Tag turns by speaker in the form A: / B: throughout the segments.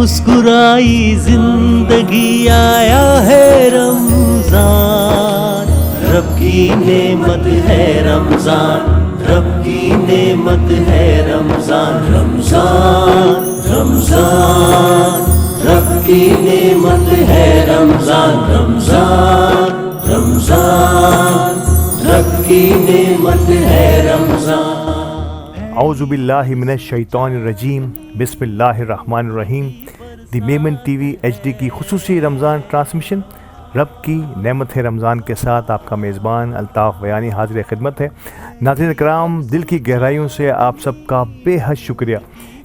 A: मुस्कुराई जिंदगी आया है रमजान, रब की नेमत है रमजान, रब की नेमत है रमजान। रमजान रमजान रब की नेमत है रमजान, रमजान रमजान रब की नेमत है रमजान।
B: औज़ुबिल्लाहि मिनश शैतानिर रजीम, बिस्मिल्लाहिर्रहमानिर रहीम। दी मेमन टीवी HD की खुसूसी रमज़ान ट्रांसमिशन रब की नेमत है रमज़ान के साथ आपका मेज़बान अल्ताफ़ बयानी हाज़िर खिदमत है। नाज़रीन कराम, दिल की गहराइयों से आप सबका बेहद शुक्रिया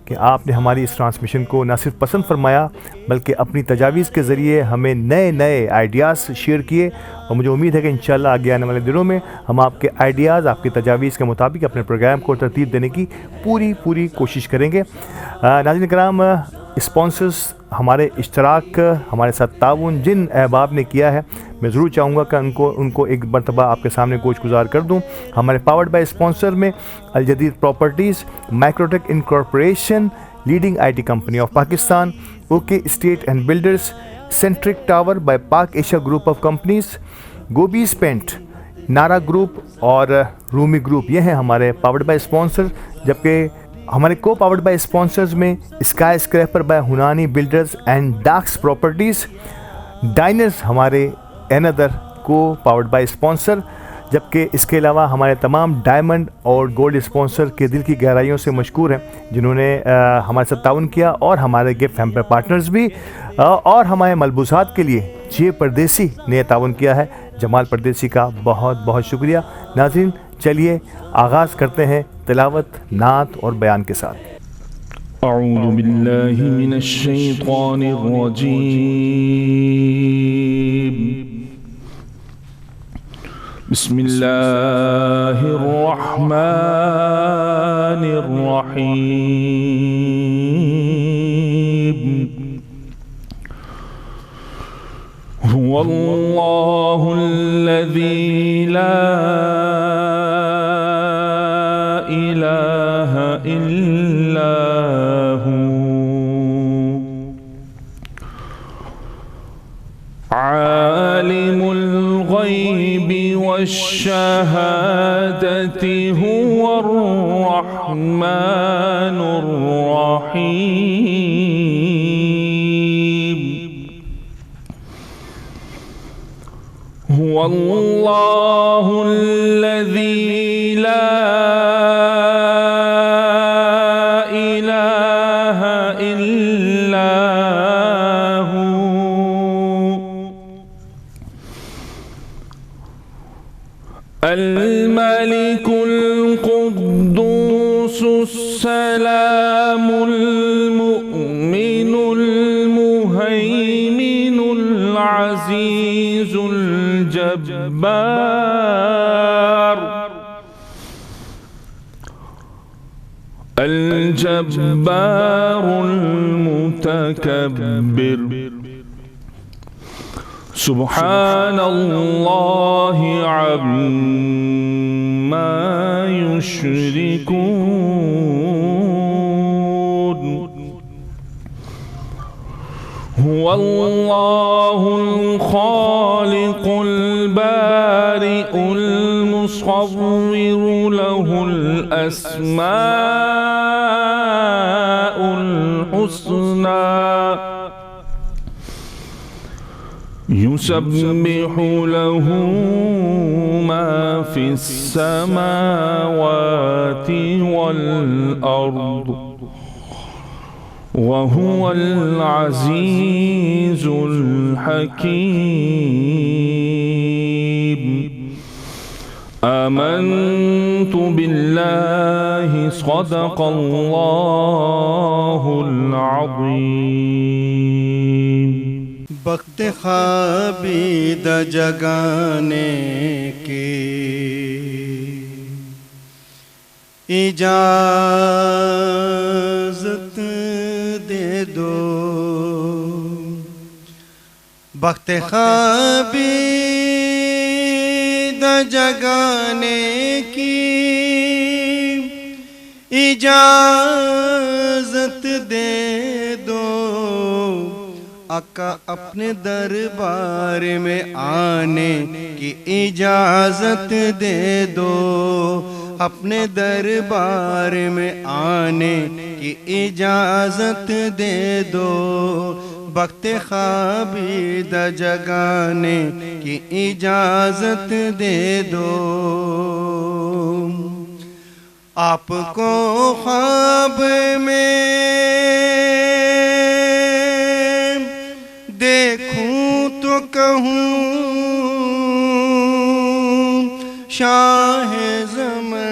B: कि आपने हमारी इस ट्रांसमिशन को न सिर्फ पसंद फरमाया बल्कि अपनी तजावीज़ के ज़रिए हमें नए नए आइडियाज़ शेयर किए। और मुझे उम्मीद है कि इंशाल्लाह आगे आने वाले दिनों में हम आपके आइडियाज़, आपकी तजावीज़ के मुताबिक अपने प्रोग्राम को तरतीब देने की पूरी कोशिश करेंगे। नाज़रीन कराम, स्पॉन्सर्स, हमारे इश्तराक, हमारे साथ ताउन जिन अहबाब ने किया है, मैं ज़रूर चाहूँगा कि उनको एक मरतबा आपके सामने गोश गुजार कर दूँ। हमारे पावर्ड बाय स्पॉन्सर में Al Jadeed properties, Microtech incorporation, leading IT company of Pakistan, OK state and builders, Centric tower by Pak Asia group of companies, Gobis paint, Nara group और रूमी ग्रुप, ये हैं हमारे पावर्ड बाय स्पॉन्सर। जबकि हमारे को पावर्ड बाय स्पॉन्सर्स में skyscraper by Hunani builders and Docks properties, diners हमारे another co powered by sponsor. जबकि इसके अलावा हमारे तमाम डायमंड और गोल्ड स्पॉन्सर के दिल की गहराइयों से मशकूर हैं जिन्होंने हमारे साथ ताउन किया, और हमारे गिफ्ट हैम्पर पार्टनर्स भी, और हमारे मलबूसात के लिए जे परदेसी ने ताउन किया है। जमाल परदेसी का बहुत बहुत शुक्रिया। नाज़रीन, चलिए आगाज़ करते हैं तिलावत, नात और बयान के साथ।
C: अऊज़ु बिल्लाहि मिनश शैतानिर रजीम, बिस्मिल्लाहिर रहमानिर रहीम। हुवल्लाहुल्लज़ी ला इलाहा इल्ला हू, आलिमुल गैबि वश्शहादति हुवर रहमानुर रहीम। हुवल्लाहुल्लज़ी ला अल-मलिकुल कुद्दूसुस सलामुल मुअ्मिनुल मुहैमिनुल अज़ीज़ुल जब्बार, अल-जब्बारुल मुतकब्बिर। सुब्हानल्लाहि अम्मा युश्रिकून। हुवल्लाहुल खालिकुल बारिउल मुसव्विरु लहुल अस्माउल हुस्ना, युसब्बिहु लहू मा फिस समावाति वल अर्द, व हुवल अज़ीज़ुल हकीम। आमन्तु बिल्लाहि सदक़ल्लाहुल अज़ीम।
D: वक्त ख्वाबीद जगाने की इजाज़त दे दो, वक्त ख्वाबीद जगाने की इजाज़त दे दो। आका अपने दरबार में आने की इजाजत दे दो, अपने दरबार में आने की इजाजत दे दो, वक्त ख्वाबीदा जगाने की इजाजत दे दो। आपको ख्वाब में देखूं तो कहूं शाह ज़मान,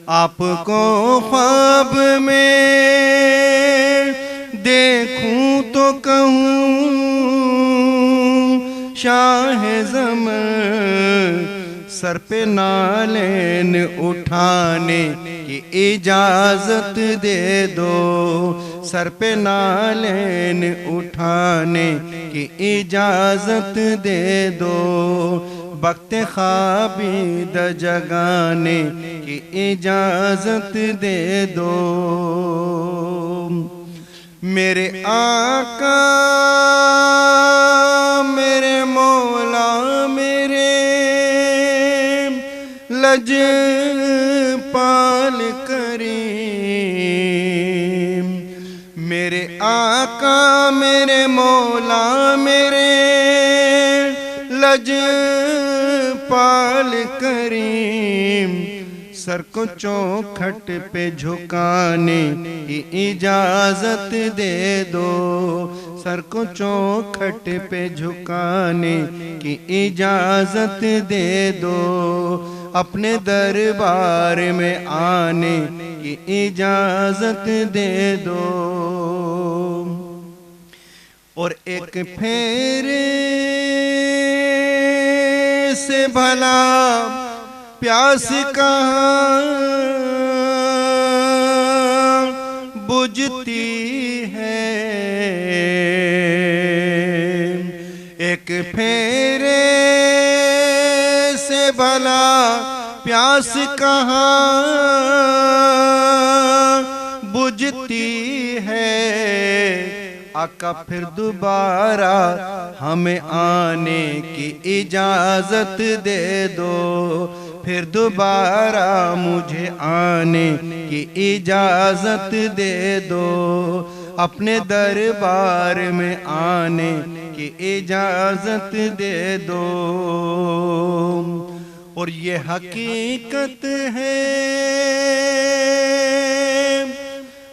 D: आपको ख्वाब में देखूं तो कहूं शाह ज़मान, सर पे नालेन उठाने की इजाजत दे दो, सर पे नालेन उठाने की इजाजत दे दो, वक्त ख्वाबीदा जगाने की इजाजत दे दो। मेरे आका मेरे मौला मेरे लजपाल करीम, मेरे आका मेरे मौला मेरे लजपाल करीम, सर को चौखट पे झुकाने की इजाजत दे दो, सर को चौखट पे झुकाने की इजाजत दे दो, अपने दरबार में आने की इजाजत दे दो। और एक फेरे से भला प्यास कहाँ बुझती है, एक फेरे से भला प्यास कहाँ बुझती है। आका फिर दोबारा हमें आने की इजाजत दे दो, फिर दोबारा मुझे आने की इजाजत दे दो, अपने दरबार में आने की इजाजत दे दो। और ये हकीकत है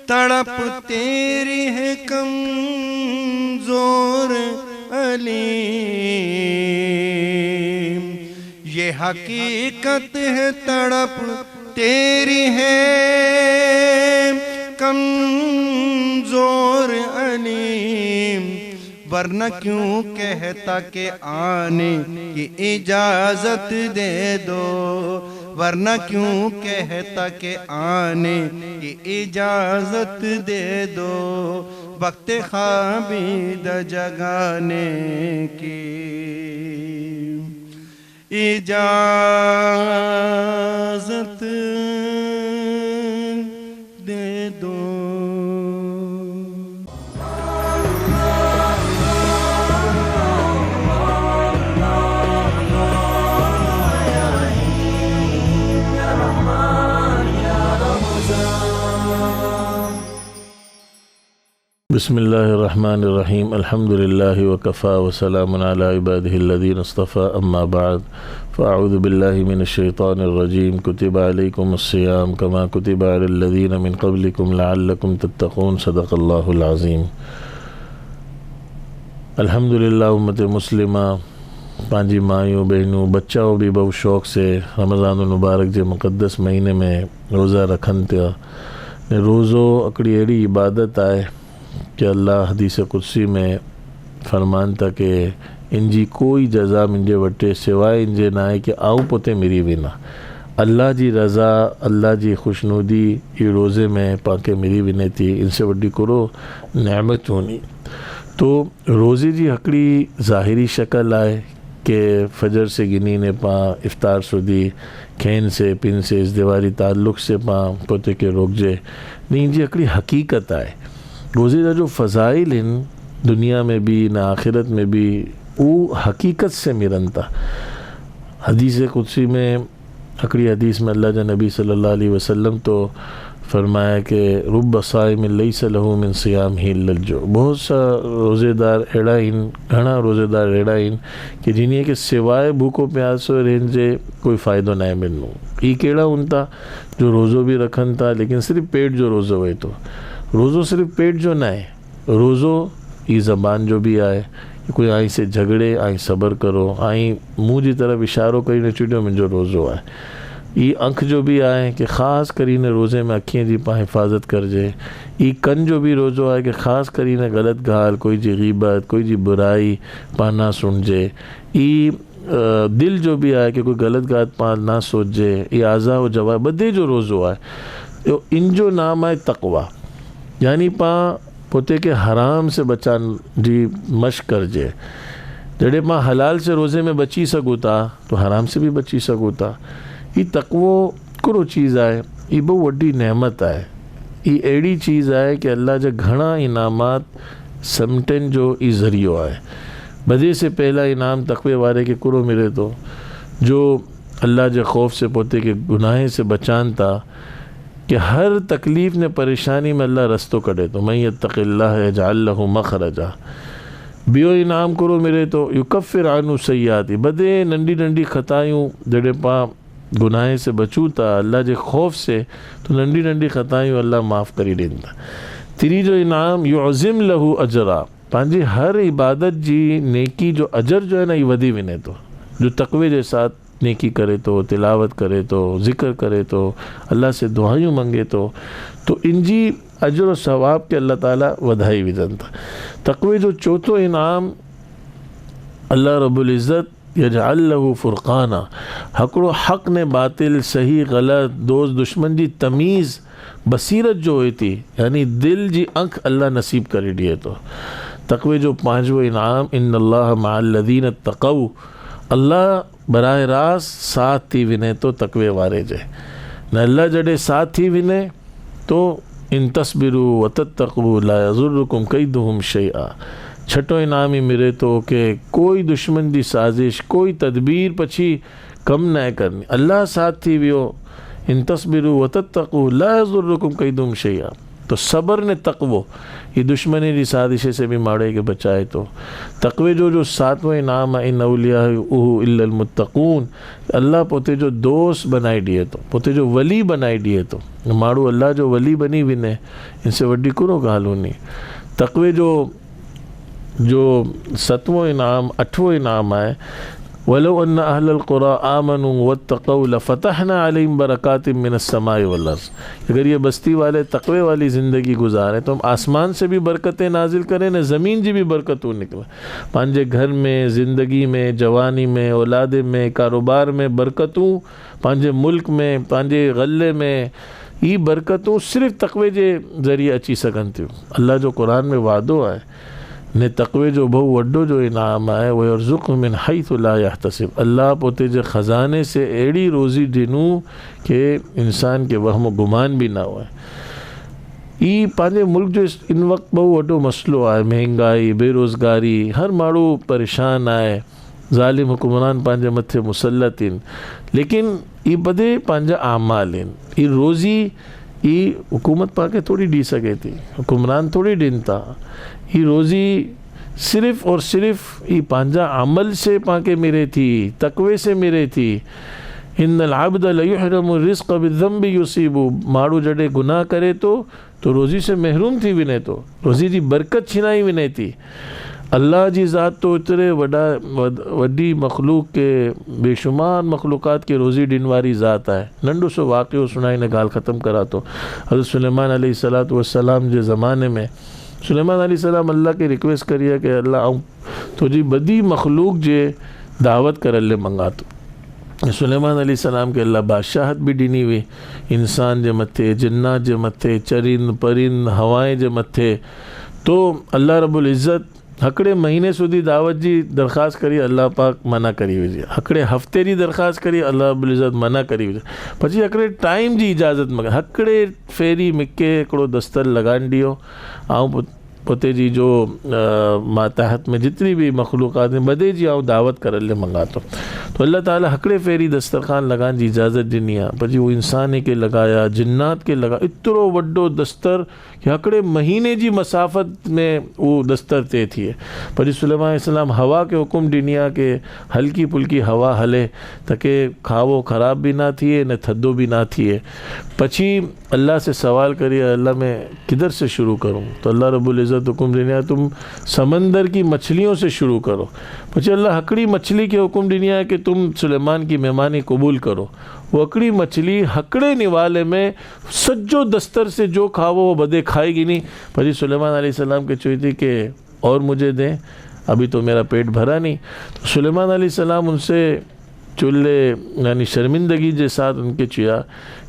D: तड़प तेरी है कमजोर अलीम, ये हकीकत है तड़प तेरी है कमजोर अलीम, वरना क्यों कहता के आने की इजाजत दे दो, वरना क्यों कहता के आने की इजाजत दे दो, वक्त ख्वाबीदा जगाने की इजाजत दे दो।
E: बिस्मिल्लाहिर्रहमानिर्रहीम, अल्हम्दुलिल्लाहि वकफ़ा वसलामुन अला इबादिहिल्लज़ीना इस्तफ़ा, अम्मा बअद, फ़अऊज़ु बिल्लाहि मिनश्शैतानिर्रजीम, कुतिबा अलैकुमुस्सियाम कमा कुतिबा अलल्लज़ीना मिन क़ब्लिकुम लअल्लकुम तत्तक़ून, सदक़ल्लाहुल अज़ीम। अल्हम्दुलिल्लाह उम्मत मुस्लिमा पंहिंजी मायूं बहनूं बच्चाओं भी बहुत शौक़ से रमज़ानुल मुबारक जे मुक़द्दस महीने में रोज़ा रखनि था। रोज़ो हिकिड़ी अहिड़ी इबादत आहे कि अल्लाह हदीस कुदसी में फरमान था कि इनजी कोई जज़ा मुंहिंजे वटि सिवाइ इनजे न आहे कि आऊं पोइ मिरी वेंदा। अल्लाह जी रज़ा अल्लाह जी खुशनुदी ये रोज़े में पाके मिली वञे थी, इनसे वॾी कोई नेमत कोन्हे। तो रोज़े जी हिकिड़ी ज़ाहिरी शक्ल आहे कि फजर से गिनी ने पा इफ्तार सुधी खेन से पिन से इस दीवारी ताल्लुक़ से पा पोते के रोकजे। नहीं जी हिकिड़ी हकीकत आहे रोज़े जा जो फ़ज़ाइल आहिनि दुनिया में भी न आख़िरत में भी वो हकीकत से मिलनि था। हदीस कुदसी में हिकिड़ी हदीस में अल्लाह जा नबी सल्लल्लाहु अलैहि वसल्लम तो फरमाया कि रुब साइम लैस लहू मिन सियामिही इल्लल जो, बहुत सा रोज़ेदार अहिड़ा आहिनि, घणा रोज़ेदार अहिड़ा आहिनि कि जिन्हीअ खे सवाइ भूखो प्यासो रहण जे कोई फ़ाइदो न आहे मिलनो। ई कहिड़ा हूंदा था जो रोज़ो भी रखनि था लेकिन सिर्फ़ु पेट जो रोज़ो वहे थो। रोज़ो सिर्फ़ु पेट जो न आहे, रोज़ो ई ज़बान जो भी आहे। कोई आई से झगड़े आई सब्र करो, आई मुंह जी तरफ़ इशारो करी न छॾियो मुंहिंजो रोज़ो आहे। ई अख जो भी आहे कि ख़ासि करीने रोज़े में अखियुनि जी पाण हिफ़ाज़त करिजे। ई कन जो भी रोज़ो आहे कि ख़ासि करीने ग़लति ॻाल्हि, कोई जी ग़ीबत, कोई जी बुराई पाण ना सुणिजे। ई दिल जो भी आहे कि कोई ग़लति ॻाल्हि पाण ना सोचिजे। ई आज़ा व जवाब ॿधे जो रोज़ो आहे। इन जो नाम आहे तक़वा, यानी पाण पोते के हराम से बचान जी मश्क करिजे। जॾहिं पाण हलाल से रोज़े में बची सघूं था तो हराम से भी बची सघूं था। ई तक़वो हिकिड़ो चीज़ आहे, ई बहु वॾी नेमत आहे। ई अहिड़ी चीज़ आहे कि अल्लाह जा घणा इनामात समटनि जो ई ज़रियो आहे। बदे से पहला इनाम तक़वे वारे खे हिकिड़ो मिले थो जो अल्लाह जे ख़ौफ़ से पोते के गुनाह से बचान था कि हर तकलीफ़ ने परेशानी में अल्लाह रस्तो कढे थो। मन यत्तक़िल्लाह यजअल लहू मख़रजा। ॿियो इनाम हिकिड़ो मिले थो युकफ़िर अन्हु सय्याति। बदे नंढी नंढी ख़तायूं जॾहिं पाण गुनाह से बचूं था अल्लाह जे ख़ौफ़ से तो नंढी नंढी ख़तायूं अल्लाह माफ़ करी ॾींदा था। तीजो इनाम युअज़िम लहू अजरा। पंहिंजी हर इबादत जी नेकी जो अजर जो है ना ये वधी वञे थो। जो तक़वे जे साथ नेकी करे तो, तिलावत करे तो, ज़िक्र करे तो, अल्लाह से दुआयूं मंगे तो इनजी अजर और सवाब के अल्लाह ताला वधाई विझनि था। तक़वे जो चौथो इनाम अल्लाह रब्बुल इज़्ज़त यजअल लहू फ़ुरक़ाना। हिकिड़ो हक़ ने बातिल, सही ग़लत, दोस्त दुश्मन जी तमीज़ बसीरत जो हुई थी, यानी दिल जी अंख अल्लाह नसीब करे ॾिए थो। तक़वे जो पांचवो इनाम इन्नल्लाह मअल लज़ीन तक़ऊ। अल्लाह बराह रास्त साथ थी वञे तो तक़वे वारे जे। न अल्लाह जॾहिं साथ थी वञे तो इन तस्बिरू व तत्तक़ू ला यज़ुर्रुकुम कैदुहुम शैआ। छठो इनाम ही मिले तो कि कोई दुश्मन जी साजिश, कोई तदबीर पछी कम न करनी। अल्लाह साथ थी वियो, इन तस्बिरू व तत्तक़ू ला यज़ुर्रुकुम कैदुहुम शैआ। तो सब्र ने तक़वो ये दुश्मनी जी साजिशे से भी माड़े के बचाए तो। तक़वे जो सातवां इनाम है इन औलियाहु इल्लल मुत्तक़ून। अल्लाह पोते जो दोस्त बनाई दिए तो, पोते जो वली बनाई दिए तो। माड़ू अल्लाह जो वली बनी विने इनसे वड्डी कोनो ॻाल्हि हुनी। तक़वे जो सतवों इनाम अठवों इनाम है वलो अन्न अहलल क़ुरा आमनू वत्तक़ऊ लफ़तहना अलैहिम बरकातिम मिनस समाई वल अर्ज़। अगर ये बस्ती वाले तक़वे वाली ज़िंदगी गुजारें तो हम आसमान से भी बरकतें नाजिल करें न ज़मीन जी भी बरकतूं निकलें। पंहिंजे घर में, ज़िंदगी में, जवानी में, औलाद में, कारोबार में बरकतूं, पंहिंजे मुल्क में, पंहिंजे गले में, ये बरकतूं सिर्फ़ तक़वे जे ज़रिए अची सघनि थियूं। अल्लाह जो क़ुरान में वादो आहे ने तक़वे जो बहु वड्डो जो इनाम आहे वो यरज़ुक़हु मिन हैथु ला यहतसिब। अल्लाह पोते जे ख़ज़ाने से अहिड़ी रोज़ी ॾिनू कि इंसान के वहम गुमान भी ना हुए। ई पंहिंजे मुल्क जो इन वक़्तु बहु वॾो मसलो आहे, महंगाई, बेरोज़गारी, हर माण्हू परेशान आहे, ज़ालिम हुक्मरान पंहिंजे मथे मुसलत आहिनि। लेकिन ई बदे पंहिंजा आमाल आहिनि। ई रोज़ी ई हुकूमत पाके थोड़ी ॾी सघे थी, हुक्मरान थोड़ी ॾियनि था। ही रोज़ी सिर्फ़ और सिर्फ़ ई पंहिंजा अमल से पाके मिले थी, तक़वे से मिले थी। इन्नल अब्द लयुहरमु रिज़्क़ बिज़्ज़म्बि युसीबु। माण्हू जॾहिं गुनाह करे तो रोज़ी से महरूम थी वञे तो, रोज़ी जी बरकत छिनाई वञे थी। अल्लाह जी ज़ात तो एतिरे वॾी मखलूक के बेशुमार मखलूक़ात के रोज़ी ॾियण वारी ज़ात आहे। नंढो सो वाक़ियो सुनाई ने ॻाल्हि ख़तमु करा तो। हज़रत सुलेमान अलैहिस्सलातु वस्सलाम जे ज़माने में सुलेमान अलैहिस्सलाम अल्लाह के रिक्वेस्ट करी है कि अल्लाह आऊं तुझी बदी मखलूक जे दावत करले मंगा तो। सुलेमान अलैहिस्सलाम के अल्लाह बादशाहत भी ॾिनी हुई, इंसान जे मथे, जिन्नात जे मथे, चरिंद परिंद, हवाएं जे मथे। तो अल्लाह रब्बुल इज़्ज़त હકડે મહિને સુધી દાવતજી દરખાસ્ત કરી અલ્લાહ પાક મના કરી हुई છે, હકડે હફ્તેની દરખાસ્ત કરી અલ્લાહ રબ્બુલ ઇઝ્ઝત મના કરી हुई છે, પછી હકડે ટાઈમ जी इजाज़त मगे, हकड़े फेरी मिके हिकिड़ो दस्तर लॻाइण ॾियो। ऐं पोते जी जो माताहत में जितनी भी मखलूक़ात हैं बदे जी आऊं दावत करण लाइ मंगा थो। तो अल्लाह ताला हकड़े फेरी दस्तरखान लॻाइण जी इजाज़त ॾिनी आहे। पर जी वो इंसान के लॻाया, जिन्नात के लॻा, एतिरो वॾो दस्तर कि हकड़े महीने जी मसाफ़त में वो दस्तर तय थिए। पर जी सुलेमान अलैहिस्सलाम हवा के हुकुम ॾिनी आहे कि हल्की फुल्की हवा हले ताकि खावो ख़राब भी ना थिए न थधो भी ना थिए। पछी अल्लाह से सवाल करिए, अल्लाह मैं किधर से शुरू करूँ? तो अल्लाह रब्बुल इज़्ज़त हुकुम ॾिनी आहे तुम समंदर की मछलियों से शुरू करो। पछी अल्लाह हकड़ी मछली के हुकुम ॾिनी आहे कि तुम सुलेमान की मेहमानी कबूल करो। वो हकड़ी मछली हकड़े निवाले में सज्जो दस्तर से जो खावो वो बदे खाएगी नहीं। पर जी सुलेमान अलैहिस्सलाम के चुई थी कि और मुझे दें, अभी तो मेरा पेट भरा नहीं। तो सुलेमान अलैहिस्सलाम उनसे चुल्ले यानी शर्मिंदगी के साथ उनके चिया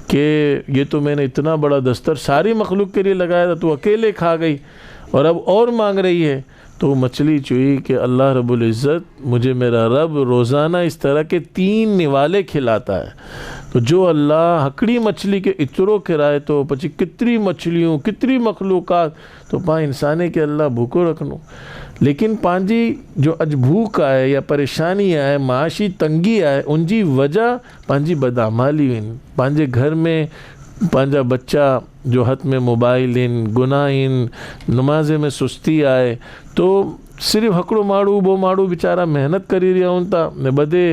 E: कि ये तो मैंने इतना बड़ा दस्तर सारी मखलूक के लिए लगाया था, तो अकेले खा गई और अब और मांग रही है। तो मछली चुई कि अल्लाह रब्बुल इज़्ज़त मुझे मेरा रब रोज़ाना इस तरह के 3 निवाले खिलाता है। तो जो अल्लाह हकड़ी मछली के इतरो खिलाए तो पची कितनी मछलियों कितनी मखलूक़ात, तो पा इंसाने के अल्लाह भूखो रखनो। लेकिन पंहिंजी जो अॼु भूख आहे या परेशानी आहे, माशी तंगी आहे, उनजी वजह पंहिंजी बदअमाली आहिनि। पंहिंजे घर में पंहिंजा बच्चा जो हथ में मोबाइल आहिनि, गुनाह आहिनि, नमाज़े में सुस्ती आहे, तो सिर्फ़ हकड़ो माण्हू वो माण्हू बेचारा मेहनत करी रहा हूँ था ने बदे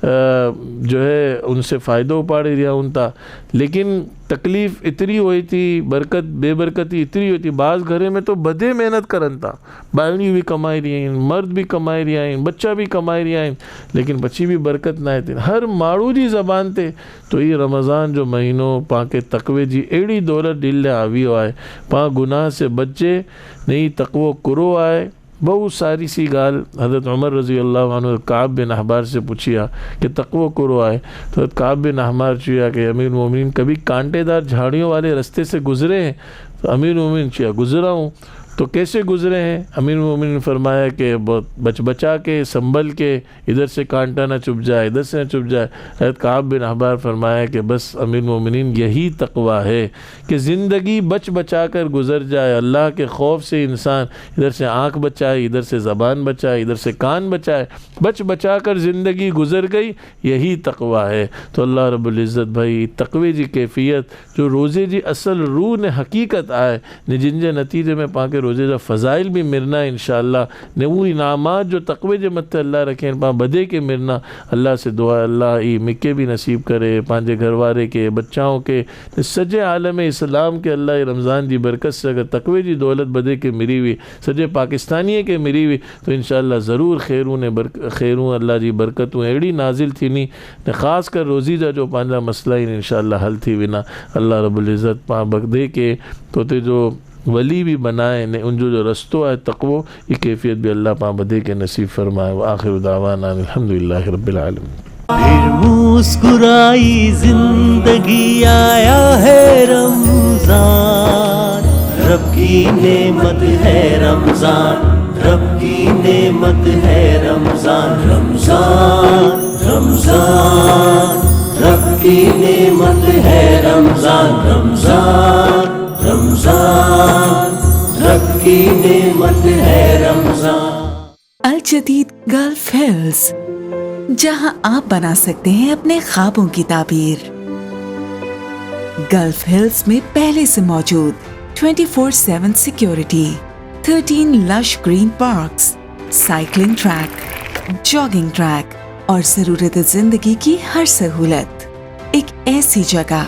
E: जो है उनसे फ़ायदो उपाड़ी रहा हूँ था। लेकिन तकलीफ़ इतनी हुई थी, बरकत बेबरकती इतनी हुई थी। बाज़ घरे में तो बदे मेहनत करन था, बायड़ियूं भी कमाई रही आहिनि, मर्द भी कमाई रहा आहिनि, बच्चा भी कमाई रहा आहिनि, लेकिन बची भी बरकत ना थी हर माण्हू जी ज़बान ते। तो ये रमज़ान जो महीनो पां के तकवे जी अहिड़ी दौलत दिल आवियो आहे, पां गुनाह से बचे नहीं, तकवो कुरो आहे। बहुत सारी सी गाल हज़रत उमर रज़ी अल्लाह अन्हु काब बिन अहबार से पूछिया कि तकवो कुरो आए। तो हज़रत काब बिन अहबार चिया कि अमीर मोमिनीन कभी कांटेदार झाड़ियों वाले रास्ते से गुज़रे हैं? तो अमीर मोमिनीन चिया गुज़रा हूँ। तो कैसे गुज़रे हैं? अमीर मोमिनीन ने फरमाया कि बहुत बचा के संभल के, इधर से कांटा ना चुभ जाए, इधर से ना चुभ जाए। हज़रत काब बिन अहबार फरमाया कि बस अमीर मोमिनीन यही तकवा है कि ज़िंदगी बचा कर गुज़र जाए। अल्लाह के खौफ से इंसान इधर से आँख बचाए, इधर से ज़बान बचाए, इधर से कान बचाए, बचा कर ज़िंदगी गुज़र गई, यही तकवा है। तो अल्लाह रब्बुल इज़्ज़त भाई तकवे जी कैफियत जो रोज़े जी असल रूह ने हकीकत आए ने जिन जे नतीजे में पाके रोज़े जा फ़ज़ाइल भी मिलना इंशाअल्लाह ने वो इनामात जो तकवे जे मथे अल्लाह रखे पा बदे के मिलना। अल्लाह से दुआ अल्लाह ई मिके भी नसीब करे, पंहिंजे घर वारे के, बच्चाओं के, सॼे आलम इस्लाम के अल्लाह रमज़ान जी बरकत से अगर तकवे जी दौलत बदे के मिली हुई, सॼे पाकिस्तानीअ के मिली हुई, तो इंशाअल्लाह ज़रूर खैरूं अल्लाह जी बरकतूं अहिड़ी नाज़िल थीनी ने ख़ासि कर रोज़ी जा जो पंहिंजा मसला आहिनि इंशाअल्लाह हल थी वेंदा। अल्लाह रब्बुल इज़्ज़त पां बदे के तोते जो वली भी बनाए ने उनजो जो रस्तो है तकवो, ये कैफियत भी अल्लाह पां बदे के नसीब फरमाए। आखिर दावाना अल्हम्दुलिल्लाहि रब्बिल आलमीन।
A: फिर मुस्कुराई जिंदगी, आया है रमजान, रब की नेमत है रमजान, रब की नेमत है रमजान, रमजान रमजान, रब की नेमत है रमजान, रमजान रमजान, रब की नेमत है रमजान।
F: अल जदीद गल्फ हिल्स, जहां आप बना सकते हैं अपने ख्वाबों की ताबीर। गल्फ हिल्स में पहले से मौजूद 24/7 security, 13 lush green parks, cycling track, jogging track और जरूरत जिंदगी की हर सहूलत। एक ऐसी जगह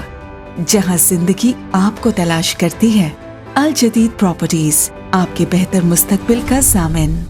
F: जहां जिंदगी आपको तलाश करती है। अल जदीद प्रॉपर्टीज, आपके बेहतर मुस्तकबिल का ज़ामिन।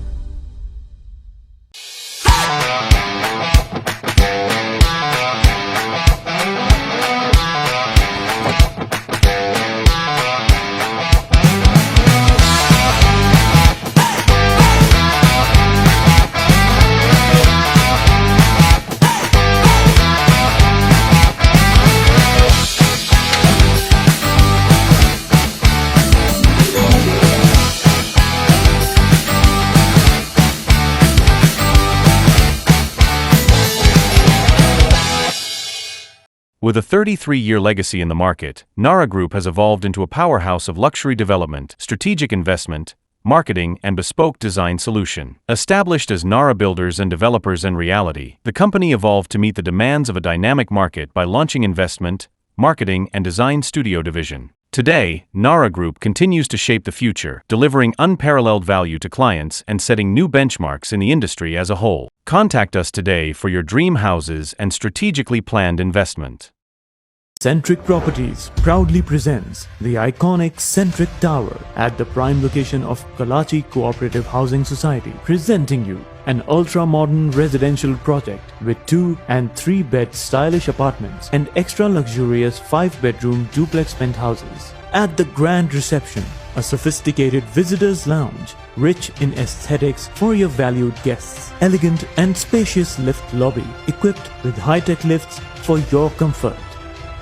G: With a 33-year legacy in the market, Nara Group has evolved into a powerhouse of luxury development, strategic investment, marketing, and bespoke design solution. Established as Nara Builders and Developers in reality, the company evolved to meet the demands of a dynamic market by launching investment, marketing, and design studio division. Today, Nara Group continues to shape the future, delivering unparalleled value to clients and setting new benchmarks in the industry as a whole. Contact us today for your dream houses and strategically planned investment.
H: Centric Properties proudly presents the iconic Centric Tower at the prime location of Kalachi Cooperative Housing Society, presenting you an ultra-modern residential project with 2 and 3 bed stylish apartments and extra luxurious 5-bedroom duplex penthouses. At the grand reception, a sophisticated visitors lounge, rich in aesthetics for your valued guests, elegant and spacious lift lobby equipped with high-tech lifts for your comfort.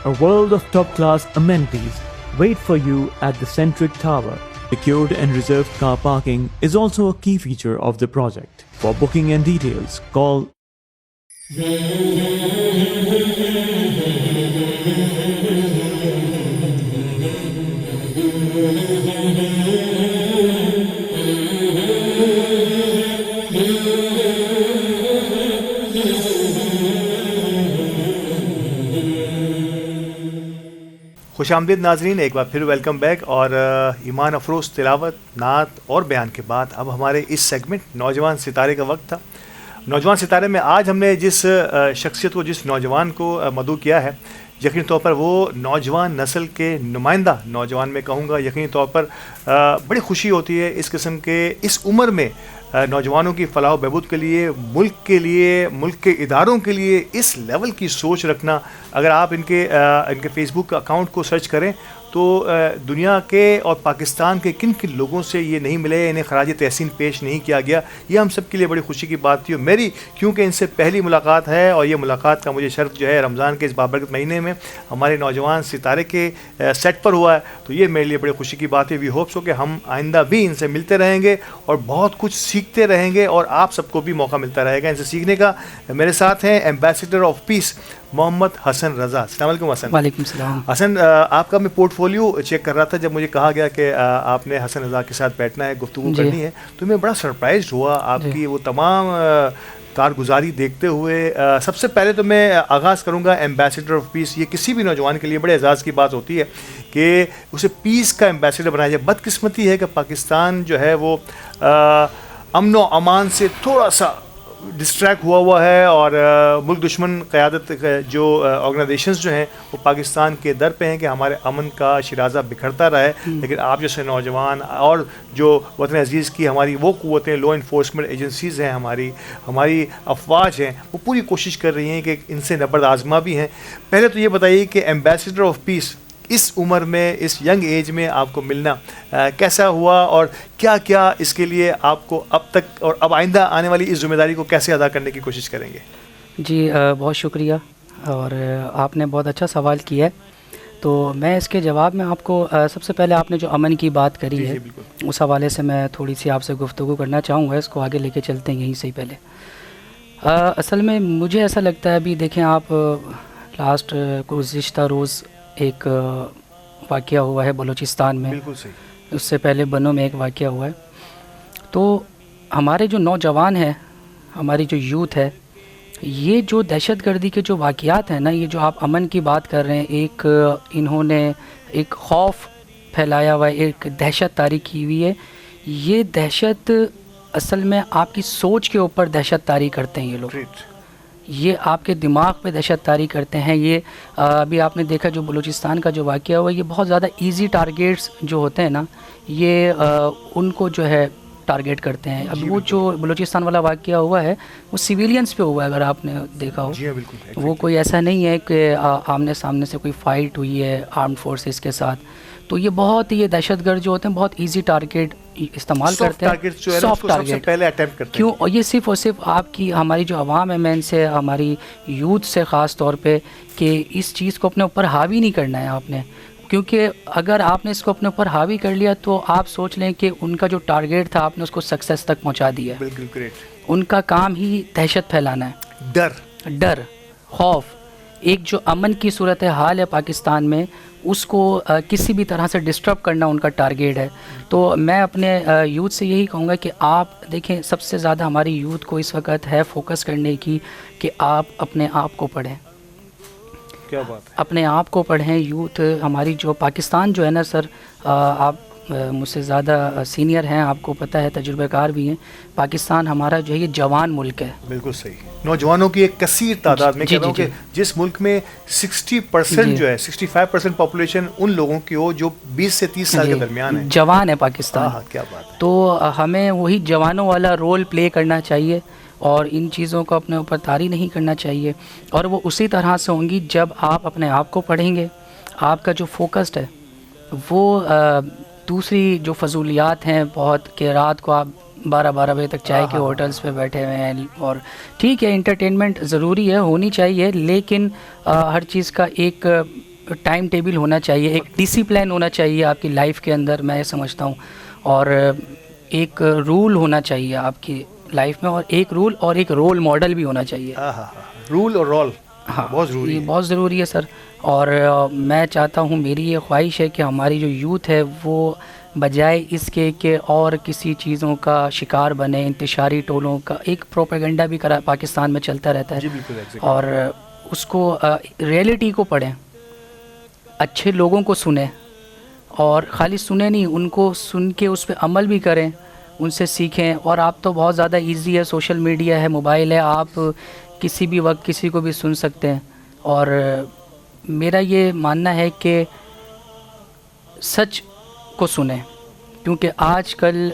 H: A world of top-class amenities wait for you at the Centric Tower. Secured and reserved car parking is also a key feature of the project. For booking and details, call
B: खुशामदीद नाजरीन, एक बार फिर welcome back. और ईमान अफरोज़ तिलावत, नात और बयान के बाद अब हमारे इस सेगमेंट नौजवान सितारे का वक्त था। नौजवान सितारे में आज हमने जिस शख्सियत को, जिस नौजवान को मदऊ किया है, यकीनी तौर पर वो नौजवान नस्ल के नुमाइंदा नौजवान में कहूँगा। यकीनी तौर पर बड़ी खुशी होती है इस किस्म के इस उम्र में नौजवानों की फलाह बहबूद के लिए, मुल्क के लिए, मुल्क के इदारों के लिए इस लेवल की सोच रखना। अगर आप इनके फेसबुक अकाउंट को सर्च करें तो दुनिया के और पाकिस्तान के किन किन लोगों से ये नहीं मिले, इन्हें खराज तहसीन पेश नहीं किया गया, ये हम सब के लिए बड़ी खुशी की बात थी। और मेरी क्योंकि इनसे पहली मुलाकात है और ये मुलाकात का मुझे शर्फ जो है रमज़ान के इस बाबरकत महीने में हमारे नौजवान सितारे के सेट पर हुआ है, तो ये मेरे लिए बड़ी खुशी की बात है। वी होप सो कि हम आइंदा भी इनसे मिलते रहेंगे और बहुत कुछ सीखते रहेंगे और आप सबको भी मौका मिलता रहेगा इनसे सीखने का। मेरे साथ हैं ambassador of peace Mohammad Hasan Raza. अस्सलाम वालेकुम हसन।
I: वालेकुम सलाम।
B: हसन, आपका मैं पोर्टफोलियो चेक कर रहा था जब मुझे कहा गया कि आपने हसन रज़ा के साथ बैठना है, गुफ्तगू करनी है, तो मैं बड़ा सरप्राइज हुआ आपकी वो तमाम कारगुजारी देखते हुए। सबसे पहले तो मैं आगाज़ करूँगा एम्बेसडर ऑफ पीस। ये किसी भी नौजवान के लिए बड़े एजाज़ की बात होती है कि उसे पीस का एम्बेसडर बनाया जाए। बदकिस्मती है कि पाकिस्तान जो है वो अमन व अमान से थोड़ा सा डिस्ट्रैक्ट हुआ है और मुल्क दुश्मन क़यादत जो ऑर्गेनाइजेशंस जो हैं वो पाकिस्तान के दर पे हैं कि हमारे अमन का शिराज़ा बिखरता रहे। लेकिन आप जैसे नौजवान और जो वतन अजीज़ की हमारी वो क़ुव्वतें, लॉ इन्फोर्समेंट एजेंसीज़ हैं, हमारी अफवाज हैं, वो पूरी कोशिश कर रही हैं कि इनसे नबर्द आज़मा भी हैं। पहले तो ये बताइए कि एम्बेसडर ऑफ पीस इस उम्र में, इस यंग एज में आपको मिलना कैसा हुआ और क्या क्या इसके लिए आपको अब तक और अब आइंदा आने वाली इस जिम्मेदारी को कैसे अदा करने की कोशिश करेंगे?
I: जी बहुत शुक्रिया और आपने बहुत अच्छा सवाल किया है। तो मैं इसके जवाब में आपको सबसे पहले आपने जो अमन की बात करी है उस हवाले से मैं थोड़ी सी आपसे गुफ्तगू करना चाहूँगा। इसको आगे लेके चलते हैं यहीं से ही पहले। असल में मुझे ऐसा लगता है, अभी देखें आप, लास्ट गुज़िश्ता रोज़ एक वाक़या हुआ है बलूचिस्तान में,
B: बिल्कुल सही।
I: उससे पहले बनों में एक वाक़या हुआ है। तो हमारे जो नौजवान हैं, हमारी जो यूथ है, ये जो दहशतगर्दी के जो वाक़यात हैं ना, ये जो आप अमन की बात कर रहे हैं, एक इन्होंने एक खौफ फैलाया हुआ है, एक दहशत तारी की हुई है। ये दहशत असल में आपकी सोच के ऊपर दहशत तारी करते हैं ये लोग, ये आपके दिमाग पे दहशत तारी करते हैं। ये अभी आपने देखा जो बलूचिस्तान का जो वाक़या हुआ, ये बहुत ज़्यादा इजी टारगेट्स जो होते हैं ना, ये उनको जो है टारगेट करते हैं। अब वो जो बलूचिस्तान वाला वाक़या हुआ है वो सिविलियंस पे हुआ है, अगर आपने देखा हो।
B: जी हाँ, बिल्कुल।
I: वो कोई ऐसा नहीं है कि आमने सामने से कोई फ़ाइट हुई है आर्म्ड फोर्सेस के साथ। तो ये बहुत ही, ये दहशतगर्द जो होते हैं बहुत इजी टारगेट इस्तेमाल करते हैं, सॉफ्ट टारगेट
B: पहले अटेम्प्ट करते हैं।
I: क्यों? और ये सिर्फ़ और सिर्फ आपकी, हमारी जो आवाम है, मैं इनसे, हमारी यूथ से ख़ास तौर पे, कि इस चीज़ को अपने ऊपर हावी नहीं करना है आपने। क्योंकि अगर आपने इसको अपने ऊपर हावी कर लिया तो आप सोच लें कि उनका जो टारगेट था आपने उसको सक्सेस तक पहुंचा दिया।
B: बिल्कुल ग्रेट।
I: उनका काम ही दहशत फैलाना है,
B: डर,
I: खौफ, एक जो अमन की सूरत हाल है पाकिस्तान में, उसको किसी भी तरह से डिस्टर्ब करना उनका टारगेट है। तो मैं अपने यूथ से यही कहूँगा कि आप देखें, सबसे ज़्यादा हमारी यूथ को इस वक्त है फोकस करने की कि आप अपने आप को पढ़ें।
B: क्या बात है,
I: अपने आप को पढ़ें। यूथ हमारी जो पाकिस्तान जो है ना सर, आप मुझसे ज़्यादा सीनियर हैं, आपको पता है, तजुर्बेकार भी हैं। पाकिस्तान हमारा जो है ये जवान मुल्क है।
B: बिल्कुल सही। नौजवानों की एक कसीर तादाद में, कह रहा हूँ कि जिस मुल्क में 60% जो है, 65% पॉपुलेशन उन लोगों की हो जो 20 से 30 साल के दरमियान है,
I: जवान है पाकिस्तान।
B: हाँ, क्या बात है।
I: तो हमें वही जवानों वाला रोल प्ले करना चाहिए और इन चीज़ों को अपने ऊपर तारी नहीं करना चाहिए। और वो उसी तरह से होंगी जब आप अपने आप को पढ़ेंगे। आपका जो फोकस्ड है वो दूसरी जो फजूलियात हैं बहुत, कि रात को आप 12-12 बजे तक चाय के होटल्स पे बैठे हुए हैं, और ठीक है इंटरटेनमेंट ज़रूरी है, होनी चाहिए, लेकिन हर चीज़ का एक टाइम टेबल होना चाहिए, एक डिसिप्लिन होना चाहिए आपकी लाइफ के अंदर, मैं ये समझता हूँ। और एक रूल होना चाहिए आपकी लाइफ में, और एक रूल और एक रोल मॉडल भी होना चाहिए।
B: रूल और रोल,
I: हाँ,
B: बहुत ज़रूरी
I: ये
B: है।
I: बहुत ज़रूरी है सर। और मैं चाहता हूँ, मेरी ये ख्वाहिश है कि हमारी जो यूथ है वो बजाय इसके कि और किसी चीज़ों का शिकार बने, इंतशारी टोलों का एक प्रोपेगेंडा भी करा पाकिस्तान में चलता रहता
B: जी,
I: है,
B: बिल्कुल, exactly।
I: और उसको रियलिटी को पढ़ें, अच्छे लोगों को सुने, और ख़ाली सुने नहीं, उनको सुन के उस पर अमल भी करें, उनसे सीखें। और आप तो बहुत ज़्यादा इजी है, सोशल मीडिया है, मोबाइल है, आप किसी भी वक्त किसी को भी सुन सकते हैं। और मेरा ये मानना है कि सच को सुने, क्योंकि आजकल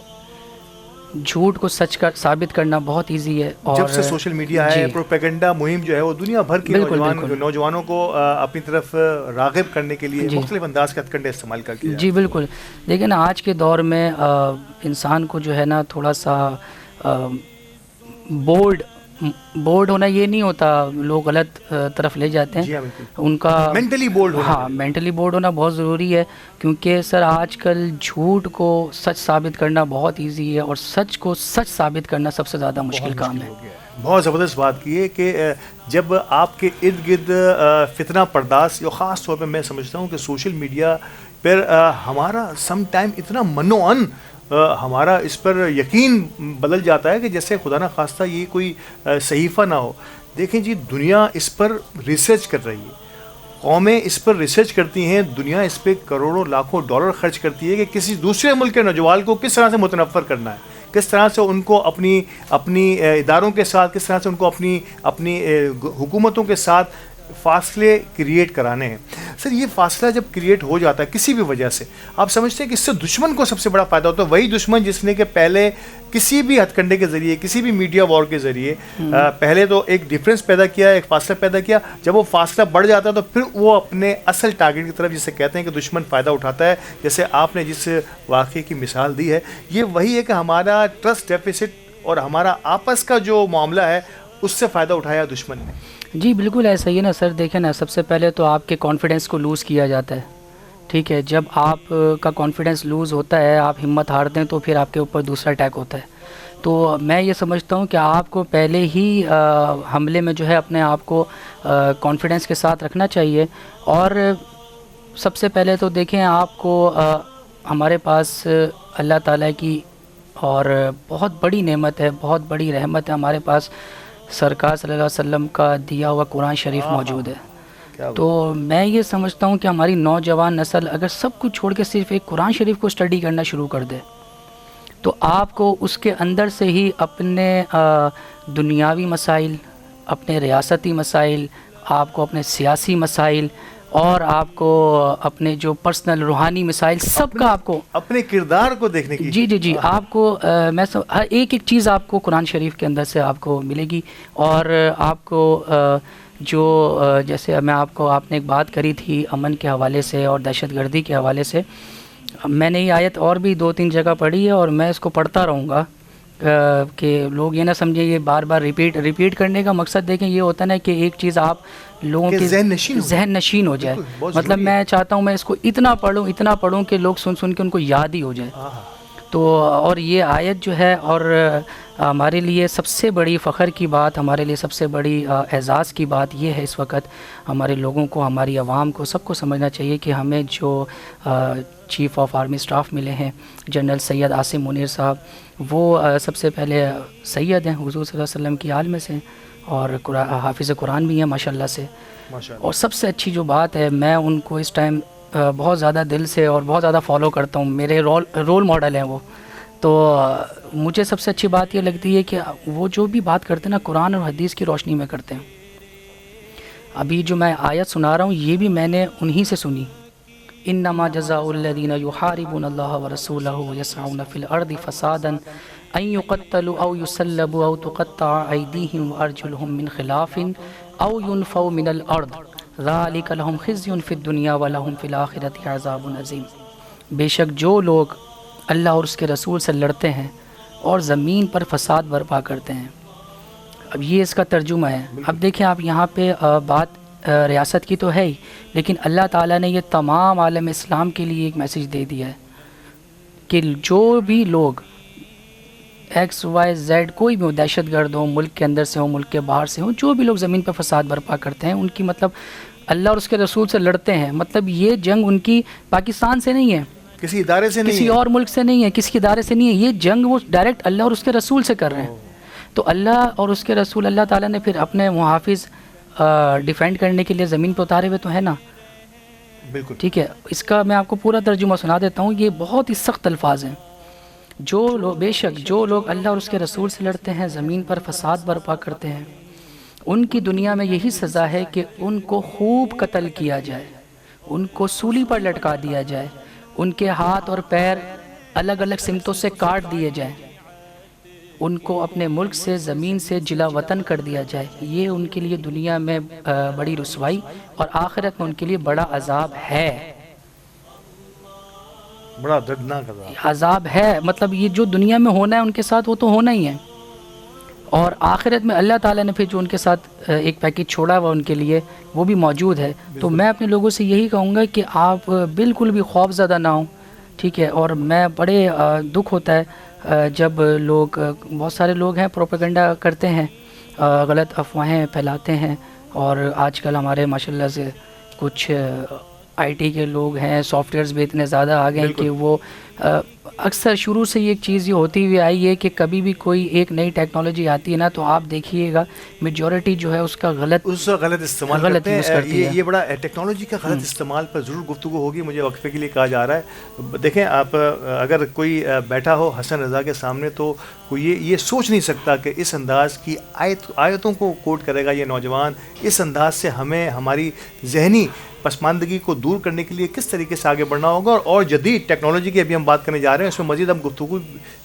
I: झूठ को सच कर साबित करना बहुत इजी है। और
B: जब से सोशल मीडिया है, प्रोपेगेंडा मुहिम जो है वो दुनिया भर के नौजवानों को अपनी तरफ राग़िब करने के लिए मुख्तलिफ अंदाज के हथकंडे इस्तेमाल करके।
I: जी बिल्कुल। लेकिन आज के दौर में इंसान को जो है ना थोड़ा सा बोर्ड होना ये नहीं होता, लोग गलत तरफ ले जाते हैं। उनका
B: मेंटली बोर्ड होना,
I: हाँ, मेंटली बोर्ड होना बहुत ज़रूरी है, क्योंकि सर आजकल झूठ को सच साबित करना बहुत इजी है, और सच को सच साबित करना सबसे ज़्यादा मुश्किल काम है।
B: बहुत ज़बरदस्त बात की है कि जब आपके इर्द गिर्द फितना पर्दास, जो ख़ास तौर पर मैं समझता हूँ कि सोशल मीडिया पर हमारा सम टाइम इतना मनोअन हमारा इस पर यकीन बदल जाता है कि जैसे खुदा ना खास्ता ये कोई सहीफ़ा ना हो। देखें जी, दुनिया इस पर रिसर्च कर रही है, कौमें इस पर रिसर्च करती हैं, दुनिया इस पर करोड़ों लाखों डॉलर खर्च करती है कि किसी दूसरे मुल्क के नौजवान को किस तरह से मुतनफ़र करना है, किस तरह से उनको अपनी इदारों के साथ, किस तरह से उनको अपनी हुकूमतों के साथ फासले क्रिएट कराने हैं। सर, ये फासला जब क्रिएट हो जाता है किसी भी वजह से, आप समझते हैं कि इससे दुश्मन को सबसे बड़ा फ़ायदा होता है? वही दुश्मन जिसने कि पहले किसी भी हथकंडे के ज़रिए, किसी भी मीडिया वॉर के ज़रिए पहले तो एक डिफरेंस पैदा किया, एक फासला पैदा किया। जब वो फासला बढ़ जाता है तो फिर वो अपने असल टारगेट की तरफ, जिसे कहते हैं कि दुश्मन फ़ायदा उठाता है। जैसे आपने जिस वाक़े की मिसाल दी है, ये वही है कि हमारा ट्रस्ट डेफिसिट और हमारा आपस का जो मामला है उससे फ़ायदा उठाया दुश्मन ने।
I: जी बिल्कुल ऐसा ही है ना सर। देखें ना, सबसे पहले तो आपके कॉन्फिडेंस को लूज़ किया जाता है, ठीक है। जब आप का कॉन्फिडेंस लूज़ होता है, आप हिम्मत हारते हैं, तो फिर आपके ऊपर दूसरा अटैक होता है। तो मैं ये समझता हूँ कि आपको पहले ही हमले में जो है अपने आप को कॉन्फिडेंस के साथ रखना चाहिए। और सबसे पहले तो देखें, आपको हमारे पास अल्लाह ताला की और बहुत बड़ी नेमत है, बहुत बड़ी रहमत है, हमारे पास सरकार सल्लल्लाहु अलैहि वसल्लम का दिया हुआ कुरान शरीफ मौजूद है। तो मैं ये समझता हूँ कि हमारी नौजवान नस्ल अगर सब कुछ छोड़ के सिर्फ एक कुरान शरीफ को स्टडी करना शुरू कर दे, तो आपको उसके अंदर से ही अपने दुनियावी मसाइल, अपने रियासती मसाइल, आपको अपने सियासी मसाइल, और आपको अपने जो पर्सनल रूहानी मिसाइल, सबका आपको
B: अपने किरदार को देखने की
I: जी आपको मैं हर एक चीज़ आपको कुरान शरीफ के अंदर से आपको मिलेगी। और आपको जो जैसे आपने एक बात करी थी अमन के हवाले से और दहशतगर्दी के हवाले से, मैंने ये आयत और भी 2-3 जगह पढ़ी है, और मैं इसको पढ़ता रहूँगा कि लोग ये ना समझे ये बार बार रिपीट करने का मकसद देखें ये होता है ना कि एक चीज़ आप लोगों के जहन नशीन हो जाए। मतलब मैं चाहता हूँ मैं इसको इतना पढूं कि लोग सुन के उनको याद ही हो जाए। तो और ये आयत जो है, और हमारे लिए सबसे बड़ी फ़ख्र की बात, हमारे लिए सबसे बड़ी एज़ाज़ की बात ये है, इस वक्त हमारे लोगों को, हमारी आवाम को, सबको समझना चाहिए कि हमें जो चीफ़ ऑफ आर्मी स्टाफ मिले हैं जनरल सैयद आसिम मुनीर साहब, वो सबसे पहले सैयद हैं, हुज़ूर सल्लल्लाहु अलैहि वसल्लम की आल में से, और हाफिज़ कुरान भी हैं माशाल्लाह से। और सबसे अच्छी जो बात है, मैं उनको इस टाइम बहुत ज़्यादा दिल से और बहुत ज़्यादा फॉलो करता हूँ, मेरे रोल मॉडल हैं वो। तो मुझे सबसे अच्छी बात ये लगती है कि वो जो भी बात करते हैं ना, कुरान और हदीस की रोशनी में करते हैं। अभी जो मैं आयत सुना रहा हूँ, ये भी मैंने उन्हीं से सुनी। इन्नमा जज़ाउल्लज़ीना युहारिबूनल्लाह व रसूलहु व यसअऊना फ़िल अर्दि फ़सादन अन युक़त्तलू औ युसल्लबू औ तुक़त्तअ अयदीहिम व अर्जुलुहुम मिन ख़िलाफ़िन औ युनफ़ऊ मिनल अर्द ज़ालिका लहुम ख़िज़्युन फ़िद दुनिया व लहुम फ़िल आख़िरति अज़ाबुन अज़ीम। बेशक जो लोग अल्लाह और उसके रसूल से लड़ते हैं और ज़मीन पर फ़साद बर्पा करते हैं, अब ये इसका तर्जुमा है। अब देखें आप, यहाँ पे बात रियासत की तो है ही, लेकिन अल्लाह ताला ने ये तमाम आलम इस्लाम के लिए एक मैसेज दे दिया है कि जो भी लोग XYZ कोई भी हो, दहशतगर्द हो, मुल्क के अंदर से हो, मुल्क के बाहर से हो, जो भी लोग ज़मीन पर फ़साद बर्पा करते हैं, उनकी मतलब अल्लाह और उसके रसूल से लड़ते हैं, मतलब ये जंग उनकी पाकिस्तान से नहीं है,
B: किसी इदारे से नहीं
I: किसी
B: है,
I: और मुल्क से नहीं है, किसी इदारे से नहीं है, ये जंग वो डायरेक्ट अल्लाह और उसके रसूल से कर रहे हैं। तो अल्लाह और उसके रसूल, अल्लाह ताला ने फिर अपने मुहाफिज डिफेंड करने के लिए ज़मीन पर उतारे हुए तो है ना।
B: बिल्कुल
I: ठीक है, इसका मैं आपको पूरा तर्जुमा सुना देता हूँ। ये बहुत ही सख्त अल्फाज हैं। जो लोग, बेशक जो लोग अल्लाह और उसके रसूल से लड़ते हैं, ज़मीन पर फसाद बर्पा करते हैं, उनकी दुनिया में यही सज़ा है कि उनको खूब कत्ल किया जाए, उनको सूली पर लटका दिया जाए, उनके हाथ और पैर अलग अलग सिमतों से काट दिए जाएं, उनको अपने मुल्क से, ज़मीन से जिला वतन कर दिया जाए। ये उनके लिए दुनिया में बड़ी रुसवाई और आखिरत में उनके लिए बड़ा अजाब है,
B: बड़ा दर्दनाक
I: अजाब है। मतलब ये जो दुनिया में होना है उनके साथ, वो तो होना ही है, और आखिरत में अल्लाह ताला ने फिर जो उनके साथ एक पैकेज छोड़ा हुआ उनके लिए, वो भी मौजूद है। तो मैं अपने लोगों से यही कहूँगा कि आप बिल्कुल भी खौफज़दा ना हो, ठीक है। और मैं बड़े दुख होता है जब लोग, बहुत सारे लोग हैं प्रोपेगेंडा करते हैं, गलत अफवाहें फैलाते हैं, और आजकल हमारे माशाल्लाह से कुछ IT के लोग हैं, सॉफ्टवेयर्स भी इतने ज़्यादा आ गए हैं कि वो अक्सर शुरू से ये एक चीज़ ये होती हुई आई है कि कभी भी कोई एक नई टेक्नोलॉजी आती है ना, तो आप देखिएगा मेजॉरिटी जो है उसका गलत
B: इस्तेमाल करते हैं। ये बड़ा टेक्नोलॉजी का गलत इस्तेमाल पर ज़रूर गुफ्तगू होगी, मुझे वक्फे के लिए कहा जा रहा है। देखें आप, अगर कोई बैठा हो हसन रज़ा के सामने, तो कोई ये सोच नहीं सकता कि इस अंदाज़ की आयतों को कोट करेगा ये नौजवान। इस अंदाज से हमें हमारी जहनी पसमानदगी को दूर करने के लिए किस तरीके से आगे बढ़ना होगा, और जदीद टेक्नोलॉजी की अभी हम बात करने जा रहे हैं, उसमें मज़ीद हम गुफ्तगू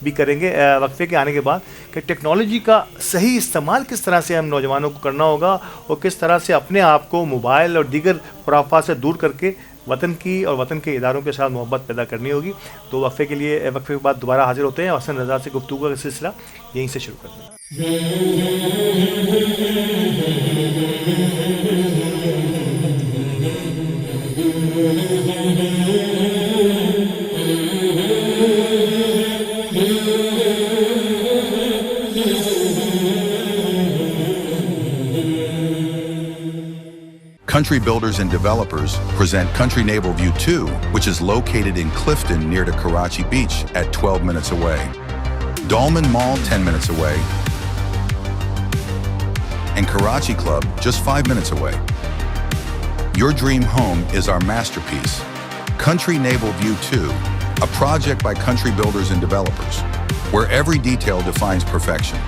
B: भी करेंगे वक्फे के आने के बाद, कि टेक्नोलॉजी का सही इस्तेमाल किस तरह से हम नौजवानों को करना होगा, और किस तरह से अपने आप को मोबाइल और दीगर खुराफात से दूर करके वतन की और वतन के इदारों के साथ मोहब्बत पैदा करनी होगी। तो वक्फे के बाद दोबारा हाजिर होते हैं, हसन रज़ा से गुफ्तगू का सिलसिला यहीं से शुरू करते हैं।
J: Country Builders and Developers present Country Naval View 2, which is located in Clifton near to Karachi Beach at 12 minutes away. Dolman Mall 10 minutes away. And Karachi Club just 5 minutes away. Your dream home is our masterpiece. Country Naval View 2, a project by Country Builders and Developers, where every detail defines perfection.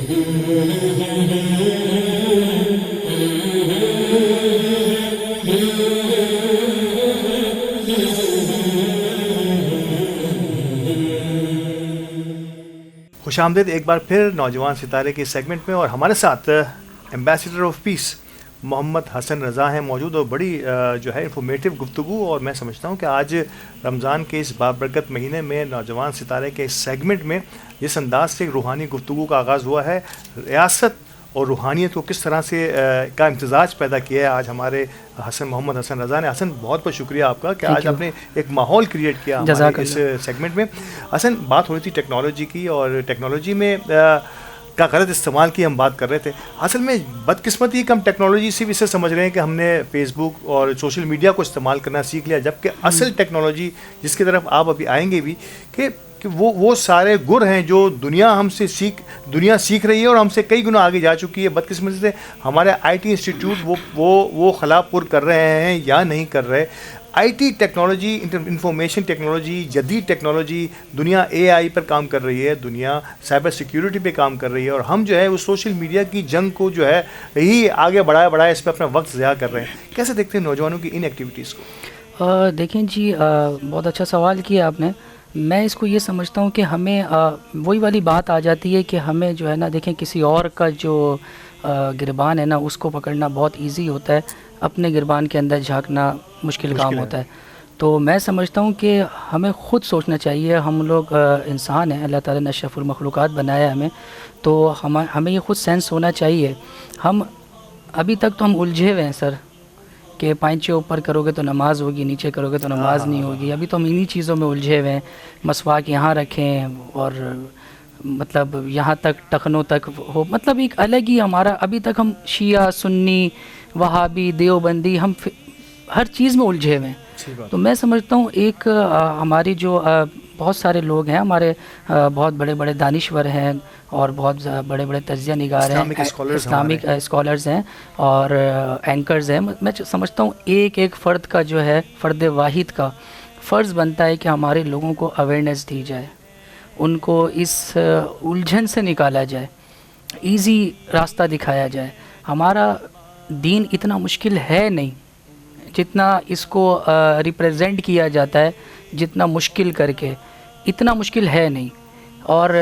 B: खुशामदीद एक बार फिर नौजवान सितारे के segment में, और हमारे साथ ambassador of peace Mohammad Hasan Raza हैं मौजूद, और बड़ी जो है इंफॉर्मेटिव गुफ्तगू। और मैं समझता हूँ कि आज रमज़ान के इस बाबरकत महीने में नौजवान सितारे के इस सेगमेंट में जिस अंदाज से रूहानी गुफ्तगू का आगाज़ हुआ है, रियासत और रूहानियत को किस तरह से का इम्तजाज पैदा किया है आज हमारे मोहम्मद हसन रज़ा ने। हसन, बहुत बहुत शुक्रिया आपका कि आज आपने एक माहौल क्रिएट किया हमारे इस सेगमेंट में। हसन, बात हो रही थी टेक्नोलॉजी की, और टेक्नोलॉजी में का गलत इस्तेमाल की हम बात कर रहे थे। असल में बदकिस्मती कि हम टेक्नोलॉजी से भी इसे समझ रहे हैं कि हमने फेसबुक और सोशल मीडिया को इस्तेमाल करना सीख लिया, जबकि असल टेक्नोलॉजी जिसकी तरफ आप अभी आएंगे भी कि वो सारे गुर हैं जो दुनिया सीख रही है और हमसे कई गुना आगे जा चुकी है। बदकिस्मती से हमारे आईटी इंस्टीट्यूट वो खलापुर कर रहे हैं या नहीं कर रहे। आईटी टेक्नोलॉजी, इंफॉर्मेशन टेक्नोलॉजी, जदीद टेक्नोलॉजी, दुनिया एआई पर काम कर रही है, दुनिया साइबर सिक्योरिटी पे काम कर रही है, और हम जो है वो सोशल मीडिया की जंग को जो है यही आगे बढ़ाया इस पर अपना वक्त ज़ाया कर रहे हैं। कैसे देखते हैं नौजवानों की इन एक्टिविटीज़ को?
I: देखें जी, बहुत अच्छा सवाल किया आपने। मैं इसको ये समझता हूँ कि हमें वही वाली बात आ जाती है कि हमें जो है ना, देखें किसी और का जो गिरबान है ना उसको पकड़ना बहुत इजी होता है, अपने गिरबान के अंदर झांकना मुश्किल काम होता है। तो मैं समझता हूँ कि हमें ख़ुद सोचना चाहिए। हम लोग इंसान हैं, अल्लाह ताला ने अशरफुल मखलूक़ात बनाया है हमें, तो हमें ये ख़ुद सेंस होना चाहिए। हम अभी तक तो हम उलझे हुए हैं सर कि पाँचे ऊपर करोगे तो नमाज़ होगी, नीचे करोगे तो नमाज़ नहीं होगी। अभी तो हम इन्हीं चीज़ों में उलझे हुए हैं। मसवाक यहाँ रखें और मतलब यहाँ तक टखनों तक हो, मतलब एक अलग ही हमारा, अभी तक हम शिया, सुन्नी, वहाबी, देवबंदी, हम हर चीज़ में उलझे हुए हैं। तो मैं समझता हूँ एक हमारी जो बहुत सारे लोग हैं, हमारे बहुत बड़े बड़े दानिश्वर हैं और बहुत बड़े बड़े तज्ज़िया निगार हैं, इस्लामिक स्कॉलर्स हैं और एंकर्स हैं। मैं समझता हूँ एक एक फ़र्द का जो है, फ़र्द वाहिद का फ़र्ज़ बनता है कि हमारे लोगों को अवेयरनेस दी जाए, उनको इस उलझन से निकाला जाए, इजी रास्ता दिखाया जाए। हमारा दीन इतना मुश्किल है नहीं जितना इसको रिप्रेजेंट किया जाता है, जितना मुश्किल करके, इतना मुश्किल है नहीं। और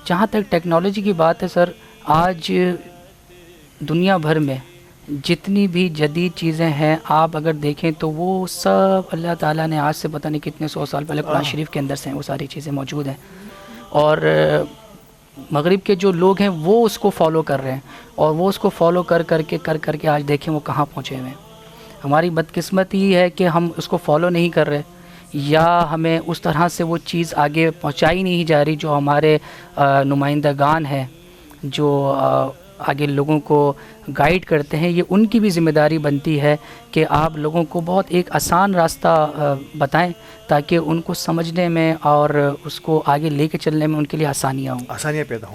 I: जहाँ तक टेक्नोलॉजी की बात है सर, आज दुनिया भर में जितनी भी जदीद चीज़ें हैं आप अगर देखें तो वो सब अल्लाह ताला ने आज से पता नहीं कितने 100 साल पहले कुरान शरीफ के अंदर से वो सारी चीज़ें मौजूद हैं। और मगरिब के जो लोग हैं वो उसको फॉलो कर रहे हैं, और वो उसको फॉलो कर करके आज देखें वो कहाँ पहुँचे हुए हैं। हमारी बदकिस्मती ही है कि हम उसको फॉलो नहीं कर रहे, या हमें उस तरह से वो चीज़ आगे पहुँचाई नहीं जा रही जो हमारे नुमाइंदगान हैं, जो आगे लोगों को गाइड करते हैं। ये उनकी भी ज़िम्मेदारी बनती है कि आप लोगों को बहुत एक आसान रास्ता बताएं ताकि उनको समझने में और उसको आगे लेके चलने में उनके लिए आसानियाँ पैदा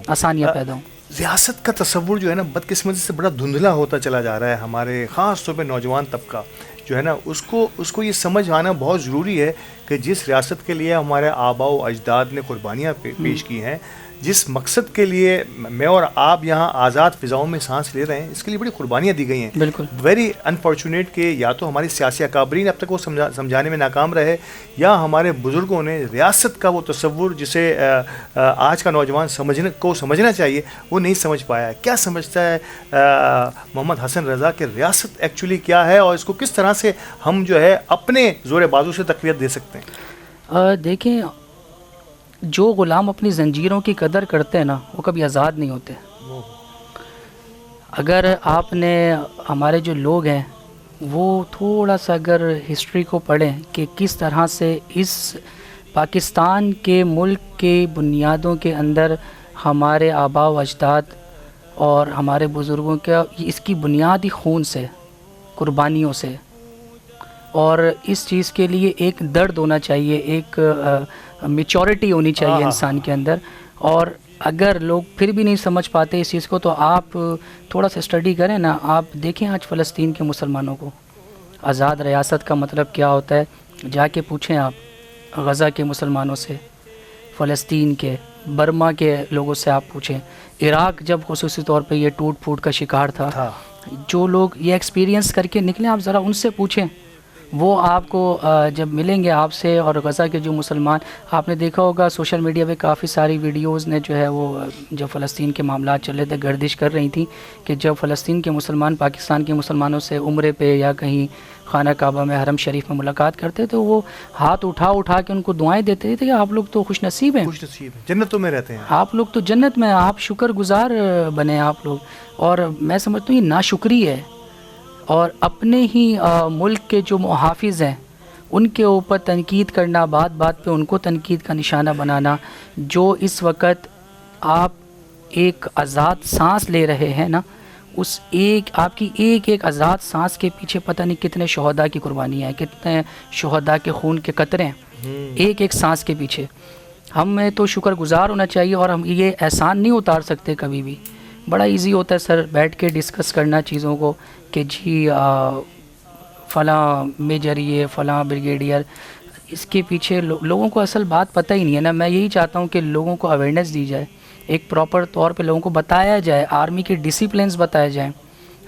I: हों।
B: रियासत का तस्वुर जो है ना बदकिस्मती से बड़ा धुंधला होता चला जा रहा है। हमारे ख़ास तौर पे नौजवान तबका जो है ना उसको ये समझ आना बहुत ज़रूरी है कि जिस रियासत के लिए हमारे आबाओ अजदाद ने कुर्बानियाँ पेश की हैं, जिस मकसद के लिए मैं और आप यहाँ आज़ाद फ़िज़ाओं में सांस ले रहे हैं, इसके लिए बड़ी कुर्बानियाँ दी गई हैं।
I: बिल्कुल
B: वेरी अनफॉर्चुनेट कि या तो हमारी सियासी अकाबरीन अब तक वो समझाने में नाकाम रहे, या हमारे बुज़ुर्गों ने रियासत का वो तस्वुर जिसे आज का नौजवान समझना चाहिए वो नहीं समझ पाया। क्या समझता है मोहम्मद हसन रज़ा कि रियासत एक्चुअली क्या है और इसको किस तरह से हम जो है अपने ज़ोर बाजू से तक़वियत दे सकते हैं?
I: देखें, जो ग़ुलाम अपनी ज़ंजीरों की कदर करते हैं ना वो कभी आज़ाद नहीं होते। अगर आपने हमारे जो लोग हैं वो थोड़ा सा अगर हिस्ट्री को पढ़ें कि किस तरह से इस पाकिस्तान के मुल्क के बुनियादों के अंदर हमारे आबा व अजदाद और हमारे बुज़ुर्गों का इसकी बुनियाद ही खून से, कुर्बानियों से, और इस चीज़ के लिए एक दर्द होना चाहिए, एक मैच्योरिटी होनी चाहिए इंसान के अंदर। और अगर लोग फिर भी नहीं समझ पाते इस चीज़ को तो आप थोड़ा सा स्टडी करें ना। आप देखें आज फ़लस्तीन के मुसलमानों को आज़ाद रियासत का मतलब क्या होता है, जाके पूछें आप गज़ा के मुसलमानों से, फ़लस्तीन के, बर्मा के लोगों से आप पूछें इराक़ जब खुसूसी तौर पे ये टूट फूट का शिकार था, जो लोग ये एक्सपीरियंस करके निकले, आप ज़रा उनसे पूछें, वो आपको जब मिलेंगे आपसे। और गज़ा के जो मुसलमान, आपने देखा होगा सोशल मीडिया पे काफ़ी सारी वीडियोस ने जो है वो जब फ़लस्तीन के मामला चल रहे थे गर्दिश कर रही थी कि जब फ़लस्तीन के मुसलमान पाकिस्तान के मुसलमानों से उम्रे पे या कहीं खाना काबा में हरम शरीफ में मुलाकात करते तो वो हाथ उठा उठा के उनको दुआएं देते थे कि आप लोग तो खुश नसीब हैं,
B: जन्नतों में रहते हैं,
I: आप लोग तो जन्नत में, आप शुक्रगुजार बने आप लोग। और मैं समझता हूँ ये नाशुक्री है, और अपने ही मुल्क के जो मुहाफिज़ हैं उनके ऊपर तनकीद करना, बात बात पे उनको तनकीद का निशाना बनाना। जो इस वक्त आप एक आज़ाद सांस ले रहे हैं ना, उस आपकी एक आज़ाद सांस के पीछे पता नहीं कितने शहदा की कुर्बानी है, कितने शहदा के खून के कतरे हैं एक सांस के पीछे। हमें तो शुक्रगुजार होना चाहिए, और हम ये एहसान नहीं उतार सकते कभी भी। बड़ा इजी होता है सर बैठ के डिस्कस करना चीज़ों को कि जी फ़लाँ मेजर, ये फ़लाँ ब्रिगेडियर, इसके पीछे लोगों को असल बात पता ही नहीं है ना। मैं यही चाहता हूँ कि लोगों को अवेयरनेस दी जाए, एक प्रॉपर तौर पे लोगों को बताया जाए, आर्मी के डिसिप्लिन्स बताए जाएँ।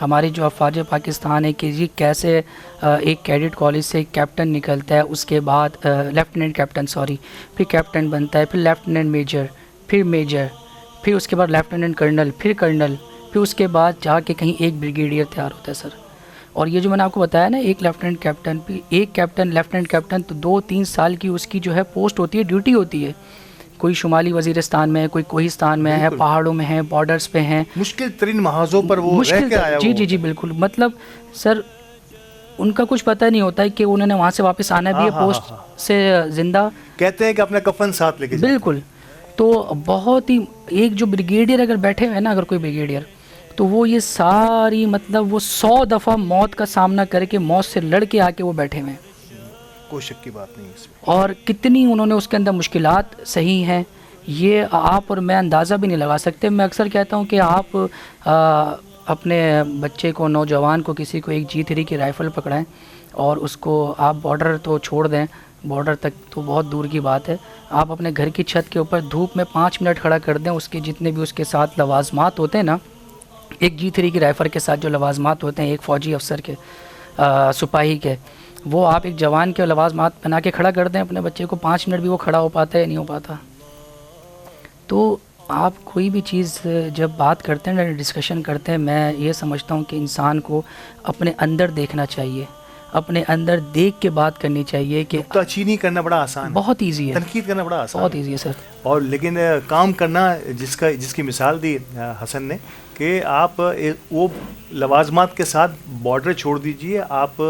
I: हमारी जो अफवाज पाकिस्तान है कि जी कैसे एक कैडेट कॉलेज से एक कैप्टन निकलता है, उसके बाद लेफ्टिनेंट कैप्टन फिर कैप्टन बनता है, फिर लेफ्टिनेंट मेजर, फिर मेजर, फिर उसके बाद लेफ्टिनेंट कर्नल, फिर कर्नल, फिर उसके बाद जाके कहीं एक ब्रिगेडियर तैयार होता है सर। और ये जो मैंने आपको बताया ना, एक लेफ्टिनेंट कैप्टन, फिर एक कैप्टन, लेफ्टिनेंट कैप्टन, तो 2-3 साल की उसकी जो है पोस्ट होती है, ड्यूटी होती है। कोई शुमाली वज़ीरिस्तान में है, कोई कोहिस्तान में है, पहाड़ों में है, बॉर्डर्स पे हैं,
B: मुश्किल तरीन महाजों पर वो रह के आया।
I: जी बिल्कुल। मतलब सर उनका कुछ पता नहीं होता है कि उन्होंने वहाँ से वापस आना भी है पोस्ट से ज़िंदा,
B: कहते हैं कि अपना कफन साथ लेके
I: बिल्कुल। तो बहुत ही एक जो ब्रिगेडियर अगर बैठे हुए हैं ना, अगर कोई ब्रिगेडियर, तो वो ये सारी मतलब वो 100 दफ़ा मौत का सामना करके मौत से लड़ के आके वो बैठे हुए हैं,
B: कोई शक की बात नहीं इसमें।
I: और कितनी उन्होंने उसके अंदर मुश्किलात सही हैं, ये आप और मैं अंदाज़ा भी नहीं लगा सकते। मैं अक्सर कहता हूँ कि आप अपने बच्चे को, नौजवान को, किसी को एक G3 की राइफ़ल पकड़ाएं और उसको आप बॉर्डर तो छोड़ दें, बॉर्डर तक तो बहुत दूर की बात है, आप अपने घर की छत के ऊपर धूप में 5 मिनट खड़ा कर दें, उसके जितने भी उसके साथ लवाजमात होते हैं ना, एक G3 की राइफ़ल के साथ जो लवाजमात होते हैं एक फ़ौजी अफसर के, सिपाही के, वो आप एक जवान के लवाजमात बना के खड़ा कर दें अपने बच्चे को, 5 मिनट भी वो खड़ा हो पाता है, नहीं हो पाता। तो आप कोई भी चीज़ जब बात करते हैं ना, डिस्कशन करते हैं, मैं ये समझता हूँ कि इंसान को अपने अंदर देखना चाहिए, अपने अंदर देख के बात करनी चाहिए। कि
B: नुक्ताचीनी करना बड़ा आसान है,
I: बहुत ईजी है,
B: तनकीद करना बड़ा आसान,
I: बहुत ईजी है सर। और
B: लेकिन काम करना, जिसकी मिसाल दी हसन ने कि आप वो लवाजमात के साथ बॉर्डर छोड़ दीजिए, आप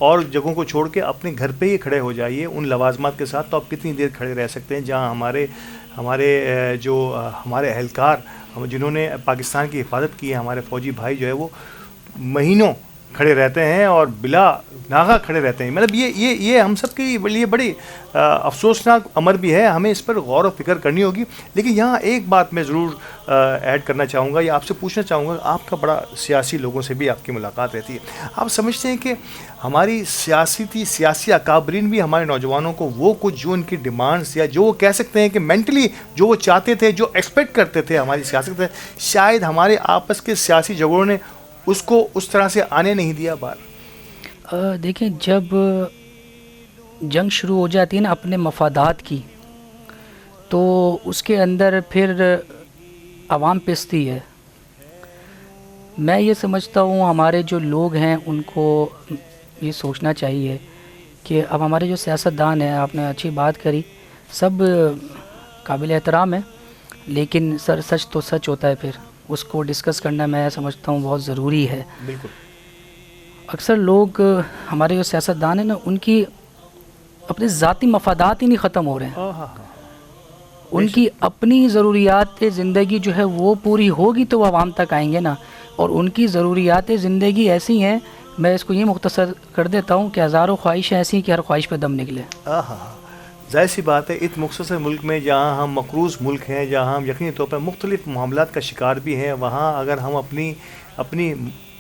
B: और जगहों को छोड़ के अपने घर पे ही खड़े हो जाइए उन लवाजमात के साथ, तो आप कितनी देर खड़े रह सकते हैं। जहाँ हमारे जो हमारे एहलकार जिन्होंने पाकिस्तान की हिफाजत की है, हमारे फ़ौजी भाई जो है वो महीनों खड़े रहते हैं और बिला नागा खड़े रहते हैं। मतलब ये हम सब के लिए बड़ी अफसोसनाक अमर भी है, हमें इस पर गौर और फिक्र करनी होगी। लेकिन यहाँ एक बात मैं ज़रूर ऐड करना चाहूँगा, या आपसे पूछना चाहूँगा, आपका बड़ा सियासी लोगों से भी आपकी मुलाकात रहती है, आप समझते हैं कि हमारी सियासी अकाबरीन भी हमारे नौजवानों को वो कुछ जो उनकी डिमांड्स या जो वो कह सकते हैं कि मेंटली जो वो चाहते थे, जो एक्सपेक्ट करते थे हमारी सियासत से, शायद हमारे आपस के सियासी झगड़ों ने उसको उस तरह से आने नहीं दिया बाहर?
I: देखिए, जब जंग शुरू हो जाती है ना अपने मफादात की, तो उसके अंदर फिर आवाम पिसती है। मैं ये समझता हूँ हमारे जो लोग हैं उनको ये सोचना चाहिए कि अब हमारे जो सियासतदान हैं, आपने अच्छी बात करी, सब काबिल एहतराम है, लेकिन सर सच तो सच होता है, फिर उसको डिस्कस करना मैं समझता हूँ बहुत ज़रूरी है।
B: बिल्कुल।
I: अक्सर लोग हमारे जो सियासतदान हैं ना, उनकी अपने ज़ाती मफादात ही नहीं ख़त्म हो रहे हैं, उनकी अपनी ज़रूरियात ज़िंदगी जो है वो पूरी होगी तो वो आवाम तक आएंगे ना। और उनकी ज़रूरियात ज़िंदगी ऐसी हैं, मैं इसको ये मुख्तसर कर देता हूँ कि हज़ारों ख्वाहिशें ऐसी हैं कि हर ख्वाहिश पे दम निकले।
B: ज़ाहिर सी बात है, इस मुख्तसर मुल्क में जहाँ हम मकरूज़ मुल्क हैं, जहाँ हम यकीनी तौर पर मुख्तलिफ़ मामलात का शिकार भी हैं, वहाँ अगर हम अपनी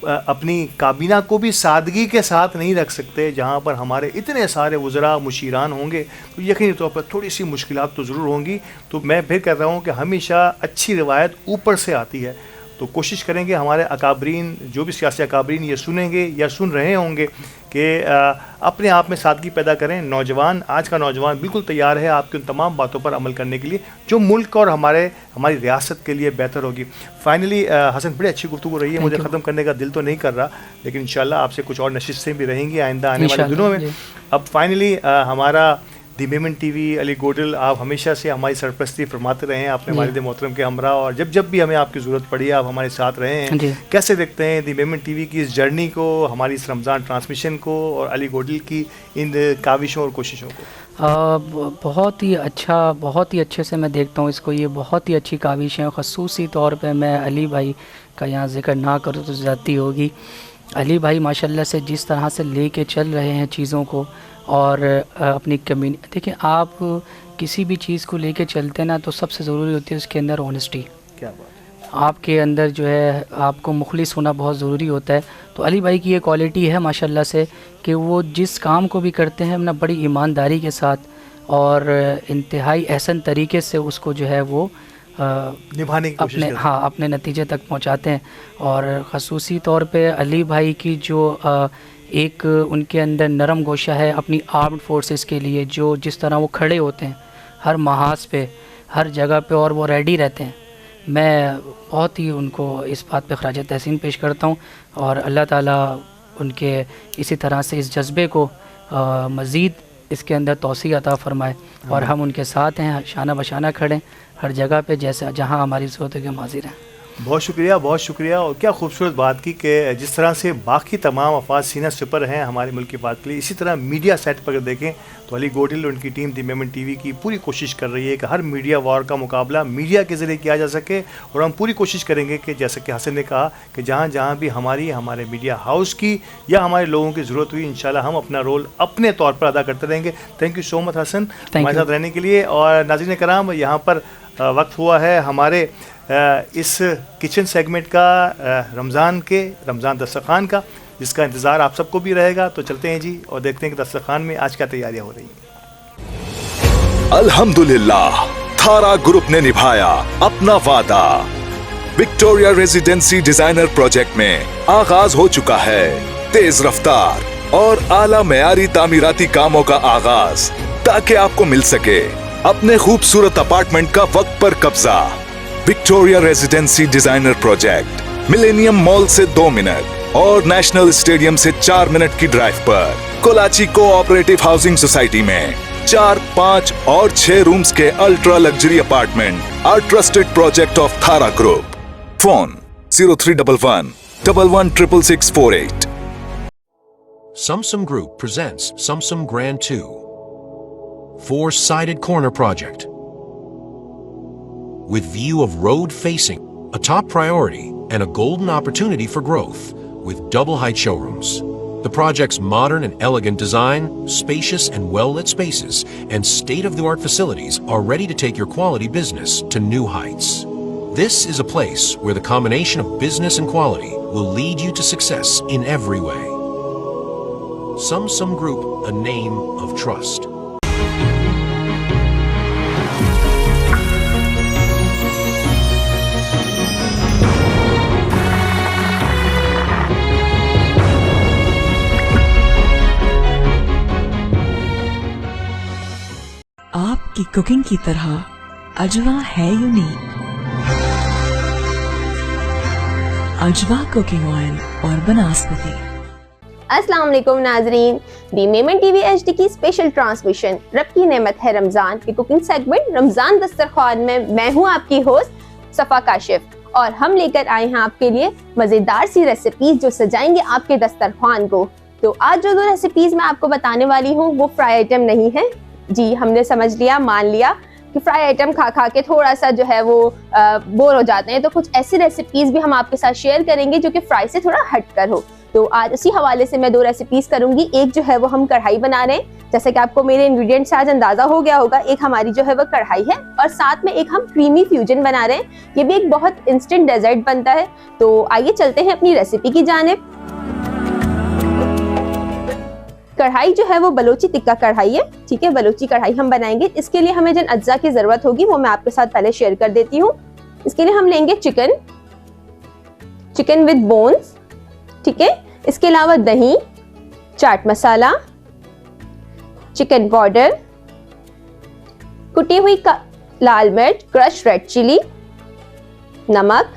B: अपनी काबीना को भी सादगी के साथ नहीं रख सकते, जहाँ पर हमारे इतने सारे वज़रा मुशीरान होंगे तो यकीनी तौर पर थोड़ी सी मुश्किलात तो ज़रूर होंगी। तो मैं फिर कह रहा हूँ कि हमेशा अच्छी रिवायत ऊपर से आती है, तो कोशिश करेंगे हमारे अकाबरीन, जो भी सियासी अकाबरीन ये सुनेंगे या सुन रहे होंगे कि अपने आप में सादगी पैदा करें। नौजवान, आज का नौजवान बिल्कुल तैयार है आपकी उन तमाम बातों पर अमल करने के लिए जो मुल्क और हमारी रियासत के लिए बेहतर होगी। फाइनली हसन, बड़ी अच्छी गुफ्तगू रही है, मुझे ख़त्म करने का दिल तो नहीं कर रहा, लेकिन इंशाल्लाह आपसे कुछ और नशिस्तें भी रहेंगी आइंदा आने वाले दिनों में। अब फाइनली हमारा दी मेमन टीवी, अली गोडल, आप हमेशा से हमारी सरपरस्ती फरमाते रहे हैं अपने वालिद मोहतरम के हमरा, और जब जब भी हमें आपकी ज़रूरत पड़ी है आप हमारे साथ रहे हैं। कैसे देखते हैं दी मेमन टीवी की इस जर्नी को, हमारी इस रमज़ान ट्रांसमिशन को, और अली गोडल की इन काविशों और कोशिशों को?
I: बहुत ही अच्छा, बहुत ही अच्छे से मैं देखता हूँ इसको। ये बहुत ही अच्छी काविश है। ख़ुसूसी तौर पे मैं अली भाई का यहाँ जिक्र ना करूँ तो ज़्यादती होगी। अली भाई माशाल्लाह से जिस तरह से लेके चल रहे हैं चीज़ों को, और अपनी कम्युनिटी, देखिए आप किसी भी चीज़ को लेके चलते ना तो सबसे ज़रूरी होती है उसके अंदर ऑनेस्टी।
B: क्या बात,
I: आपके अंदर जो है आपको मुखलिस होना बहुत ज़रूरी होता है। तो अली भाई की ये क्वालिटी है माशाल्लाह से कि वो जिस काम को भी करते हैं ना बड़ी ईमानदारी के साथ और इंतहाई एहसन तरीके से उसको जो है वो
B: निभाने की कोशिश करते हैं,
I: अपने नतीजे तक पहुंचाते हैं। और ख़ुसूसी तौर पे अली भाई की जो एक उनके अंदर नरम गोशा है अपनी आर्म्ड फोर्सेस के लिए, जो जिस तरह वो खड़े होते हैं हर महाज पे, हर जगह पे, और वो रेडी रहते हैं। मैं बहुत ही उनको इस बात पे खराज तहसीन पेश करता हूँ, और अल्लाह ताला उनके इसी तरह से इस जज्बे को मज़ीद इसके अंदर तौसी अता फ़रमाए, और हम उनके साथ हैं, शाना बशाना खड़े हर जगह पे, जैसे जहाँ हमारी ज़रूरत है कि हम हाजिर हैं।
B: बहुत शुक्रिया, बहुत शुक्रिया। और क्या खूबसूरत बात की कि जिस तरह से बाकी तमाम अफवाज सीना सुपर हैं हमारे मुल्क की बात के लिए, इसी तरह मीडिया सेट पर देखें तो अली गोडल और उनकी टीम दी मेमन टीवी की पूरी कोशिश कर रही है कि हर मीडिया वॉर का मुकाबला मीडिया के ज़रिए किया जा सके। और हम पूरी कोशिश करेंगे कि जैसे कि हसन ने कहा कि जहाँ जहाँ भी हमारे मीडिया हाउस की या हमारे लोगों की ज़रूरत हुई, इंशाल्लाह हम अपना रोल अपने तौर पर अदा करते रहेंगे। Thank you so much Hasan हमारे साथ रहने के लिए। और नाज़रीन कराम, यहाँ पर वक्त हुआ है हमारे इस किचन सेगमेंट का, रमज़ान दस्तरखान का, जिसका इंतज़ार आप सबको भी रहेगा। तो चलते हैं जी और देखते हैं कि दस्तरखान में आज क्या तैयारियां हो रही हैं।
K: अल्हम्दुलिल्लाह, थारा ग्रुप ने निभाया अपना वादा। विक्टोरिया रेजिडेंसी डिजाइनर प्रोजेक्ट में आगाज हो चुका है तेज रफ्तार और आला मेयारी तामीराती कामों का आगाज, ताकि आपको मिल सके अपने खूबसूरत अपार्टमेंट का वक्त पर कब्जा। Victoria residency designer project millennium mall से 2 मिनट और नेशनल स्टेडियम से 4 मिनट की ड्राइव पर कोलाची कोऑपरेटिव हाउसिंग सोसाइटी में 4, 5 और 6 रूम्स के ultra luxury apartment are trusted project of Thara group. Phone 0311 116648।
L: Sumsum Group presents Sumsum Grand 2, 4-sided corner project. With view of road facing, a top priority and a golden opportunity for growth, with double height showrooms. The project's modern and elegant design, spacious and well-lit spaces, and state-of-the-art facilities are ready to take your quality business to new heights. This is a place where the combination of business and quality will lead you to success in every way. Sumsum Group, a name of trust.
F: आपकी cooking की तरह अजवा है unique. अजवा cooking oil और बनास्पति।
M: अस्सलाम वालेकुम नाजरीन, दी Memon TV HD की special transmission रब की नेमत है रमजान के कुकिंग सेगमेंट रमजान दस्तरखान में मैं हूं आपकी होस्ट सफा काशिफ, और हम लेकर आए हैं आपके लिए मजेदार सी रेसिपीज जो सजाएंगे आपके दस्तरखान को। तो आज जो 2 रेसिपीज मैं आपको बताने वाली हूँ वो फ्राई आइटम नहीं है जी। हमने समझ लिया, मान लिया कि फ्राई आइटम खा खा के थोड़ा सा जो है वो बोर हो जाते हैं, तो कुछ ऐसी रेसिपीज भी हम आपके साथ शेयर करेंगे जो कि फ्राई से थोड़ा हट कर हो। तो आज उसी हवाले से मैं 2 रेसिपीज करूंगी। एक जो है वो हम कढ़ाई बना रहे हैं, जैसे कि आपको मेरे इंग्रेडिएंट्स से आज अंदाजा हो गया होगा। एक हमारी जो है वो कढ़ाई है और साथ में एक हम क्रीमी फ्यूजन बना रहे हैं। ये भी एक बहुत इंस्टेंट डेजर्ट बनता है। तो आइए चलते हैं अपनी रेसिपी की जानिब। कढ़ाई जो है वो बलोची टिक्का कढ़ाई है, ठीक है, बलोची कढ़ाई हम बनाएंगे। इसके लिए हमें जिन अज्जा की जरूरत होगी वो मैं आपके साथ पहले शेयर कर देती हूँ। इसके लिए हम लेंगे चिकन विद बोन्स, ठीक है। इसके अलावा दही, चाट मसाला, चिकन पाउडर, कुटी हुई लाल मिर्च, क्रश रेड चिली, नमक,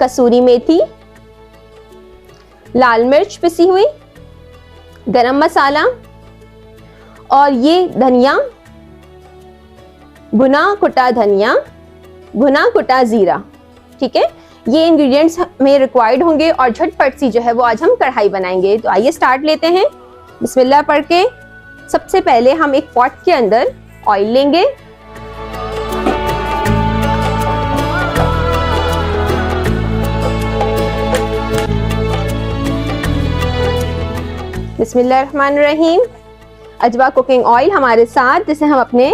M: कसूरी मेथी, लाल मिर्च पिसी हुई, गरम मसाला और ये धनिया, भुना कुटा धनिया, भुना कुटा जीरा, ठीक है। ये इंग्रेडिएंट्स में रिक्वायर्ड होंगे और झटपट सी जो है वो आज हम कढ़ाई बनाएंगे। तो आइए स्टार्ट लेते हैं। बिस्मिल्लाह पढ़ के सबसे पहले हम एक पॉट के अंदर ऑयल लेंगे। बिस्मिल्लाहिर्रहमानिर्रहीम। अजवा कुकिंग ऑयल हमारे साथ, जिसे हम अपने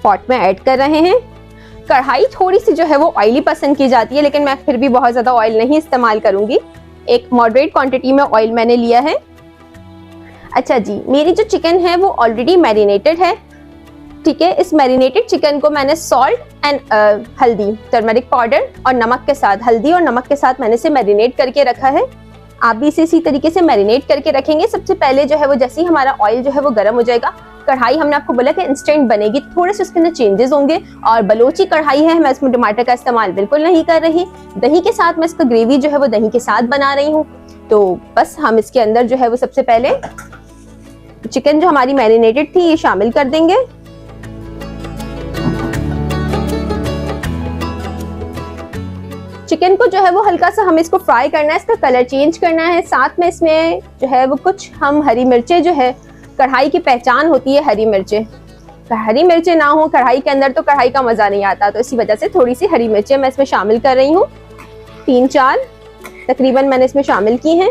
M: पॉट में ऐड कर रहे हैं। कढ़ाई थोड़ी सी जो है वो ऑयली पसंद की जाती है, लेकिन मैं फिर भी बहुत ज़्यादा ऑयल नहीं इस्तेमाल करूंगी। एक मॉडरेट क्वांटिटी में ऑयल मैंने लिया है। अच्छा जी, मेरी जो चिकन है वो ऑलरेडी मैरिनेटेड है, ठीक है। इस मैरिनेटेड चिकन को मैंने सॉल्ट एंड हल्दी, टर्मरिक पाउडर और नमक के साथ, हल्दी और नमक के साथ मैंने इसे मैरिनेट करके रखा है। आप भी इसे इसी तरीके से मैरिनेट करके रखेंगे। सबसे पहले जो है वो जैसे ही हमारा ऑयल जो है वो गर्म हो जाएगा, कढ़ाई हमने आपको बोला कि इंस्टेंट बनेगी, थोड़े से उसके अंदर चेंजेस होंगे। और बलोची कढ़ाई है, मैं इसमें टमाटर का इस्तेमाल बिल्कुल नहीं कर रही। दही के साथ मैं इसका ग्रेवी जो है वो दही के साथ बना रही हूँ। तो बस हम इसके अंदर जो है वो सबसे पहले चिकन जो हमारी मैरिनेटेड थी ये शामिल कर देंगे। चिकन को जो है वो हल्का सा हमें इसको फ्राई करना है, इसका कलर चेंज करना है। साथ में इसमें जो है वो कुछ हम हरी मिर्चें, जो है कढ़ाई की पहचान होती है हरी मिर्चें, हरी मिर्चें ना हो कढ़ाई के अंदर तो कढ़ाई का मज़ा नहीं आता। तो इसी वजह से थोड़ी सी हरी मिर्चें मैं इसमें शामिल कर रही हूँ। 3-4 तकरीबन मैंने इसमें शामिल की हैं।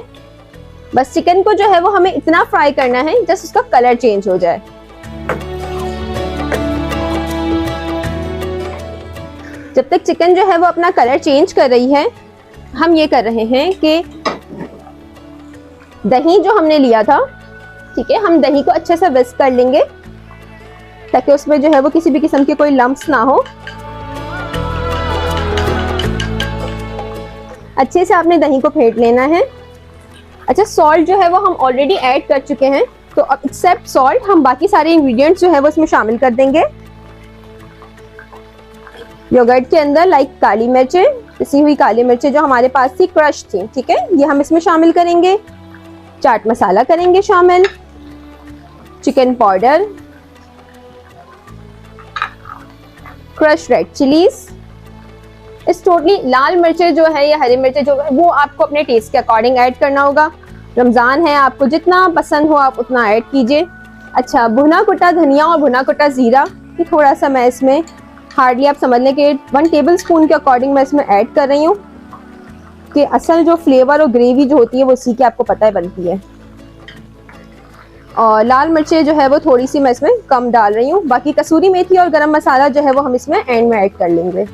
M: बस चिकन को जो है वो हमें इतना फ्राई करना है जस्ट उसका कलर चेंज हो जाए। जब तक चिकन जो है वो अपना कलर चेंज कर रही है, हम ये कर रहे हैं कि दही जो हमने लिया था, ठीक है, हम दही को अच्छे से विस्क कर लेंगे ताकि उसमें जो है वो किसी भी किस्म के कोई लम्प्स ना हो। अच्छे से आपने दही को फेंट लेना है। अच्छा, सॉल्ट जो है वो हम ऑलरेडी ऐड कर चुके हैं, तो अब एक्सेप्ट सॉल्ट हम बाकी सारे इंग्रेडिएंट्स जो है वो इसमें शामिल कर देंगे। योगर्ट के अंदर लाइक काली मिर्चें, पिसी हुई काली मिर्चें जो हमारे पास थी, क्रश थी, ठीक है, ये हम इसमें शामिल करेंगे। चाट मसाला करेंगे शामिल, chicken powder, crush red chillies, इस टोटली लाल मिर्चें जो है या हरी मिर्चें जो है वो आपको अपने टेस्ट के अकॉर्डिंग ऐड करना होगा। रमज़ान है, आपको जितना पसंद हो आप उतना ऐड कीजिए। अच्छा, भुना कुटा धनिया और भुना कुटा ज़ीरा, ये थोड़ा सा मैं इसमें हार्डली आप समझ लें कि 1 टेबलस्पून के अकॉर्डिंग मैं इसमें ऐड कर रही हूँ कि असल जो फ्लेवर और ग्रेवी जो होती है वो उसी की आपको पता है बनती है। और लाल मिर्चें जो है वो थोड़ी सी मैं इसमें कम डाल रही हूँ। बाकी कसूरी मेथी और गरम मसाला जो है वो हम इसमें एंड में ऐड कर लेंगे।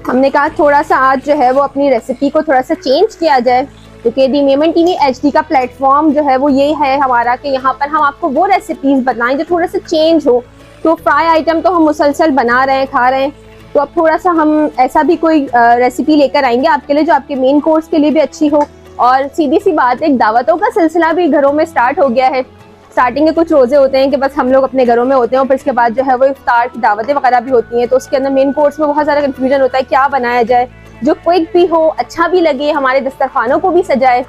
M: हमने कहा थोड़ा सा आज जो है वो अपनी रेसिपी को थोड़ा सा चेंज किया जाए, क्योंकि दी मेमन टीवी एचडी का प्लेटफॉर्म जो है वो ये है हमारा कि यहाँ पर हम आपको वो रेसिपीज बताएं जो थोड़ा सा चेंज हो। तो फ्राई आइटम तो हम मुसलसल बना रहे हैं, खा रहे हैं, तो अब थोड़ा सा हम ऐसा भी कोई रेसिपी लेकर आएंगे आपके लिए जो आपके मेन कोर्स के लिए भी अच्छी हो। और सीधी सी बात, एक दावतों का सिलसिला भी घरों में स्टार्ट हो गया है। स्टार्टिंग के कुछ रोजे होते हैं कि बस हम लोग अपने घरों में होते हैं और फिर इसके बाद जो है वो इफ्तार की दावतें वगैरह भी होती हैं, तो उसके अंदर मेन कोर्स में बहुत सारा कंफ्यूजन होता है क्या बनाया जाए जो क्विक भी हो, अच्छा भी लगे, हमारे दस्तरखानों को भी सजाए।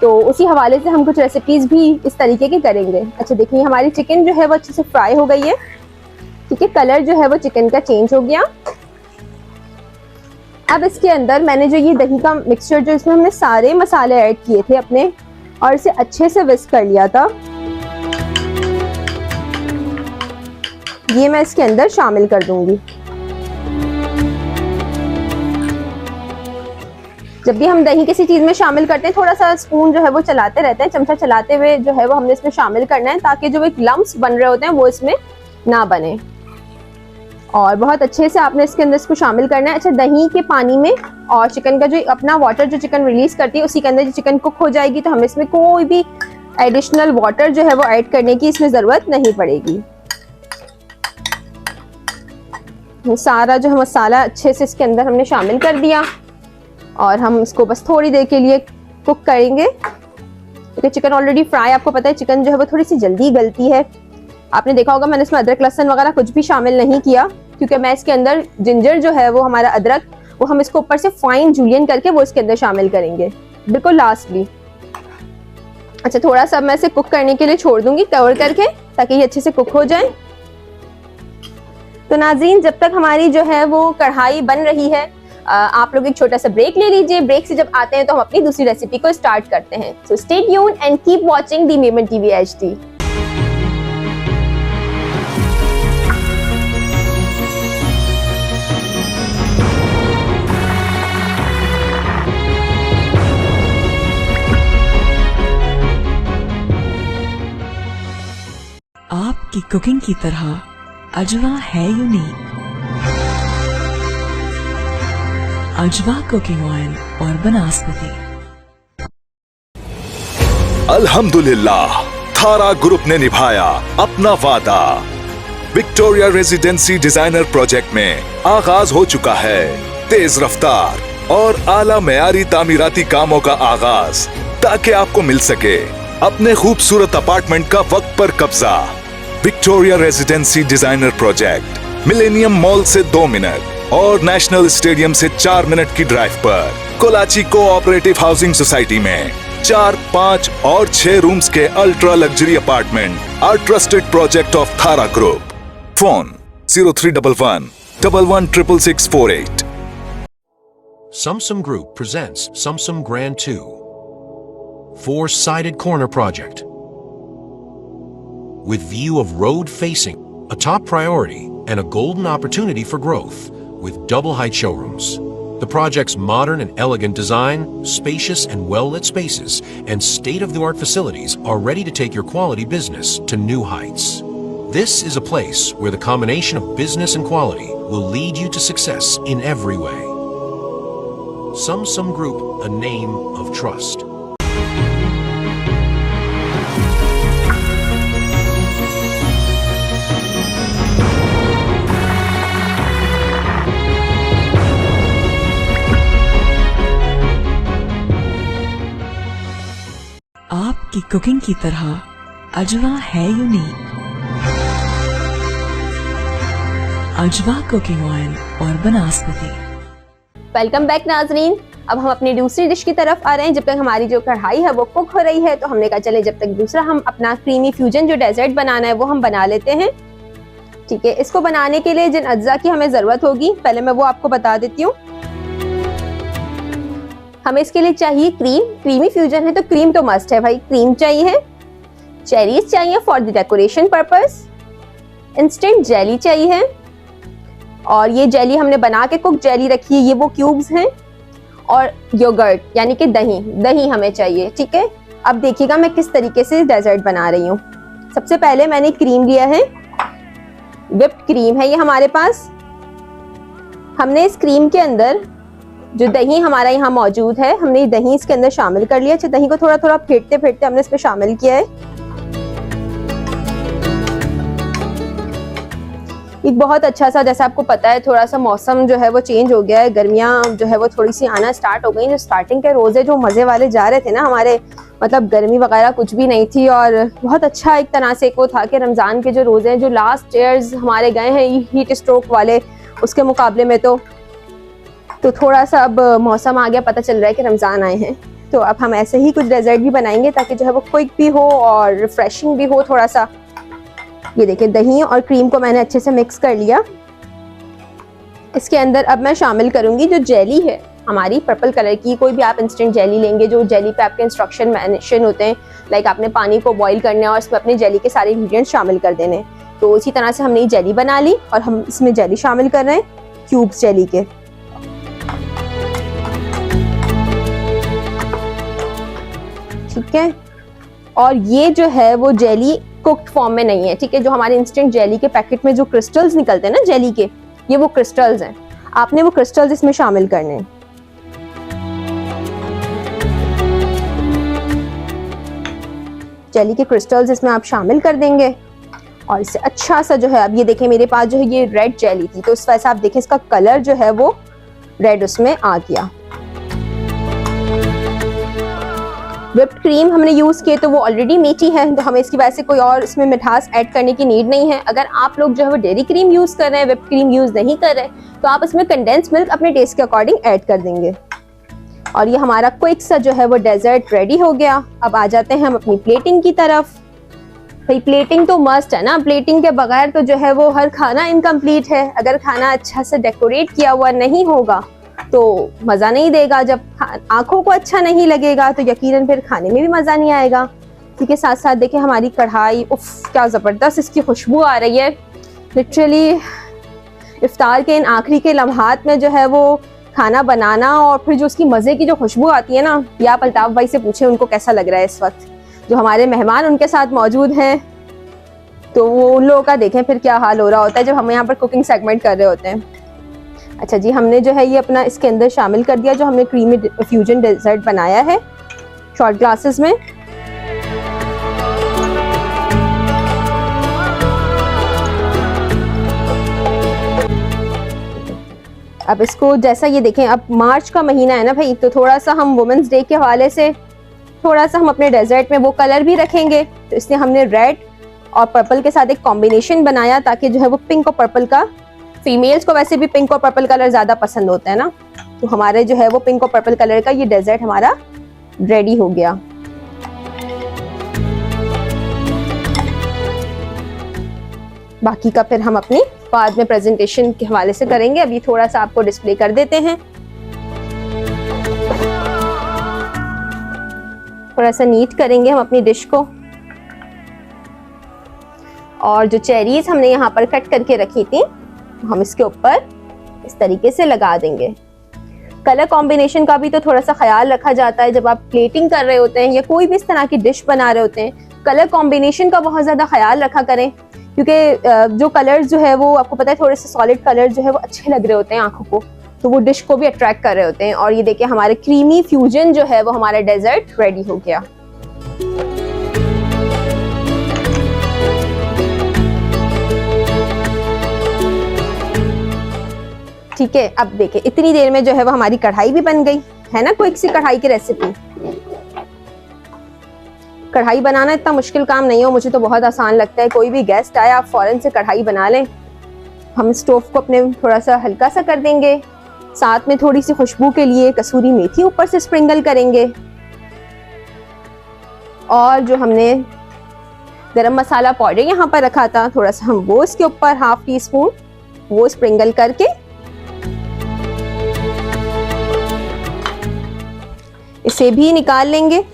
M: तो उसी हवाले से हम कुछ रेसिपीज़ भी इस तरीके की करेंगे। अच्छा देखिए, हमारी चिकन जो है वो अच्छे से फ्राई हो गई है, ठीक है, कलर जो है वो चिकन का चेंज हो गया। अब इसके अंदर मैंने जो ये दही का मिक्सचर जो इसमें हमने सारे मसाले ऐड किए थे अपने और इसे अच्छे से विस्क कर लिया था, ये मैं इसके अंदर शामिल कर दूंगी। जब भी हम दही किसी चीज़ में शामिल करते हैं, थोड़ा सा स्पून जो है वो चलाते रहते हैं, चमचा चलाते हुए जो है वो हमने इसमें शामिल करना है, ताकि जो एक लम्प्स बन रहे होते हैं वो इसमें ना बने। और बहुत अच्छे से आपने इसके अंदर इसको शामिल करना है। अच्छा, दही के पानी में और चिकन का जो अपना वाटर जो चिकन रिलीज करती है, उसी के अंदर जो चिकन कुक हो जाएगी, तो हमें इसमें कोई भी एडिशनल वाटर जो है वो ऐड करने की इसमें ज़रूरत नहीं पड़ेगी। सारा जो है मसाला अच्छे से इसके अंदर हमने शामिल कर दिया और हम इसको बस थोड़ी देर के लिए कुक करेंगे, क्योंकि चिकन ऑलरेडी फ्राई, आपको पता है चिकन जो है वो थोड़ी सी जल्दी गलती है। आपने देखा होगा मैंने इसमें अदरक लहसुन वगैरह कुछ भी शामिल नहीं किया, क्योंकि मैं इसके अंदर जिंजर जो है वो हमारा अदरक, वो हम इसको ऊपर से फाइन जूलियन करके वो इसके अंदर शामिल करेंगे बिल्कुल लास्टली। अच्छा, थोड़ा सा मैं इसे कुक करने के लिए छोड़ दूंगी कवर करके, ताकि ये अच्छे से कुक हो जाए। तो नाज़रीन, जब तक हमारी जो है वो कढ़ाई बन रही है, आप लोग एक छोटा सा ब्रेक ले लीजिए। ब्रेक से जब आते हैं तो हम अपनी दूसरी रेसिपी को स्टार्ट करते हैं। So stay tuned and keep watching the Memon TV HD।
F: आपकी कुकिंग की तरह अजवा है यूनिक। अजवा कुकिंग ऑयल और बनस्पति।
K: अल्हम्दुलिल्लाह, थारा ग्रुप ने निभाया अपना वादा। विक्टोरिया रेजिडेंसी डिजाइनर प्रोजेक्ट में आगाज हो चुका है तेज रफ्तार और आला मेयारी तामीराती कामों का आगाज, ताकि आपको मिल सके अपने खूबसूरत अपार्टमेंट का वक्त पर कब्जा। Victoria residency designer project millennium mall से 2 मिनट और नेशनल स्टेडियम से 4 मिनट की ड्राइव पर कोलाची कोऑपरेटिव हाउसिंग सोसाइटी में 4, 5 और 6 रूम्स के ultra luxury apartment are trusted project of Thara group. Phone 0311 116648।
L: Samsung Group presents Samsung Grand 2, 4-sided corner project. With view of road facing, a top priority and a golden opportunity for growth, with double height showrooms. The project's modern and elegant design, spacious and well-lit spaces, and state-of-the-art facilities are ready to take your quality business to new heights. This is a place where the combination of business and quality will lead you to success in every way. Samsung Group, a name of trust.
F: आपकी cooking की तरह अजवा है unique. अजवा cooking oil और बनस्पति।
M: Welcome back नाजरीन। अब हम अपनी दूसरी डिश की तरफ आ रहे हैं। जब तक हमारी जो कढ़ाई है वो कुक हो रही है, तो हमने कहा चले जब तक दूसरा हम अपना क्रीमी फ्यूजन जो डेजर्ट बनाना है वो हम बना लेते हैं। ठीक है, इसको बनाने के लिए जिन अज्जा की हमें ज़रूरत होगी, पहले मैं वो आपको बता देती हूँ। हमें इसके लिए चाहिए क्रीम। क्रीमी फ्यूजन है तो क्रीम तो मस्ट है भाई, क्रीम चाहिए। चेरीज चाहिए for the decoration purpose. Instant jelly चाहिए, और ये जेली हमने बना के कुक जेली रखी है, ये वो क्यूब्स हैं। और योगर्ट यानी कि दही हमें चाहिए। ठीक है, अब देखिएगा मैं किस तरीके से डेजर्ट बना रही हूँ। सबसे पहले मैंने क्रीम लिया है, व्हिप्ड क्रीम है ये हमारे पास। हमने इस क्रीम के अंदर जो दही हमारा यहाँ मौजूद है, हमने दही इसके अंदर शामिल कर लिया। अच्छा, दही को थोड़ा थोड़ा फेंटते फेंटते हमने इसमें शामिल किया है। एक बहुत अच्छा सा, जैसा आपको पता है थोड़ा सा मौसम जो है वो चेंज हो गया है, गर्मियाँ जो है वो थोड़ी सी आना स्टार्ट हो गई। जो स्टार्टिंग के रोज़े जो मज़े वाले जा रहे थे ना हमारे, मतलब गर्मी वगैरह कुछ भी नहीं थी, और बहुत अच्छा एक तरह से वो था कि रमज़ान के जो रोज़े हैं, जो लास्ट ईयर्स हमारे गए हैं हीट स्ट्रोक वाले, उसके मुकाबले में तो थोड़ा सा अब मौसम आ गया, पता चल रहा है कि रमज़ान आए हैं। तो अब हम ऐसे ही कुछ डेजर्ट भी बनाएंगे ताकि जो है वो क्विक भी हो और रिफ्रेशिंग भी हो थोड़ा सा। ये देखिए, दही और क्रीम को मैंने अच्छे से मिक्स कर लिया। इसके अंदर अब मैं शामिल करूंगी जो जेली है हमारी पर्पल कलर की। कोई भी आप इंस्टेंट जेली लेंगे, जो जेली पे आपके इंस्ट्रक्शन मेंशन होते हैं, लाइक आपने पानी को बॉईल करना है और इसमें अपने जेली के सारे इंग्रेडिएंट्स शामिल कर देने। तो इसी तरह से हमने ये जेली बना ली और हम इसमें जेली शामिल कर रहे हैं, क्यूब्स जेली के। ठीक है, और ये जो है वो जेली कुक्ड फॉर्म में नहीं है, ठीक है। जो हमारे इंस्टेंट जेली के पैकेट में जो क्रिस्टल्स निकलते हैं ना जेली के, ये वो क्रिस्टल्स हैं। आपने वो क्रिस्टल्स इसमें शामिल करने हैं। जेली के क्रिस्टल्स इसमें आप शामिल कर देंगे और इससे अच्छा सा जो है, अब ये देखें मेरे पास जो है ये रेड जेली थी, तो इस वजह से आप देखें इसका कलर जो है वो रेड उसमें आ गया। व्हिप्ड क्रीम हमने यूज़ किए तो वो ऑलरेडी मीठी है, तो हमें इसकी वजह से कोई और इसमें मिठास ऐड करने की नीड नहीं है। अगर आप लोग जो है वो डेयरी क्रीम यूज़ कर रहे हैं, व्हिप्ड क्रीम यूज़ नहीं कर रहे, तो आप इसमें कंडेंस मिल्क अपने टेस्ट के अकॉर्डिंग ऐड कर देंगे। और ये हमारा क्विक सा जो है वो डेजर्ट रेडी हो गया। अब आ जाते हैं हम अपनी प्लेटिंग की तरफ। भाई प्लेटिंग तो मस्ट है ना, प्लेटिंग के बगैर तो जो है वो हर खाना इनकम्प्लीट है। अगर खाना अच्छा से डेकोरेट किया हुआ नहीं होगा तो मज़ा नहीं देगा, जब आंखों को अच्छा नहीं लगेगा तो यकीनन फिर खाने में भी मज़ा नहीं आएगा। ठीक है, साथ साथ देखिए हमारी कढ़ाई, उफ क्या ज़बरदस्त इसकी खुशबू आ रही है। लिटरली इफ्तार के इन आखिरी के लम्हात में जो है वो खाना बनाना और फिर जो उसकी मज़े की जो खुशबू आती है ना, ये आप अल्ताफ़ भाई से पूछें उनको कैसा लग रहा है इस वक्त। जो हमारे मेहमान उनके साथ मौजूद हैं तो वो उन लोगों का देखें फिर क्या हाल हो रहा होता है जब हम यहाँ पर कुकिंग सेगमेंट कर रहे होते हैं। अच्छा जी, हमने जो है ये अपना इसके अंदर शामिल कर दिया जो हमने क्रीमी फ्यूजन डेजर्ट बनाया है शॉर्ट ग्लासेस में। अब इसको जैसा ये देखें, अब मार्च का महीना है ना भाई, तो थोड़ा सा हम वुमेंस डे के हवाले से थोड़ा सा हम अपने डेजर्ट में वो कलर भी रखेंगे, तो इसलिए हमने रेड और पर्पल के साथ एक कॉम्बिनेशन बनाया ताकि जो है वो पिंक और पर्पल का, फीमेल्स को वैसे भी पिंक और पर्पल कलर ज़्यादा पसंद होता है ना, तो हमारे जो है वो पिंक और पर्पल कलर का ये डेजर्ट हमारा रेडी हो गया। बाकी का फिर हम अपनी बाद में प्रेजेंटेशन के हवाले से करेंगे। अभी थोड़ा सा आपको डिस्प्ले कर देते हैं। थोड़ा सा नीट करेंगे हम अपनी डिश को। और जो चेरीज हमने यहाँ पर कट करके रखी थी हम इसके ऊपर इस तरीके से लगा देंगे। कलर कॉम्बिनेशन का भी तो थोड़ा सा ख्याल रखा जाता है जब आप प्लेटिंग कर रहे होते हैं या कोई भी इस तरह की डिश बना रहे होते हैं। कलर कॉम्बिनेशन का बहुत ज़्यादा ख्याल रखा करें, क्योंकि जो कलर्स जो है वो आपको पता है थोड़े से सॉलिड कलर जो है वो अच्छे लग रहे होते हैं आंखों को, तो वो डिश को भी अट्रैक्ट कर रहे होते हैं। और ये देखिए हमारे क्रीमी फ्यूजन जो है वो हमारा डेजर्ट रेडी हो गया। ठीक है, अब देखिए इतनी देर में जो है वो हमारी कढ़ाई भी बन गई है ना। क्विक सी कढ़ाई की रेसिपी। कढ़ाई बनाना इतना मुश्किल काम नहीं हो, मुझे तो बहुत आसान लगता है। कोई भी गेस्ट आए आप फौरन से कढ़ाई बना लें। हम स्टोव को अपने थोड़ा सा हल्का सा कर देंगे, साथ में थोड़ी सी खुशबू के लिए कसूरी मेथी ऊपर से स्प्रिंगल करेंगे। और जो हमने गरम मसाला पाउडर यहाँ पर रखा था थोड़ा सा हम वो इसके ऊपर ½ टीस्पून वो स्प्रिंगल करके इसे भी निकाल लेंगे।